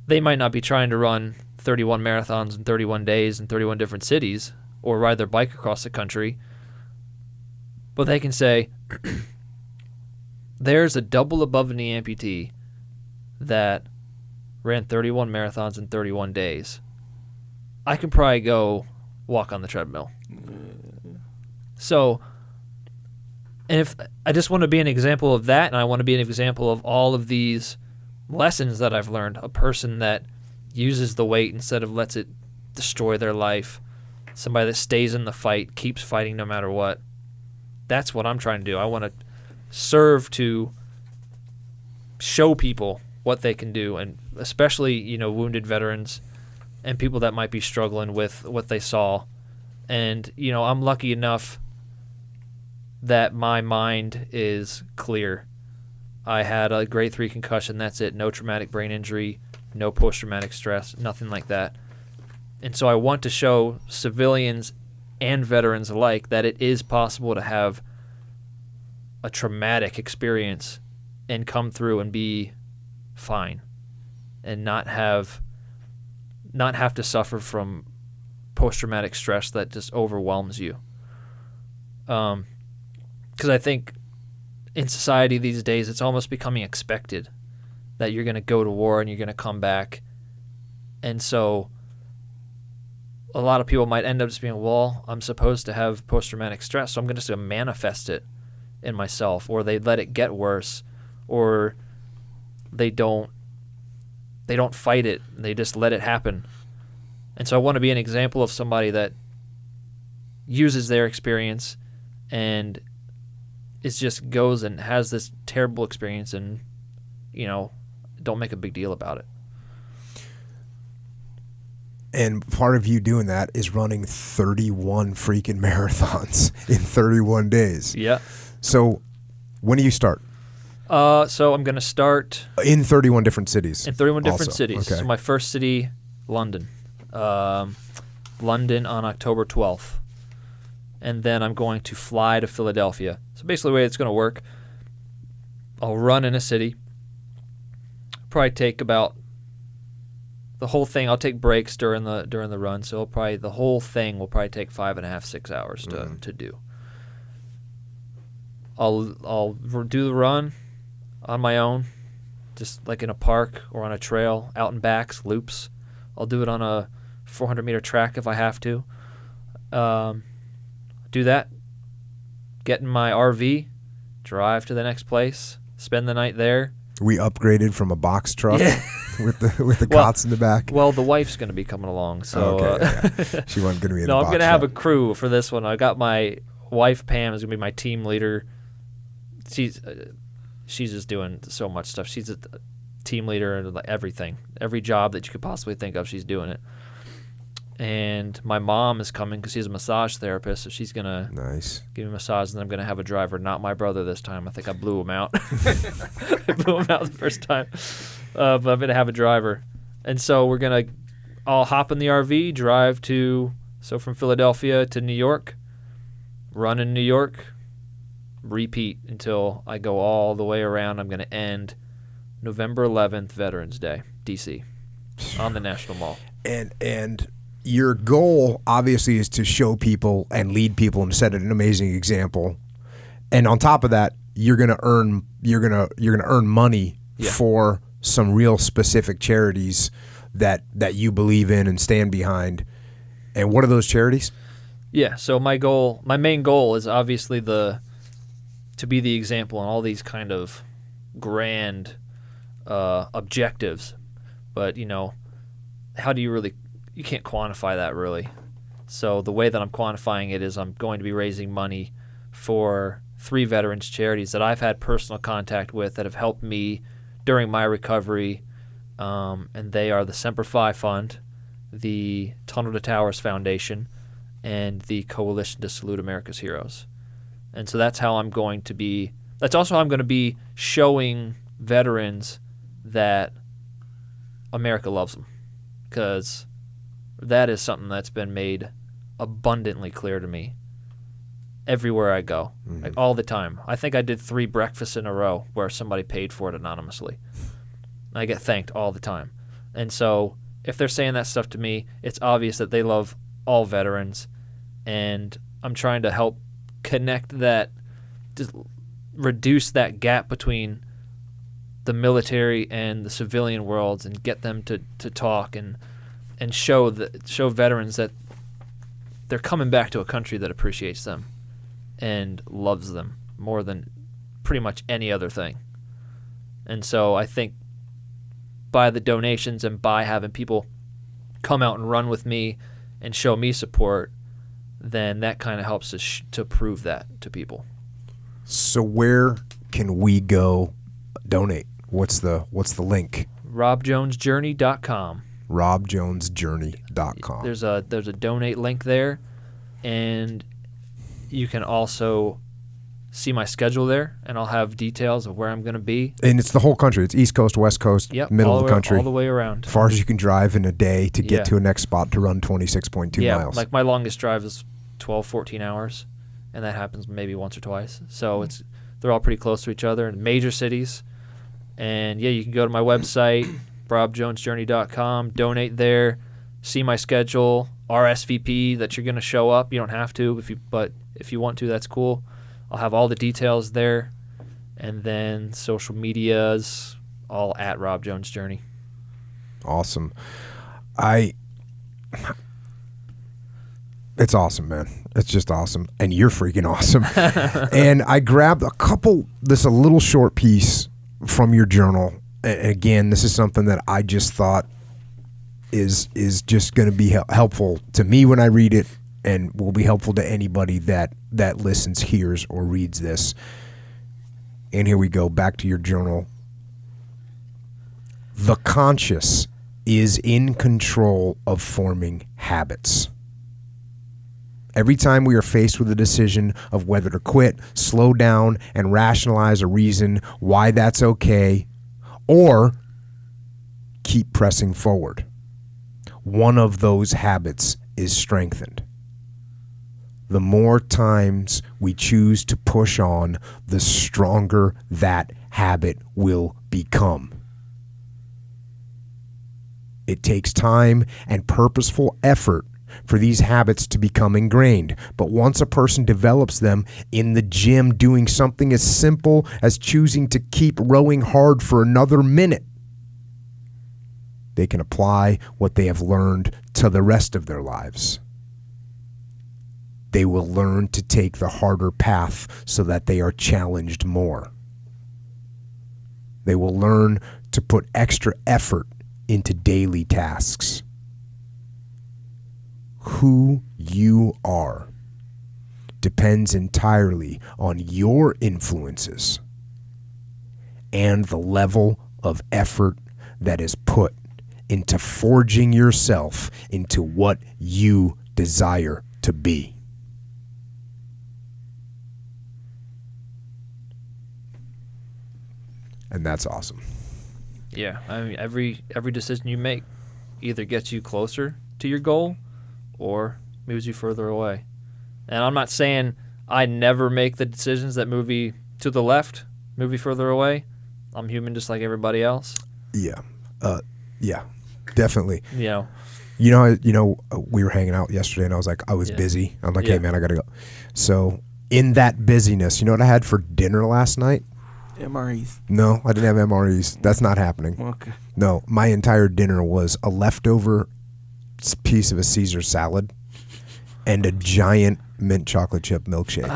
they might not be trying to run 31 marathons in 31 days in 31 different cities or ride their bike across the country, but they can say, there's a double above the knee amputee that ran 31 marathons in 31 days. I can probably go walk on the treadmill. So, and if I just want to be an example of that, and I want to be an example of all of these lessons that I've learned, a person that uses the weight instead of lets it destroy their life, somebody that stays in the fight, keeps fighting no matter what. That's what I'm trying to do. I want to serve to show people what they can do, and especially, wounded veterans and people that might be struggling with what they saw. And, I'm lucky enough that my mind is clear. I had a grade 3 concussion, that's it. No traumatic brain injury, no post-traumatic stress, nothing like that. And so I want to show civilians and veterans alike that it is possible to have a traumatic experience and come through and be fine and not have to suffer from post-traumatic stress that just overwhelms you. Because I think in society these days, it's almost becoming expected that you're going to go to war and you're going to come back. And so a lot of people might end up just being, well, I'm supposed to have post-traumatic stress, so I'm going to manifest it in myself, or they let it get worse, or they don't fight it, they just let it happen. And so I want to be an example of somebody that uses their experience and it just goes and has this terrible experience and, don't make a big deal about it. And part of you doing that is running 31 freaking marathons in 31 days. Yeah. So when do you start? So I'm going to start in 31 different cities. In 31 different also. cities. Okay. So my first city, London. London on October 12th. And then I'm going to fly to Philadelphia. So basically the way it's going to work, I'll run in a city. Probably take about the whole thing. I'll take breaks during the run, so the whole thing will probably take 5.5, 6 hours to do. I'll do the run on my own, just like in a park or on a trail, out and backs, loops. I'll do it on a 400-meter track if I have to. Do that. Get in my RV, drive to the next place, spend the night there. We upgraded from a box truck with the Well, cots in the back. Well, the wife's going to be coming along, so Okay. She wasn't going to be in no, the I'm box going to have a truck. crew for this one. I got my wife Pam is going to be my team leader. She's just doing so much stuff. She's a team leader and everything, every job that you could possibly think of, she's doing it. And my mom is coming because she's a massage therapist, so she's going to Nice. give me a massage, and then I'm going to have a driver, not my brother this time. I think I blew him out. I blew him out the first time. But I'm going to have a driver. And so we're going to all hop in the RV, drive from Philadelphia to New York, run in New York, repeat until I go all the way around. I'm going to end November 11th, Veterans Day, D.C., on the National Mall. And your goal obviously is to show people and lead people and set an amazing example. And on top of that, you're gonna earn money Yeah. for some real specific charities that you believe in and stand behind. And what are those charities? Yeah, so my main goal is obviously to be the example in all these kind of grand objectives. But, how do you can't quantify that really. So the way that I'm quantifying it is I'm going to be raising money for 3 veterans charities that I've had personal contact with that have helped me during my recovery. And they are the Semper Fi Fund, the Tunnel to Towers Foundation, and the Coalition to Salute America's Heroes. And so that's also how I'm going to be showing veterans that America loves them, because that is something that's been made abundantly clear to me everywhere I go, like all the time. I think I did 3 breakfasts in a row where somebody paid for it anonymously. I get thanked all the time. And so if they're saying that stuff to me, it's obvious that they love all veterans, and I'm trying to help connect that, just reduce that gap between the military and the civilian worlds, and get them to talk and show veterans that they're coming back to a country that appreciates them and loves them more than pretty much any other thing. And so I think by the donations and by having people come out and run with me and show me support, then that kind of helps us to prove that to people. So where can we go donate? What's the link? RobJonesJourney.com. RobJonesJourney.com. There's a donate link there, and you can also see my schedule there, and I'll have details of where I'm going to be. And it's the whole country. It's East Coast, West Coast, middle of the country. All the way around. As far as you can drive in a day to get to a next spot to run 26.2 miles. Like my longest drive is 12, 14 hours, and that happens maybe once or twice. So they're all pretty close to each other in major cities. And you can go to my website, robjonesjourney.com, donate there, see my schedule, RSVP that you're going to show up. You don't have to, but if you want to, that's cool. I'll have all the details there, and then social medias, all at Rob Jones Journey. Awesome. It's awesome, man. It's just awesome. And you're freaking awesome. And I grabbed a little short piece from your journal. And again, this is something that I just thought is just going to be helpful to me when I read it, and will be helpful to anybody that listens, hears, or reads this. And here we go, back to your journal. The conscious is in control of forming habits. Every time we are faced with a decision of whether to quit, slow down, and rationalize a reason why that's okay, or keep pressing forward, one of those habits is strengthened. The more times we choose to push on, the stronger that habit will become. It takes time and purposeful effort for these habits to become ingrained. But once a person develops them in the gym, doing something as simple as choosing to keep rowing hard for another minute, they can apply what they have learned to the rest of their lives. They will learn to take the harder path so that they are challenged more. They will learn to put extra effort into daily tasks. Who you are depends entirely on your influences and the level of effort that is put into forging yourself into what you desire to be. And that's awesome. Yeah, I mean, every decision you make either gets you closer to your goal or moves you further away. And I'm not saying I never make the decisions that move you to the left, move you further away. I'm human just like everybody else. Yeah. Yeah, definitely. You know, we were hanging out yesterday, and I was like, I was busy. I'm like, hey, man, I got to go. So in that busyness, you know what I had for dinner last night? MREs. No, I didn't have MREs. That's not happening. Okay. No, my entire dinner was a leftover piece of a Caesar salad and a giant mint chocolate chip milkshake.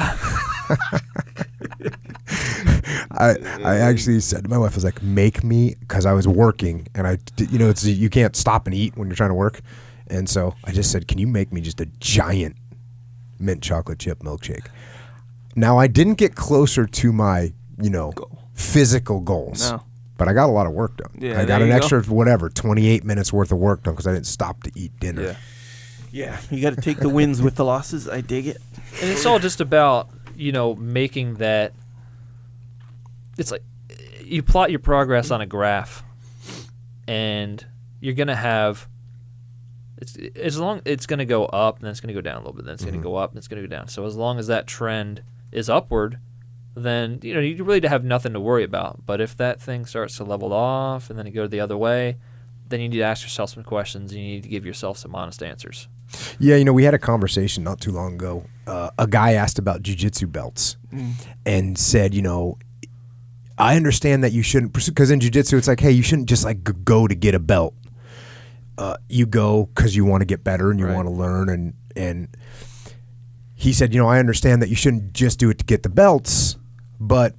I actually said to my wife, I was like, make me, because I was working, and you can't stop and eat when you're trying to work. And so I just said, can you make me just a giant mint chocolate chip milkshake? Now, I didn't get closer to my, physical goals. No. But I got a lot of work done. Yeah, I got there an you extra, 28 minutes worth of work done because I didn't stop to eat dinner. Yeah. Yeah, you got to take the wins with the losses. I dig it. And it's all just about, making that. It's like you plot your progress on a graph, and you're gonna have. It's going to go up, and then it's going to go down a little bit. Then it's going to go up, and it's going to go down. So as long as that trend is upward, then you really have nothing to worry about. But if that thing starts to level off, and then you go the other way, then you need to ask yourself some questions. And you need to give yourself some honest answers. Yeah, we had a conversation not too long ago. A guy asked about jiu-jitsu belts and said, I understand that you shouldn't pursue, because in jiu-jitsu it's like, hey, you shouldn't just like go to get a belt. You go because you want to get better and you want to learn. And he said, I understand that you shouldn't just do it to get the belts, but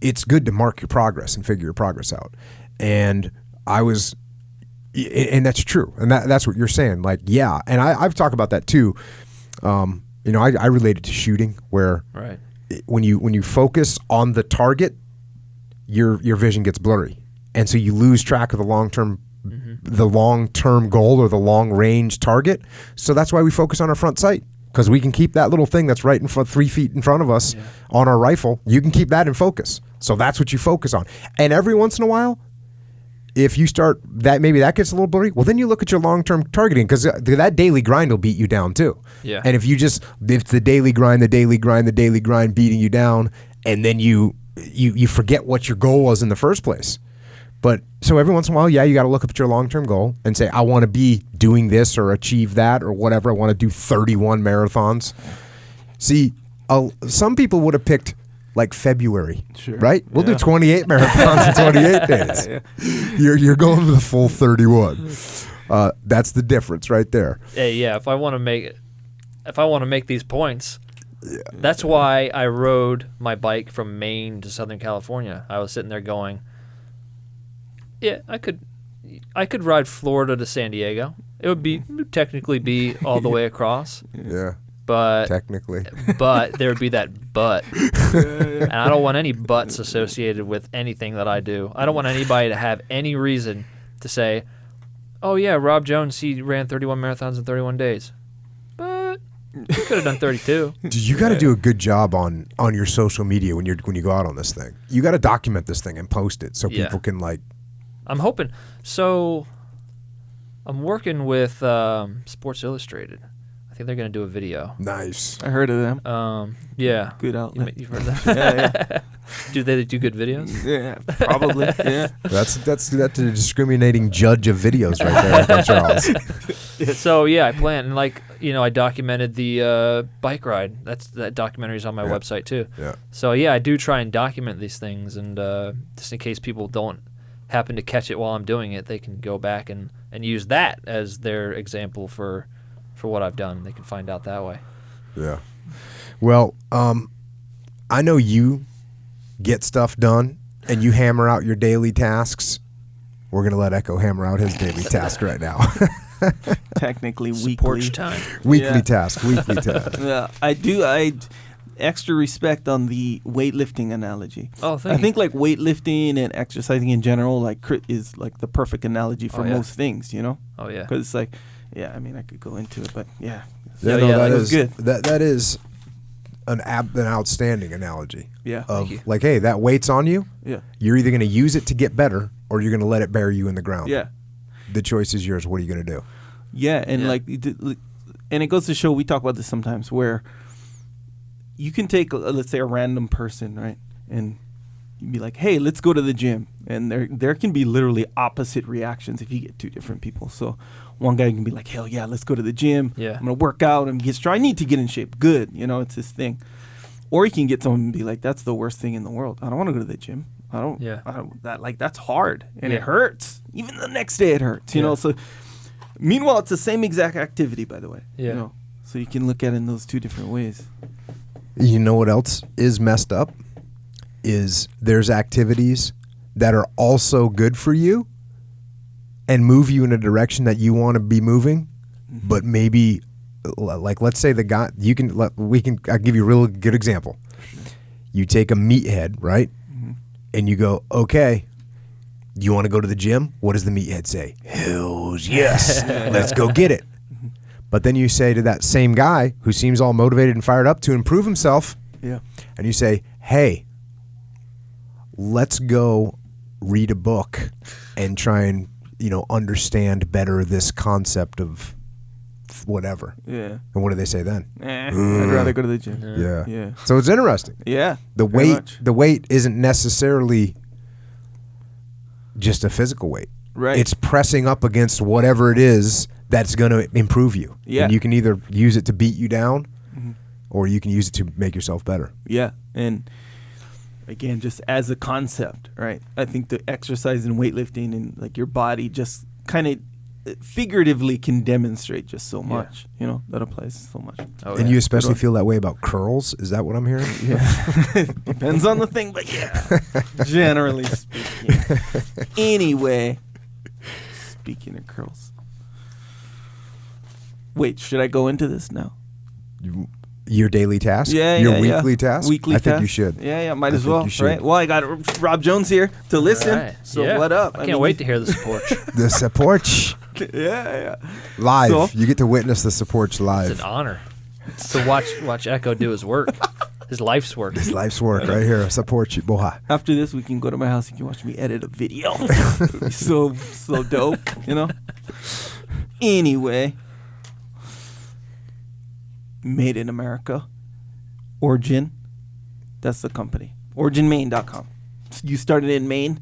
it's good to mark your progress and figure your progress out. And and that's true. And that's what you're saying. Like, yeah. And I've talked about that too. I relate it to shooting, where when you focus on the target, your vision gets blurry. And so you lose track of the long-term goal or the long-range target. So that's why we focus on our front sight, because we can keep that little thing that's right in front, 3 feet in front of us on our rifle. You can keep that in focus. So that's what you focus on. And every once in a while, if you start that, maybe that gets a little blurry, well, then you look at your long-term targeting, because that daily grind will beat you down too. Yeah. And if the daily grind beating you down, and then you forget what your goal was in the first place. But so every once in a while, you got to look up at your long-term goal and say, I want to be doing this or achieve that or whatever. I want to do 31 marathons. See, some people would have picked like February, right? We'll do 28 marathons in 28 days. You're going for the full 31. That's the difference right there. Hey, yeah. If I want to make these points, that's why I rode my bike from Maine to Southern California. I was sitting there going, yeah, I could ride Florida to San Diego. It would technically be all the way across. Yeah. But technically. But there would be that but. And I don't want any buts associated with anything that I do. I don't want anybody to have any reason to say, oh yeah, Rob Jones, he ran 31 marathons in 31 days. But he could have done 32. You got to do a good job on your social media when you go out on this thing. You got to document this thing and post it so people can like. I'm hoping. So I'm working with Sports Illustrated. I think they're going to do a video. Nice. I heard of them. Yeah. Good outlet. You've heard of that? Yeah. Do they do good videos? Yeah, probably. Yeah. That's a discriminating judge of videos right there, Charles. So yeah, I plan, and I documented the bike ride. That documentary's on my website too. Yeah. So yeah, I do try and document these things, and just in case people don't happen to catch it while I'm doing it, they can go back and use that as their example for what I've done. They can find out that way. Yeah. Well, I know you get stuff done and you hammer out your daily tasks. We're going to let Echo hammer out his daily task right now. Technically weekly. Porch time. Weekly task. Yeah, I extra respect on the weightlifting analogy. Oh, thank you. I think like weightlifting and exercising in general is like the perfect analogy for most things, Oh yeah. Because it's like, yeah, I mean, I could go into it, but yeah. That was good. That is an outstanding analogy. Yeah. Of like, hey, that weight's on you. Yeah. You're either going to use it to get better or you're going to let it bury you in the ground. Yeah. The choice is yours. What are you going to do? Yeah, and and it goes to show, we talk about this sometimes, where you can take, let's say, a random person, right, and you'd be like, hey, let's go to the gym. And there can be literally opposite reactions if you get two different people. So one guy can be like, hell yeah, let's go to the gym. Yeah. I'm going to work out and get strong. I need to get in shape. Good. It's this thing. Or you can get someone and be like, that's the worst thing in the world. I don't want to go to the gym. I don't, that's hard. And it hurts. Even the next day it hurts, you know? So meanwhile, it's the same exact activity, by the way. Yeah. You know? So you can look at it in those two different ways. You know what else is messed up? Is there's activities that are also good for you and move you in a direction that you want to be moving, but maybe, like, let's say the guy, I'll give you a real good example. You take a meathead, right? And you go, okay, you want to go to the gym? What does the meathead say? Hells yes. Let's go get it. But then you say to that same guy who seems all motivated and fired up to improve himself, and you say, hey, let's go read a book and try and, understand better this concept of whatever. Yeah. And what do they say then? I'd rather go to the gym. Yeah. So it's interesting. Yeah. The weight isn't necessarily just a physical weight. Right. It's pressing up against whatever it is that's going to improve you. Yeah. And you can either use it to beat you down or you can use it to make yourself better. Yeah. And again, just as a concept, right? I think the exercise and weightlifting and like your body just kind of figuratively can demonstrate just so much, that applies so much. Oh, and you especially feel that way about curls? Is that what I'm hearing? Yeah. Depends on the thing, but generally speaking. Anyway, speaking of curls. Wait, should I go into this now? Your daily task? Yeah, Your weekly task? Weekly I task. think you should. Yeah, might as well, right? Well, I got Rob Jones here to listen. Right. So what up? I can't wait to hear the support. The support. Yeah. Live. So? You get to witness the support live. It's an honor to watch Echo do his work, his life's work. His life's work right here. Support you, boy. After this, we can go to my house. You can watch me edit a video. It'd be so dope, Anyway, Made in America, Origin. That's the company. OriginMaine.com. You started in Maine.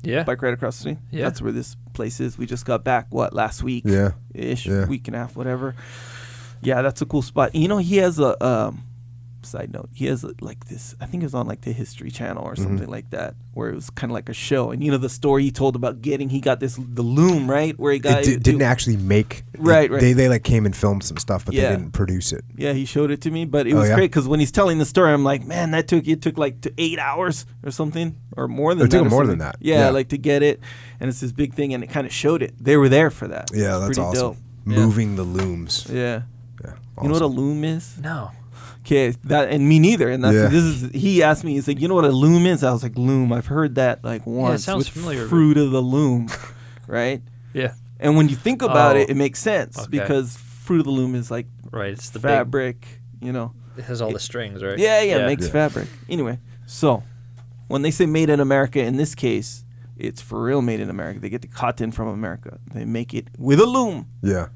Yeah. Bike right across the street. Yeah. That's where this place is. We just got back, last week? Yeah. Ish. Yeah. Week and a half, whatever. Yeah, that's a cool spot. He has a side note. He has like this, I think it was on like the History Channel or something like that, where it was kind of like a show. And the story he told about he got the loom, right? Where he got it didn't actually make right. They like came and filmed some stuff, but they Yeah. didn't produce it. Yeah, he showed it to me, but it was great because when he's telling the story, I'm like, man, it took like 8 hours or something, or more than It took that. him or more something. than that. Yeah, Yeah. like to get it, and it's this big thing, and it kind of showed it. They were there for that. Yeah, It's that's pretty awesome. dope. Moving the looms. Yeah. Yeah. You know what a awesome. loom is? No. Okay, and me neither. And Yeah. he asked me, he's like, you know what a loom is? I was like, loom. I've heard that like once. sounds with familiar. Fruit of the loom, right? Yeah. And when you think about Oh. it makes sense Okay. because fruit of the loom is like Right. It's the fabric, It has all the strings, right? Yeah, it makes Yeah. fabric. Anyway, so when they say made in America, in this case, it's for real made in America. They get the cotton from America. They make it with a loom. Yeah.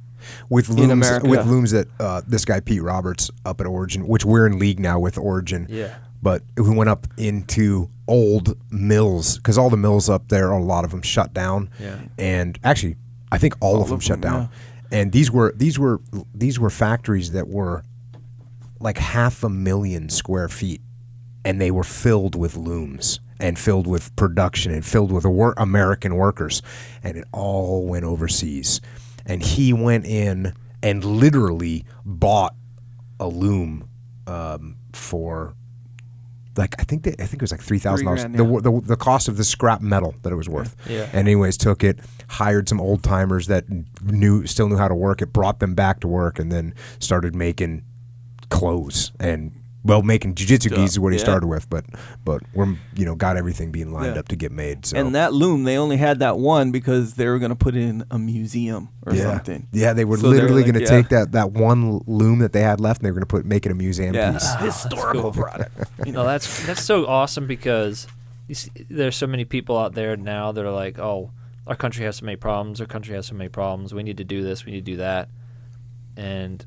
With America. looms that this guy Pete Roberts up at Origin, which we're in league now with Origin. Yeah. But we went up into old mills because all the mills up there, a lot of them shut down. Yeah. And actually, I think all of them shut down. And these were factories that were like 500,000 square feet, and they were filled with looms and filled with production and filled with American workers, and it all went overseas. And he went in and literally bought a loom for like I think it was like $3,000. $3,000, The cost of the scrap metal that it was worth. Yeah. And anyways, took it, hired some old timers that still knew how to work it, brought them back to work, and then started making clothes and making jiu-jitsu gis is what he started with, but we're got everything being lined up to get made. So. And that loom, they only had that one because they were going to put it in a museum or something. Yeah, they were So they were literally like, going to take that one loom that they had left, and they were going to make it a museum piece. Historical product. No, that's so awesome because there's so many people out there now that are like, oh, our country has so many problems. Our country has so many problems. We need to do this. We need to do that.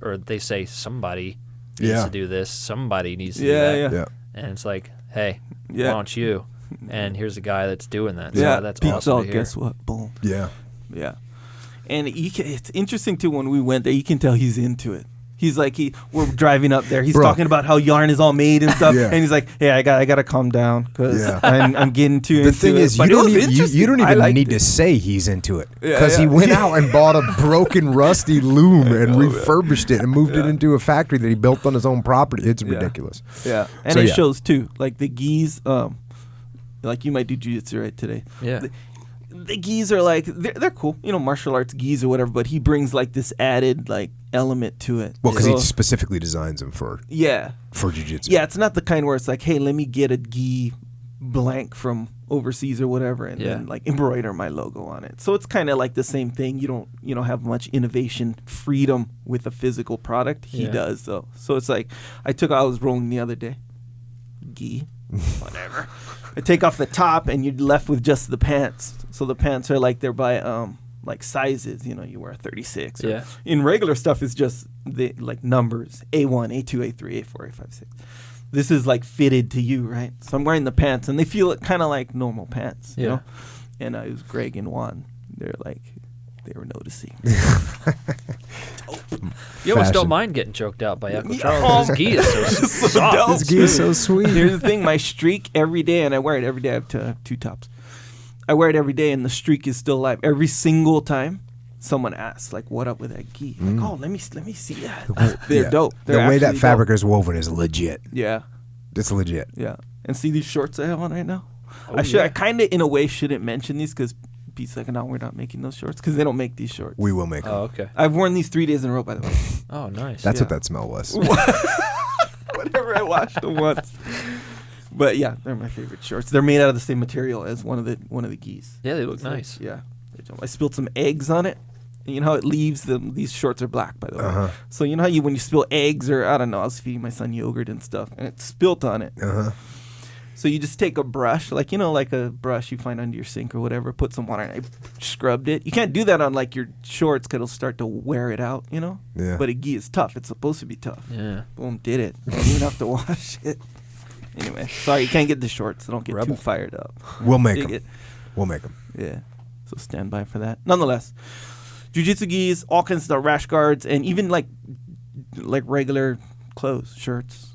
Or they say somebody needs to do this. Somebody needs to do that. Yeah. And it's like, hey, why don't you? And here's a guy that's doing that. Yeah, So that's Pete's awesome all, to hear. guess what? Boom. Yeah. Yeah. And it's interesting, too, when we went there, you can tell he's into it. He's like, we're driving up there. He's Bro. talking about how yarn is all made and stuff. Yeah. And he's like, hey, I gotta calm down because Yeah. I'm getting too into The thing it. is, But you it was don't even, interesting. you don't I even liked need it. to say he's into it Yeah, because he yeah. went out and bought a broken, rusty loom and refurbished it and moved it into a factory that he built on his own property. It's ridiculous. Yeah, and So, it yeah. shows too. Like the gis, like you might do jiu-jitsu right today. Yeah. The gis are like they're cool, martial arts gis or whatever. But he brings like this added like element to it. Well, because So, he specifically designs them for jiu-jitsu. yeah, it's not the kind where it's like, hey, let me get a gi blank from overseas or whatever, and then like embroider my logo on it. So it's kind of like the same thing. You don't have much innovation freedom with a physical product. He does though. So it's like I was rolling the other day, gi, whatever. I take off the top and you're left with just the pants. So the pants are like they're by like sizes. You wear a 36. Yeah. In regular stuff, it's just the like numbers: A1, A2, A3, A4, A5, 6. This is like fitted to you, right? So I'm wearing the pants, and they feel kind of like normal pants, you know. And it was Greg and Juan. They were noticing. You almost Fashion. don't mind getting choked out by Echo Yeah. Charles. His gi is so soft. dope. This gi is so sweet. Here's the thing: my streak every day, and I wear it every day. I have two tops. I wear it every day, and the streak is still alive. Every single time someone asks, like, "What up with that gi?" I'm like, "Oh, let me see that." They're dope. The way that actually fabric dope. is woven is legit. Yeah, It's legit. yeah. And see these shorts I have on right now. Oh, I kind of, in a way, shouldn't mention these because Pete's like, "No, we're not making those shorts because they don't make these shorts." We will make them. Oh, okay. I've worn these 3 days in a row, by the way. Oh, nice. That's yeah. what that smell was. Whatever, I washed them once. But yeah, they're my favorite shorts. They're made out of the same material as one of the geese. Yeah, they look So, nice. Yeah, I spilled some eggs on it. And you know how it leaves them. These shorts are black, by the way. So you know how when you spill eggs, or I don't know, I was feeding my son yogurt and stuff, and it spilt on it. So you just take a brush, like a brush you find under your sink or whatever, put some water, and I scrubbed it. You can't do that on like your shorts because it'll start to wear it out, Yeah. But a gi is tough. It's supposed to be tough. Yeah. Boom, did it. Don't even have to wash it. Anyway, sorry, you can't get the shorts. So don't get Rebel. too fired up. We'll make Dig them. it. We'll make them. Yeah. So stand by for that. Nonetheless, jiu-jitsu gis, all kinds of stuff, rash guards, and even like regular clothes, shirts,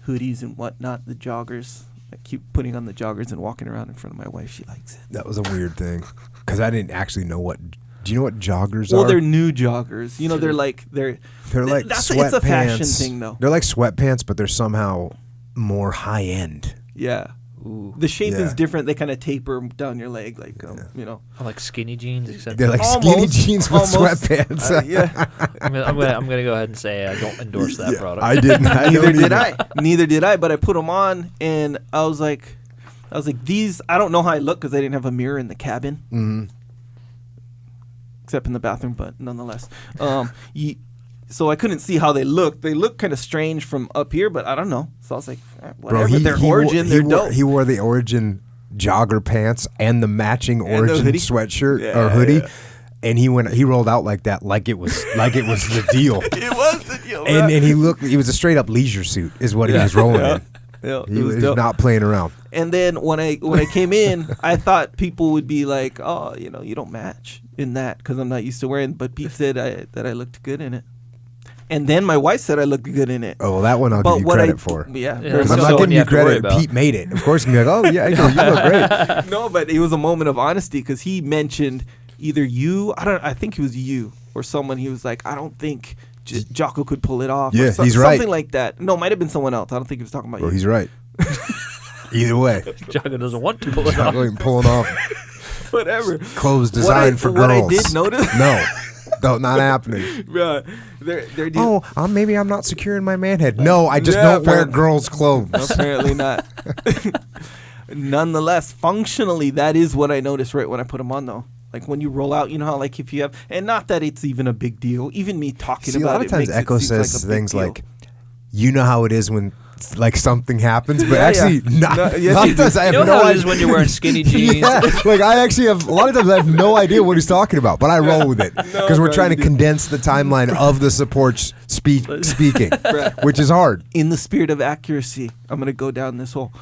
hoodies, and whatnot. The joggers. I keep putting on the joggers and walking around in front of my wife. She likes it. That was a weird thing because I didn't actually know what. Do you know what joggers Well, are? they're new joggers. They're like They're like that's sweatpants. it's a fashion thing, though. They're like sweatpants, but they're somehow more high end. Yeah. Ooh. The shape Yeah. is different. They kind of taper down your leg, like I like skinny jeans, except They're like skinny Almost. jeans with Almost. sweatpants. Yeah. I'm gonna go ahead and say I don't endorse that product. I didn't. Neither did I. But I put them on, and I was like, these. I don't know how I look because I didn't have a mirror in the cabin, except in the bathroom. But nonetheless, so I couldn't see how they looked. They look kind of strange from up here, but I don't know. So I was like, whatever. Bro, They're Origin. They're dope. He wore the Origin jogger pants and the matching the Origin hoodie. sweatshirt or hoodie. Yeah. And he rolled out like that, like it was the deal. It was the deal. And he was a straight up leisure suit, is what he was rolling in. Yeah, He it was dope. not playing around. And then when I came in, I thought people would be like, "Oh, you don't match in that because I'm not used to wearing." But Pete said that I looked good in it, and then my wife said I looked good in it. Oh, well, that one I'll But give you what credit for. Yeah, Yeah, very that's I'm So not what giving you you have to worry credit. about. Pete made it. Of course, you can be like, "Oh yeah, you look great." No, but it was a moment of honesty because he mentioned either you, I think it was you or someone. He was like, "I don't think Jocko could pull it off." Yeah, or he's right. Something like that. No, it might have been someone else. I don't think he was talking about Well, you. he's right. Either way, Jocko doesn't want to pull it off. Jocko ain't pulling off Whatever. clothes designed for what girls. I did notice. No, not happening. They're Maybe I'm not secure in my manhood. No, I just Yeah, don't wear apparently. girls' clothes. Apparently not. Nonetheless, functionally, that is what I noticed right when I put them on, though. Like when you roll out, you know how like if you have, and not that it's even a big deal. Even me talking See, a about lot of it times makes it Echo seem like says a big things deal. like, "You know how it is when like something happens," but Yeah, actually, yeah. not. No, yes, a lot you of times do. I You have know no how it is idea. when you're wearing skinny jeans? Yeah, like I actually have a lot of times I have no idea what he's talking about, but I roll with it because we're bro, trying you to do. condense the timeline of the supports speaking, which is hard. in the spirit of accuracy, I'm gonna go down this hole.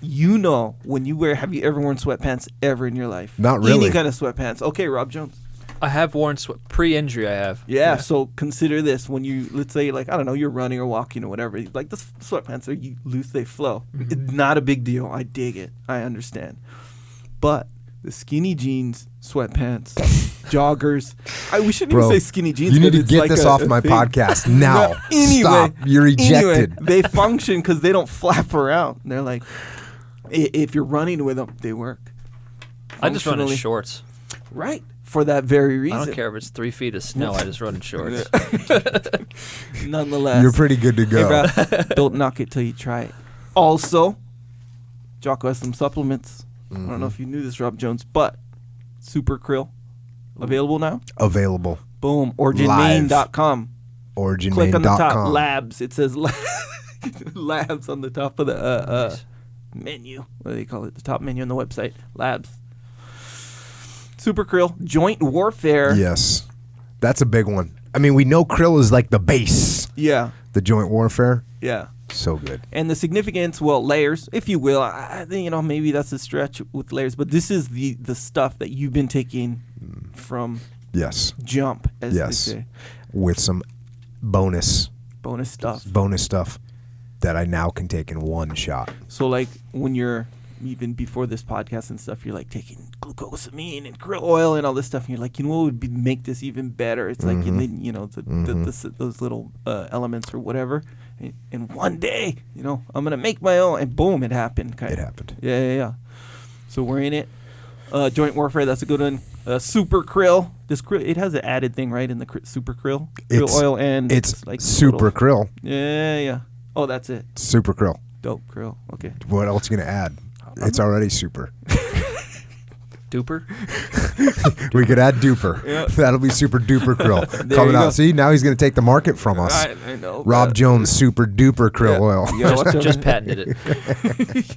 You know when you wear? Have you ever worn sweatpants ever in your life? Not really. Any kind of sweatpants? Okay, Rob Jones. I have worn pre-injury. I have. Yeah, so consider this when you, let's say, like, I don't know, you're running or walking or whatever. Like, the sweatpants are loose, they flow. It's not a big deal. I dig it. I understand. But the skinny jeans, sweatpants, joggers. We shouldn't Bro, even say skinny jeans. You need to it's get like this a off my thing. podcast now. Anyway, Stop. You're ejected. Anyway, they function because they don't flap around. They're like, if you're running with them, they work. I just run in Functionally. shorts. Right. For that very reason. I don't care if it's 3 feet of snow. I just run in shorts. Nonetheless. You're pretty good to Hey, go. bro, don't knock it till you try it. Also, Jocko has some supplements. I don't know if you knew this, Rob Jones, but Super Krill available now. Available. Boom. OriginMain.com. Click on the top. OriginMain.com. Labs. It says Labs on the top of the menu. What do they call it? The top menu on the website. Labs. Super Krill. Joint warfare. Yes. That's a big one. I mean, we know krill is like the base. Yeah. The joint warfare. Yeah. So good. And the significance, well, layers, if you will. I think, maybe that's a stretch with layers, but this is the stuff that you've been taking from Yes. jump, as Yes. they say. With some bonus Bonus stuff. that I now can take in one shot. So, like, when you're, even before this podcast and stuff, you're, like, taking glucosamine and krill oil and all this stuff, and you're like, what would make this even better? It's like, those little elements or whatever. And one day, I'm going to make my own. And boom, it happened. It happened. Yeah. So we're in it. Joint warfare, that's a good one. Super krill. This krill, it has an added thing, right, in the super krill? Krill oil and... It's like super krill. Yeah. Oh, that's it. Super krill. Dope krill. Okay. What else are you going to add? It's already super. Duper. We could add duper. Yeah. That'll be super duper krill. There Coming you go. out. See, now he's going to take the market from us. I know. Rob but- Jones, super duper krill Yeah. oil. You gotta watch out. Just patented it.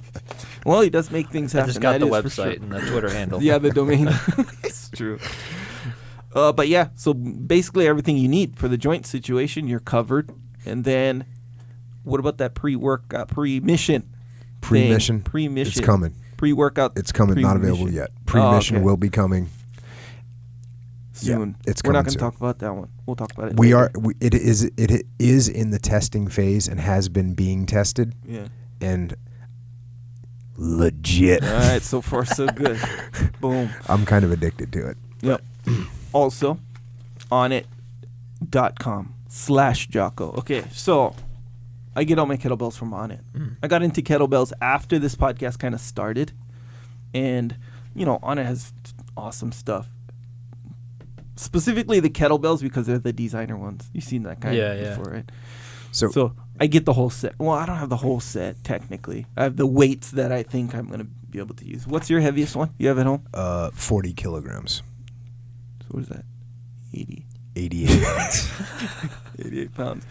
Well, he does make things I happen. just got that the is for website sure. and the Twitter handle. Yeah, the domain. It's true. But yeah, so basically everything you need for the joint situation, you're covered. And then, what about that pre-workout, pre-mission? Pre-mission. Pre-mission. It's coming. Pre-workout. It's coming. Not available pre-mission. yet. Pre-mission okay. will be coming. Soon. Yeah, it's We're not coming going to soon. talk about that one. We'll talk about it We later. are. It is in the testing phase and has been being tested Yeah. and legit. All right, so far so good. Boom. I'm kind of addicted to it. Yep. Also, Onnit.com/Jocko. Okay, so I get all my kettlebells from Onnit. I got into kettlebells after this podcast kind of started. And, Onnit has awesome stuff. Specifically the kettlebells because they're the designer ones. You've seen that kind before, right? So I get the whole set. Well, I don't have the whole set, technically. I have the weights that I think I'm going to be able to use. What's your heaviest one you have at home? 40 kilograms. So what is that? 80. 88 pounds. 88 pounds.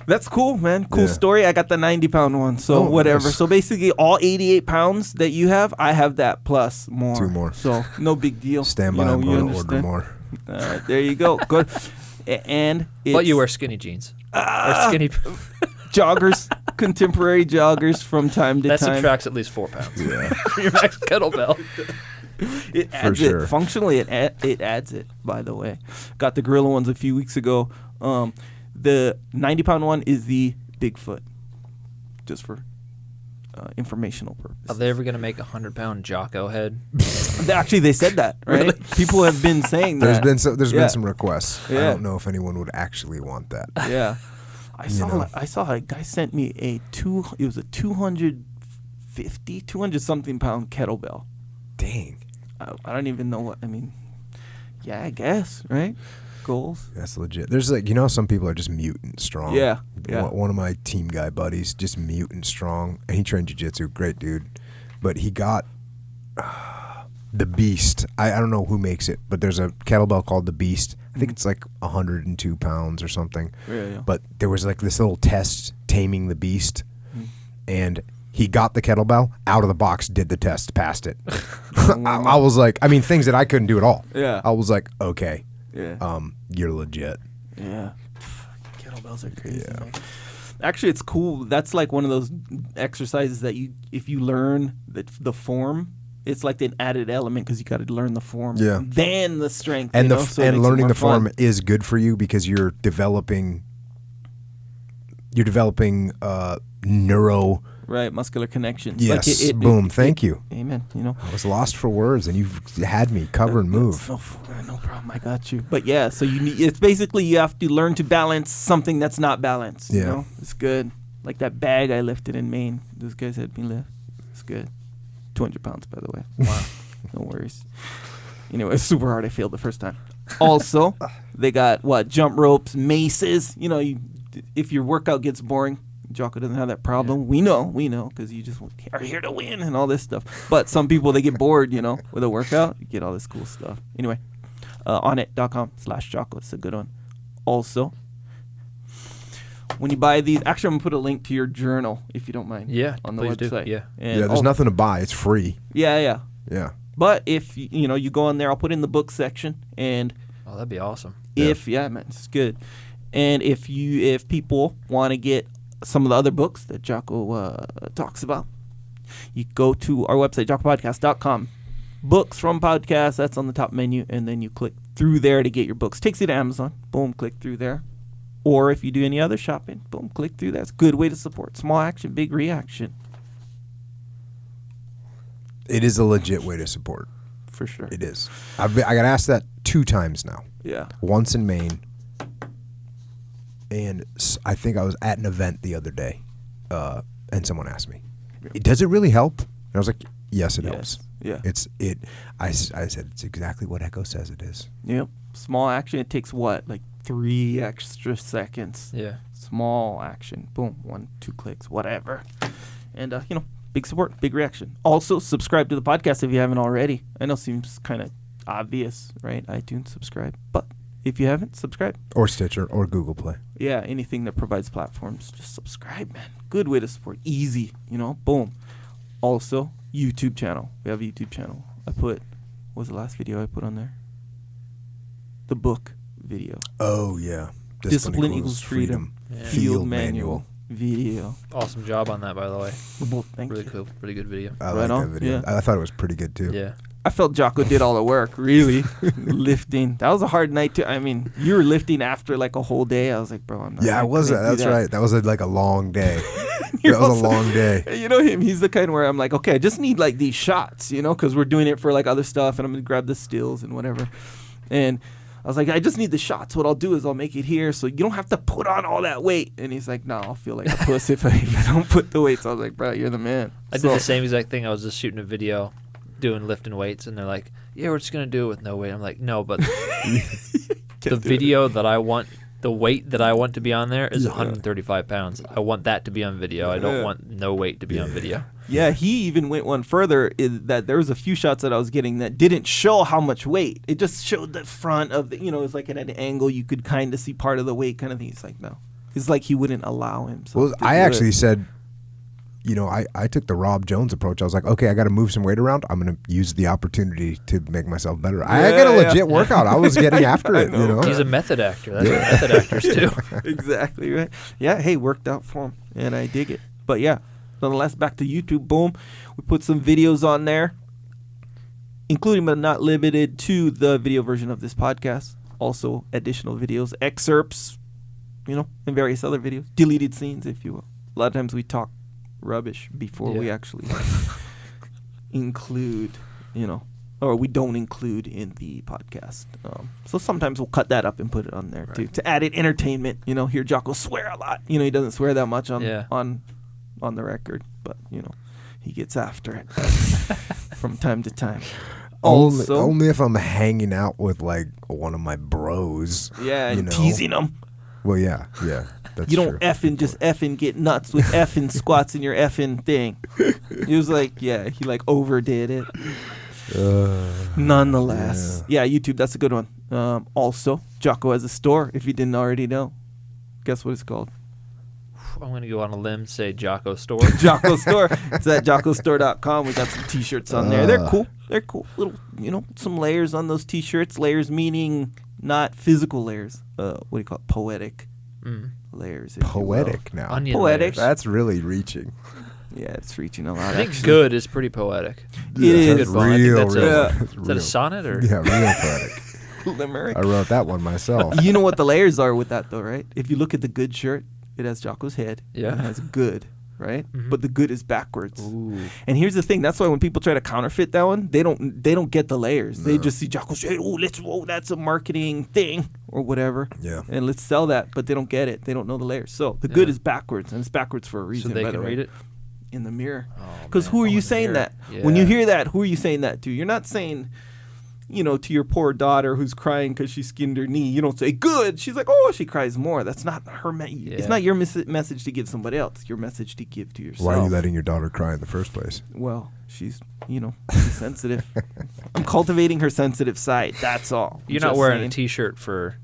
That's cool, man. Cool Yeah. story. I got the 90-pound one, so whatever. Nice. So basically, all 88 pounds that you have, I have that plus more. 2 more. So no big deal. Stand by. I'm you going to order understand? more. All right, there you go. Good. And But you it's wear skinny jeans. Or skinny. joggers, contemporary joggers from time to That time. subtracts at least 4 pounds Yeah. for your max kettlebell. It adds sure. it. Functionally, it adds it, by the way. Got the gorilla ones a few weeks ago. The 90-pound one is the Bigfoot, just for informational purposes. Are they ever going to make a 100-pound Jocko head? Actually, they said that, right? Really? People have been saying There's that. been Yeah. been some requests. I Yeah. don't know if anyone would actually want that. Yeah. I know. saw a guy sent me it was a 250, something pound kettlebell. Dang. I don't even know what, yeah, I guess, right? Goals. That's legit. There's some people are just mutant strong. Yeah. One of my team guy buddies, just mutant strong, and he trained jiu-jitsu. Great dude. But he got the Beast. I don't know who makes it, but there's a kettlebell called the Beast. I think it's like 102 pounds or something. Yeah. But there was like this little test taming the Beast, and he got the kettlebell out of the box, did the test, passed it. I was like, things that I couldn't do at all. Yeah. I was like, okay, Yeah. you're legit. Yeah. Kettlebells are crazy. Yeah. Man. Actually, it's cool. That's like one of those exercises that if you learn the form, it's like an added element because you got to learn the form. Yeah. Then the strength. And so it and makes it learning more the form fun. is good for you because you're developing neuro. Right, muscular connections. Yes, Like boom. Thank you. Amen. You know. I was lost for words, and you've had me cover and move. No problem. I got you. But yeah, so it's basically you have to learn to balance something that's not balanced. Yeah. You know? It's good. Like that bag I lifted in Maine. Those guys had me lift. It's good. 200 pounds, by the way. Wow. No worries. Anyway, it's super hard. I failed the first time. Also, they got jump ropes, maces. You know, if your workout gets boring, Jocko doesn't have that problem. Yeah. We know, because you just are here to win and all this stuff. But some people, they get bored, you know, with a workout. You get all this cool stuff. Anyway, onnit.com/Jocko. It's a good one. Also, when you buy these, actually, I'm going to put a link to your journal, if you don't mind. Yeah, on the please website. do. Yeah. And There's nothing to buy. It's free. Yeah. Yeah. But if, you go on there, I'll put in the book section. And Oh, that'd be awesome. man, it's good. And if people want to get some of the other books that Jocko talks about, you go to our website, JockoPodcast.com. Books from podcasts, that's on the top menu, and then you click through there to get your books. Takes you to Amazon. Boom, click through there. Or if you do any other shopping, boom, click through that. It's a good way to support. Small action, big reaction. It is a legit way to support. For sure. It is. I got asked that 2 times now. Yeah. Once in Maine, and I think I was at an event the other day, and someone asked me, "Does it really help?" And I was like, "Yes, it helps." Yeah. I said it's exactly what Echo says it is. Yep. Small action. It takes like 3 extra seconds. Yeah. Small action. Boom. 1, 2 clicks. Whatever. And big support, big reaction. Also, subscribe to the podcast if you haven't already. I know it seems kind of obvious, right? iTunes, subscribe. But if you haven't, subscribe. Or Stitcher or Google Play. Yeah, anything that provides platforms, just subscribe, man. Good way to support. Easy, boom. Also, YouTube channel. We have a YouTube channel. What was the last video I put on there? The book video. Oh, yeah. Discipline equals freedom. Yeah. Field manual video. Awesome job on that, by the way. Well, thank Really you. cool. Pretty good video. I Right like on, that video. yeah. I thought it was pretty good, too. Yeah. I felt Jocko did all the work, really. Lifting. That was a hard night, too. I mean, you were lifting after like a whole day. I was like, bro, I'm not. Yeah, I it was. couldn't do That's that. right. That was like a long day. You're That was also- a long day. You know him. He's the kind where I'm like, okay, I just need like these shots, because we're doing it for like other stuff, and I'm gonna grab the stills and whatever. And I was like, I just need the shots. What I'll do is I'll make it here, so you don't have to put on all that weight. And he's like, no, I'll feel like a puss if I don't put the weights. I was like, bro, you're the man. I did the same exact thing. I was just shooting a video doing lifting weights, and they're like, yeah, we're just going to do it with no weight. I'm like, no, but the video that I want, the weight that I want to be on there is 135 pounds. I want that to be on video. I don't want no weight to be on video. Yeah, he even went one further that there was a few shots that I was getting that didn't show how much weight. It just showed the front of the, it was like at an angle you could kind of see part of the weight kind of thing. He's like, no. It's like he wouldn't allow himself Well, to I do actually it. said, I took the Rob Jones approach. I was like, okay, I got to move some weight around. I'm going to use the opportunity to make myself better. I got a legit workout. I was getting after it, He's a method actor. That's what method actors do. Exactly, right? Yeah, hey, worked out for him, and I dig it. But yeah, nonetheless, back to YouTube. Boom. We put some videos on there, including but not limited to the video version of this podcast. Also, additional videos, excerpts, and various other videos. Deleted scenes, if you will. A lot of times we talk rubbish before we actually include, or we don't include in the podcast. So sometimes we'll cut that up and put it on there too, to added entertainment. Hear Jocko swear a lot. He doesn't swear that much on the record, but he gets after it from time to time. Only if I'm hanging out with like one of my bros. Yeah, and teasing them. Well, yeah, that's You don't true. effing get nuts with effing squats in your effing thing. He was like, he overdid it. Nonetheless, YouTube, that's a good one. Also, Jocko has a store, if you didn't already know. Guess what it's called? I'm going to go on a limb, say JockoStore. JockoStore. It's at JockoStore.com. We got some T-shirts on there. They're cool. Little, some layers on those T-shirts. Layers meaning not physical layers. What do you call it? Poetic layers. if you will. Poetic now. Onion Poetic. layers. That's really reaching. Yeah, it's reaching a lot. I think actually. good is pretty poetic. It is. That's a good poem. I think that's real. is that a sonnet or? Yeah, real poetic. Limerick. I wrote that one myself. You know what the layers are with that, though, right? If you look at the good shirt, it has Jocko's head. Yeah. It has good, right? Mhm. But the good is backwards. Ooh. And here's the thing. That's why when people try to counterfeit that one, they don't get the layers. They just see Jocko's head. Oh, that's a marketing thing or whatever. Yeah. And let's sell that. But they don't get it. They don't know the layers. So the good is backwards, and it's backwards for a reason. So they by can the way. read it. In the mirror. Oh, Because man. who are Oh, you in the saying mirror. that? When you Yeah. hear that, who are you saying that to? You're not saying, to your poor daughter who's crying because she skinned her knee. You don't say, good. She's like, oh, she cries more. That's not her. It's Yeah. not your message to give somebody else. Your message to give to yourself. Why are you letting your daughter cry in the first place? Well, she's sensitive. I'm cultivating her sensitive side. That's all. You're not wearing a T-shirt for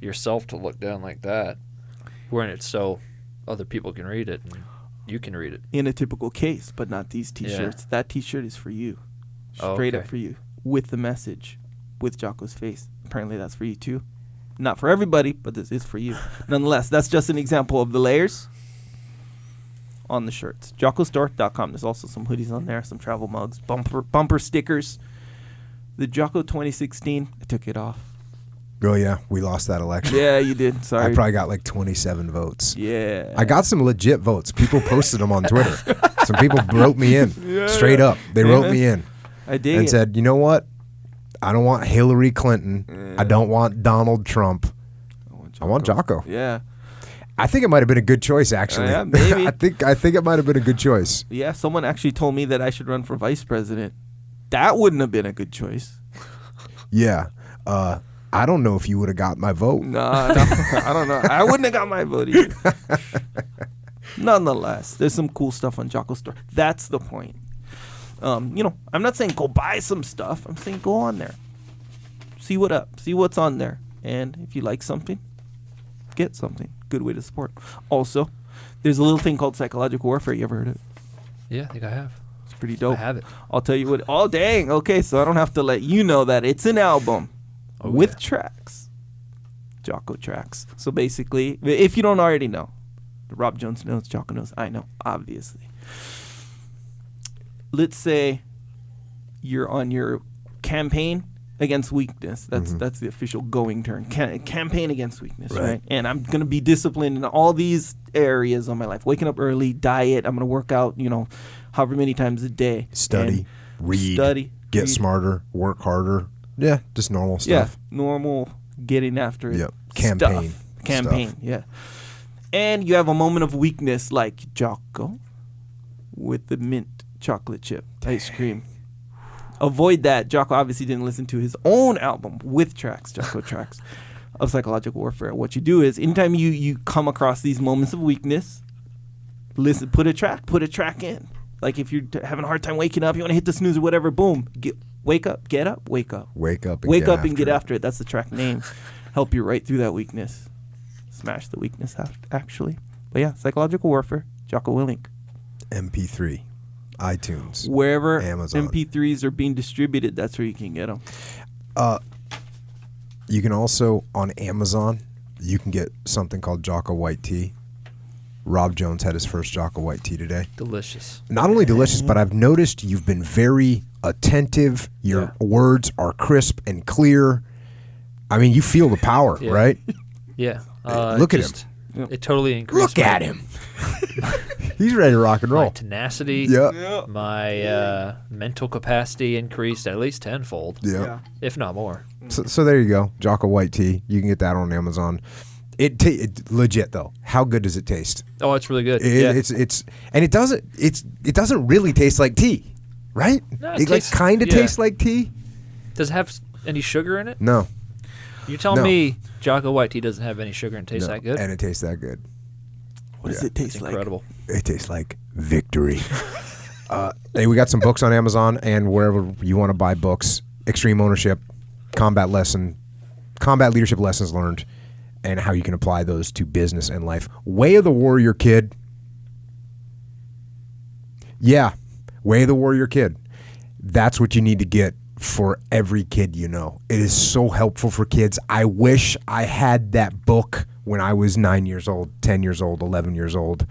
yourself to look down like that. You're wearing it so other people can read it and you can read it. In a typical case, but not these T-shirts. Yeah. That T-shirt is for you. Oh, Straight up okay. for you. With the message. With Jocko's face. Apparently that's for you too. Not for everybody, but this is for you. Nonetheless, that's just an example of the layers on the shirts. JockoStore.com. There's also some hoodies on there, some travel mugs, bumper stickers. The Jocko 2016, I took it off. Oh, yeah. We lost that election. Yeah, you did. Sorry. I probably got like 27 votes. Yeah. I got some legit votes. People posted them on Twitter. Some people wrote me in. Straight up. They wrote me in I dig and it. said, you know what? I don't want Hillary Clinton. I don't want Donald Trump. I want Jocko. Yeah. I think it might have been a good choice, actually. Yeah, maybe. I think it might have been a good choice. Yeah, someone actually told me that I should run for vice president. That wouldn't have been a good choice. Yeah. I don't know if you would have got my vote. No, I don't know. I wouldn't have got my vote either. Nonetheless, there's some cool stuff on JockoStore. That's the point. I'm not saying go buy some stuff. I'm saying go on there. See what's on there. And if you like something, get something. Good way to support. Also, there's a little thing called psychological warfare. You ever heard of it? Yeah, I think I have. It's pretty dope. I have it. I'll tell you what. Oh, dang. Okay, so I don't have to let you know that it's an album with tracks. Jocko tracks. So basically, if you don't already know, Rob Jones knows, Jocko knows, I know, obviously. Let's say you're on your campaign against weakness. That's the official going term. Campaign against weakness, right? And I'm going to be disciplined in all these areas of my life. Waking up early, diet, I'm going to work out, however many times a day. Study, read, get smarter, work harder. Yeah, just normal stuff. Yeah, normal getting after it. Yep. Campaign. Stuff. Yeah. And you have a moment of weakness like Jocko with the mint chocolate chip ice cream. Avoid that. Jocko obviously didn't listen to his own album with tracks, Jocko tracks, of psychological warfare. What you do is anytime you come across these moments of weakness, listen, put a track in. Like if you're having a hard time waking up, you want to hit the snooze or whatever, boom, wake up, get up, wake up. Wake up And get after it. That's the track name. Help you right through that weakness. Smash the weakness actually. But yeah, psychological warfare, Jocko Willink. MP3, iTunes, Wherever Amazon. MP3s are being distributed, that's where you can get them. You can also, on Amazon, you can get something called Jocko White Tea. Rob Jones had his first Jocko White Tea today. Delicious. Not only delicious, but I've noticed you've been very attentive. Your words are crisp and clear. I mean, you feel the power, Yeah. right? Yeah. Look at him. It totally increased. Look at him. He's ready to rock and My roll. tenacity. Yeah. My mental capacity increased at least tenfold, Yeah. if not more. So there you go. Jocko White Tea. You can get that on Amazon. It legit though. How good does it taste? Oh, it's really good. It doesn't really taste like tea, right? No, it tastes- kind of yeah. tastes like tea. Does it have any sugar in it? No. You're telling No. me Jocko White Tea doesn't have any sugar and tastes No. that good? And it tastes that good. What does it taste It's like? incredible. It tastes like victory. Hey, we got some books on Amazon and wherever you want to buy books. Extreme Ownership, Combat Leadership Lessons Learned, and how you can apply those to business and life. Way of the Warrior Kid. Yeah, Way of the Warrior Kid. That's what you need to get for every kid you know. It is so helpful for kids. I wish I had that book when I was 9 years old, 10 years old, 11 years old.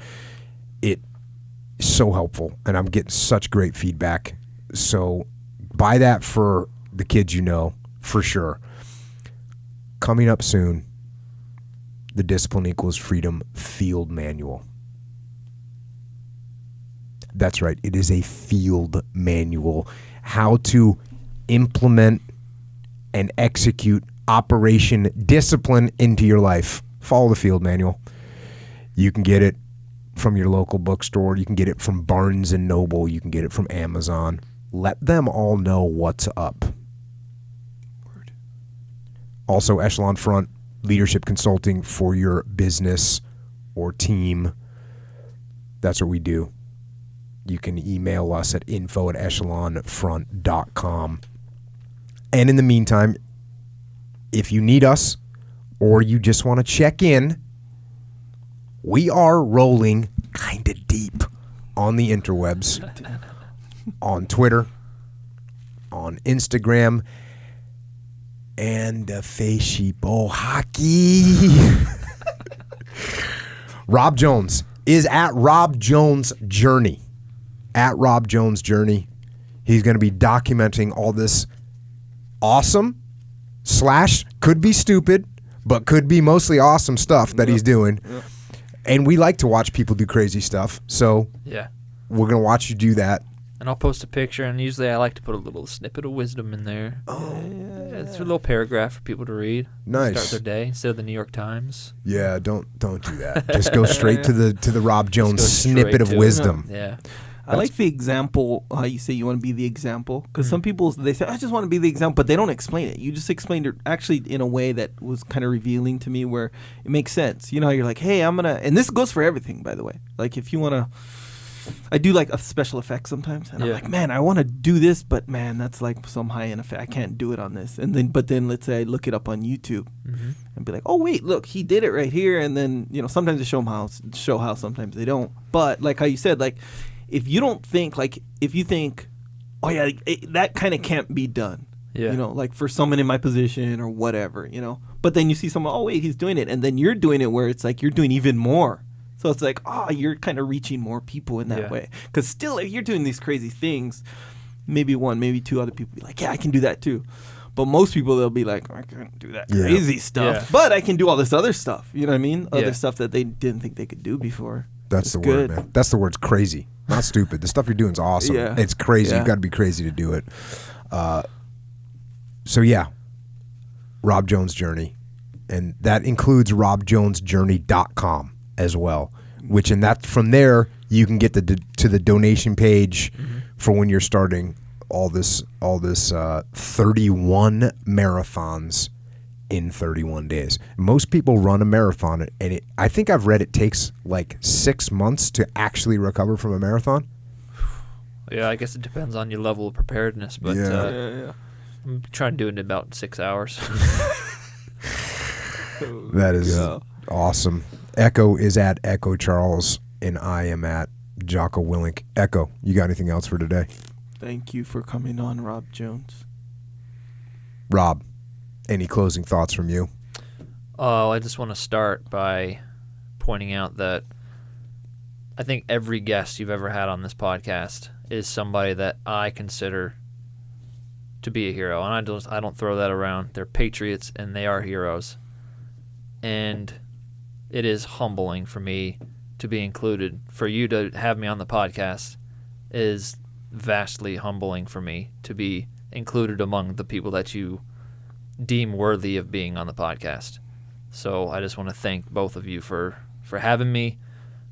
so helpful, and I'm getting such great feedback. So buy that for the kids you know, for sure. Coming up soon, the Discipline Equals Freedom Field Manual. That's right, it is a field manual. How to implement and execute Operation Discipline into your life. Follow the field manual. You can get it from your local bookstore. You can get it from Barnes & Noble. You can get it from Amazon. Let them all know what's up. Word. Also, Echelon Front Leadership Consulting for your business or team. That's what we do. You can email us at info@echelonfront.com. And in the meantime, if you need us or you just want to check in, we are rolling kind of deep on the interwebs, on Twitter, on Instagram, and Facebook hockey. Rob Jones is at Rob Jones Journey. At Rob Jones Journey. He's going to be documenting all this awesome / could be stupid, but could be mostly awesome stuff that he's doing. Yep. And we like to watch people do crazy stuff. So Yeah. we're going to watch you do that. And I'll post a picture, and usually I like to put a little snippet of wisdom in there. Oh, It's a little paragraph for people to read. Nice. Start their day instead of the New York Times. yeah, don't do that. Just go straight to the Rob Jones Just go snippet straight of to it. wisdom. Yeah. I like the example, how you say you want to be the example. Because Mm. some people, they say, I just want to be the example, but they don't explain it. You just explained it actually in a way that was kind of revealing to me where it makes sense. You know, you're like, hey, I'm going to, and this goes for everything, by the way. Like if you want to, I do like a special effects sometimes. And I'm Yeah. like, man, I want to do this, but man, that's like some high-end effect. I can't do it on this. But then let's say I look it up on YouTube Mm-hmm. and be like, oh wait, look, he did it right here. And then, you know, sometimes they show how, sometimes they don't. But like how you said, like, if you don't think, like, if you think, oh yeah, that kind of can't be done, Yeah. you know, like for someone in my position or whatever, you know, but then you see someone, oh wait, he's doing it, and then you're doing it where it's like you're doing even more. So it's like, oh, you're kind of reaching more people in that Yeah. way. Because still, if you're doing these crazy things, maybe one, maybe two other people be like, yeah, I can do that too. But most people, they'll be like, I can't do that Yeah. crazy stuff, Yeah. but I can do all this other stuff. You know what I mean? Yeah. Other stuff that they didn't think they could do before. That's It's the good. word, man. That's the word's crazy. Not stupid. The stuff you're doing is awesome. Yeah. It's crazy. Yeah. You've got to be crazy to do it. So yeah, Rob Jones Journey. And that includes robjonesjourney.com as well, which in that from there you can get to the donation page for when you're starting all this 31 marathons in 31 days. Most people run a marathon, and I think I've read it takes like 6 months to actually recover from a marathon. Yeah, I guess it depends on your level of preparedness, but Yeah. Yeah. I'm trying to do it in about 6 hours. That is Yeah. awesome. Echo is at Echo Charles, and I am at Jocko Willink. Echo, you got anything else for today? Thank you for coming on, Rob Jones. Rob, any closing thoughts from you? Oh, I just want to start by pointing out that I think every guest you've ever had on this podcast is somebody that I consider to be a hero, and I don't throw that around. They're patriots, and they are heroes. And it is humbling for me to be included. For you to have me on the podcast is vastly humbling for me to be included among the people that you deem worthy of being on the podcast. So I just want to thank both of you for having me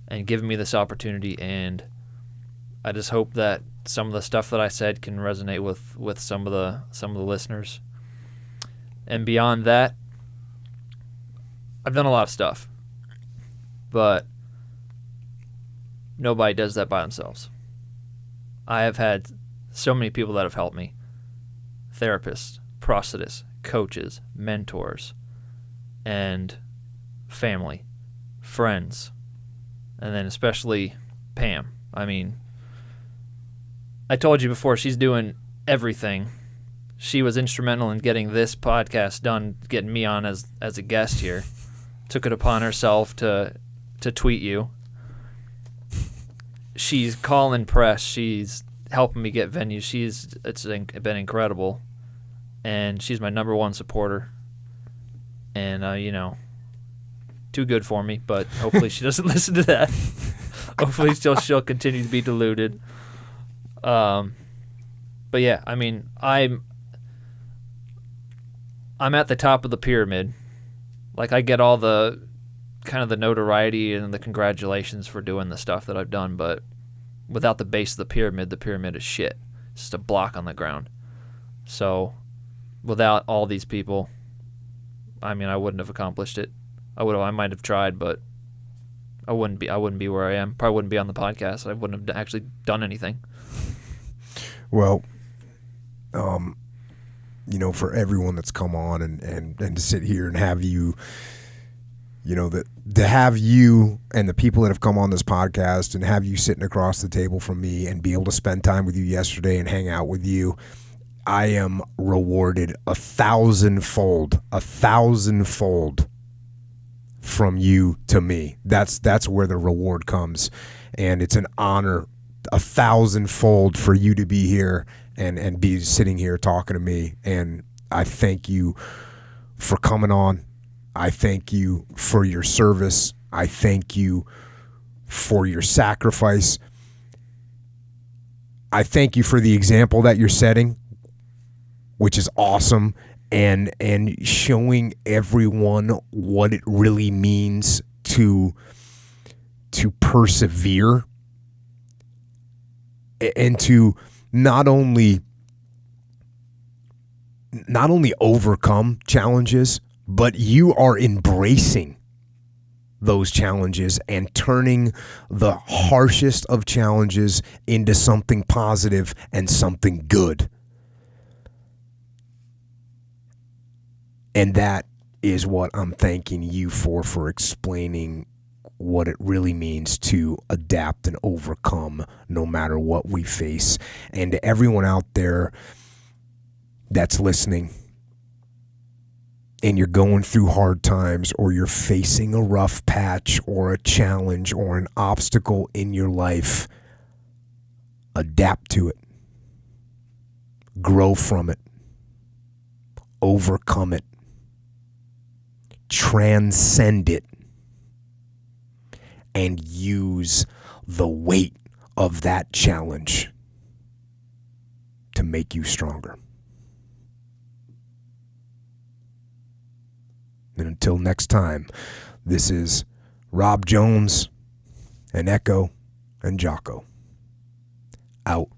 and giving me this opportunity, and I just hope that some of the stuff that I said can resonate with some of the listeners. And beyond that, I've done a lot of stuff, but nobody does that by themselves. I have had so many people that have helped me. Therapists, prosthetists, coaches, mentors, and family, friends, and then especially Pam. I mean, I told you before, she's doing everything. She was instrumental in getting this podcast done, getting me on as a guest here. Took it upon herself to tweet you. she's calling press. She's helping me get venues. It's been incredible, and she's my number one supporter. And too good for me. But hopefully she doesn't listen to that. Hopefully she'll continue to be deluded. But yeah, I mean, I'm at the top of the pyramid. Like, I get all the kind of the notoriety and the congratulations for doing the stuff that I've done, but without the base of the pyramid is shit. It's just a block on the ground. So without all these people, I mean, I wouldn't have accomplished it. I might have tried, but I wouldn't be where I am. Probably wouldn't be on the podcast. I wouldn't have actually done anything. Well, for everyone that's come on and to sit here and have you, to have you and the people that have come on this podcast and have you sitting across the table from me and be able to spend time with you yesterday and hang out with you, I am rewarded 1,000-fold from you to me. That's where the reward comes, and it's an honor 1,000-fold for you to be here and be sitting here talking to me. And I thank you for coming on. I thank you for your service. I thank you for your sacrifice. I thank you for the example that you're setting, which is awesome, and showing everyone what it really means to persevere and to not only overcome challenges, but you are embracing those challenges and turning the harshest of challenges into something positive and something good. And that is what I'm thanking you for explaining what it really means to adapt and overcome no matter what we face. And to everyone out there that's listening, and you're going through hard times, or you're facing a rough patch or a challenge or an obstacle in your life, adapt to it. Grow from it. Overcome it. Transcend it. And use the weight of that challenge to make you stronger. And until next time, this is Rob Jones and Echo and Jocko out.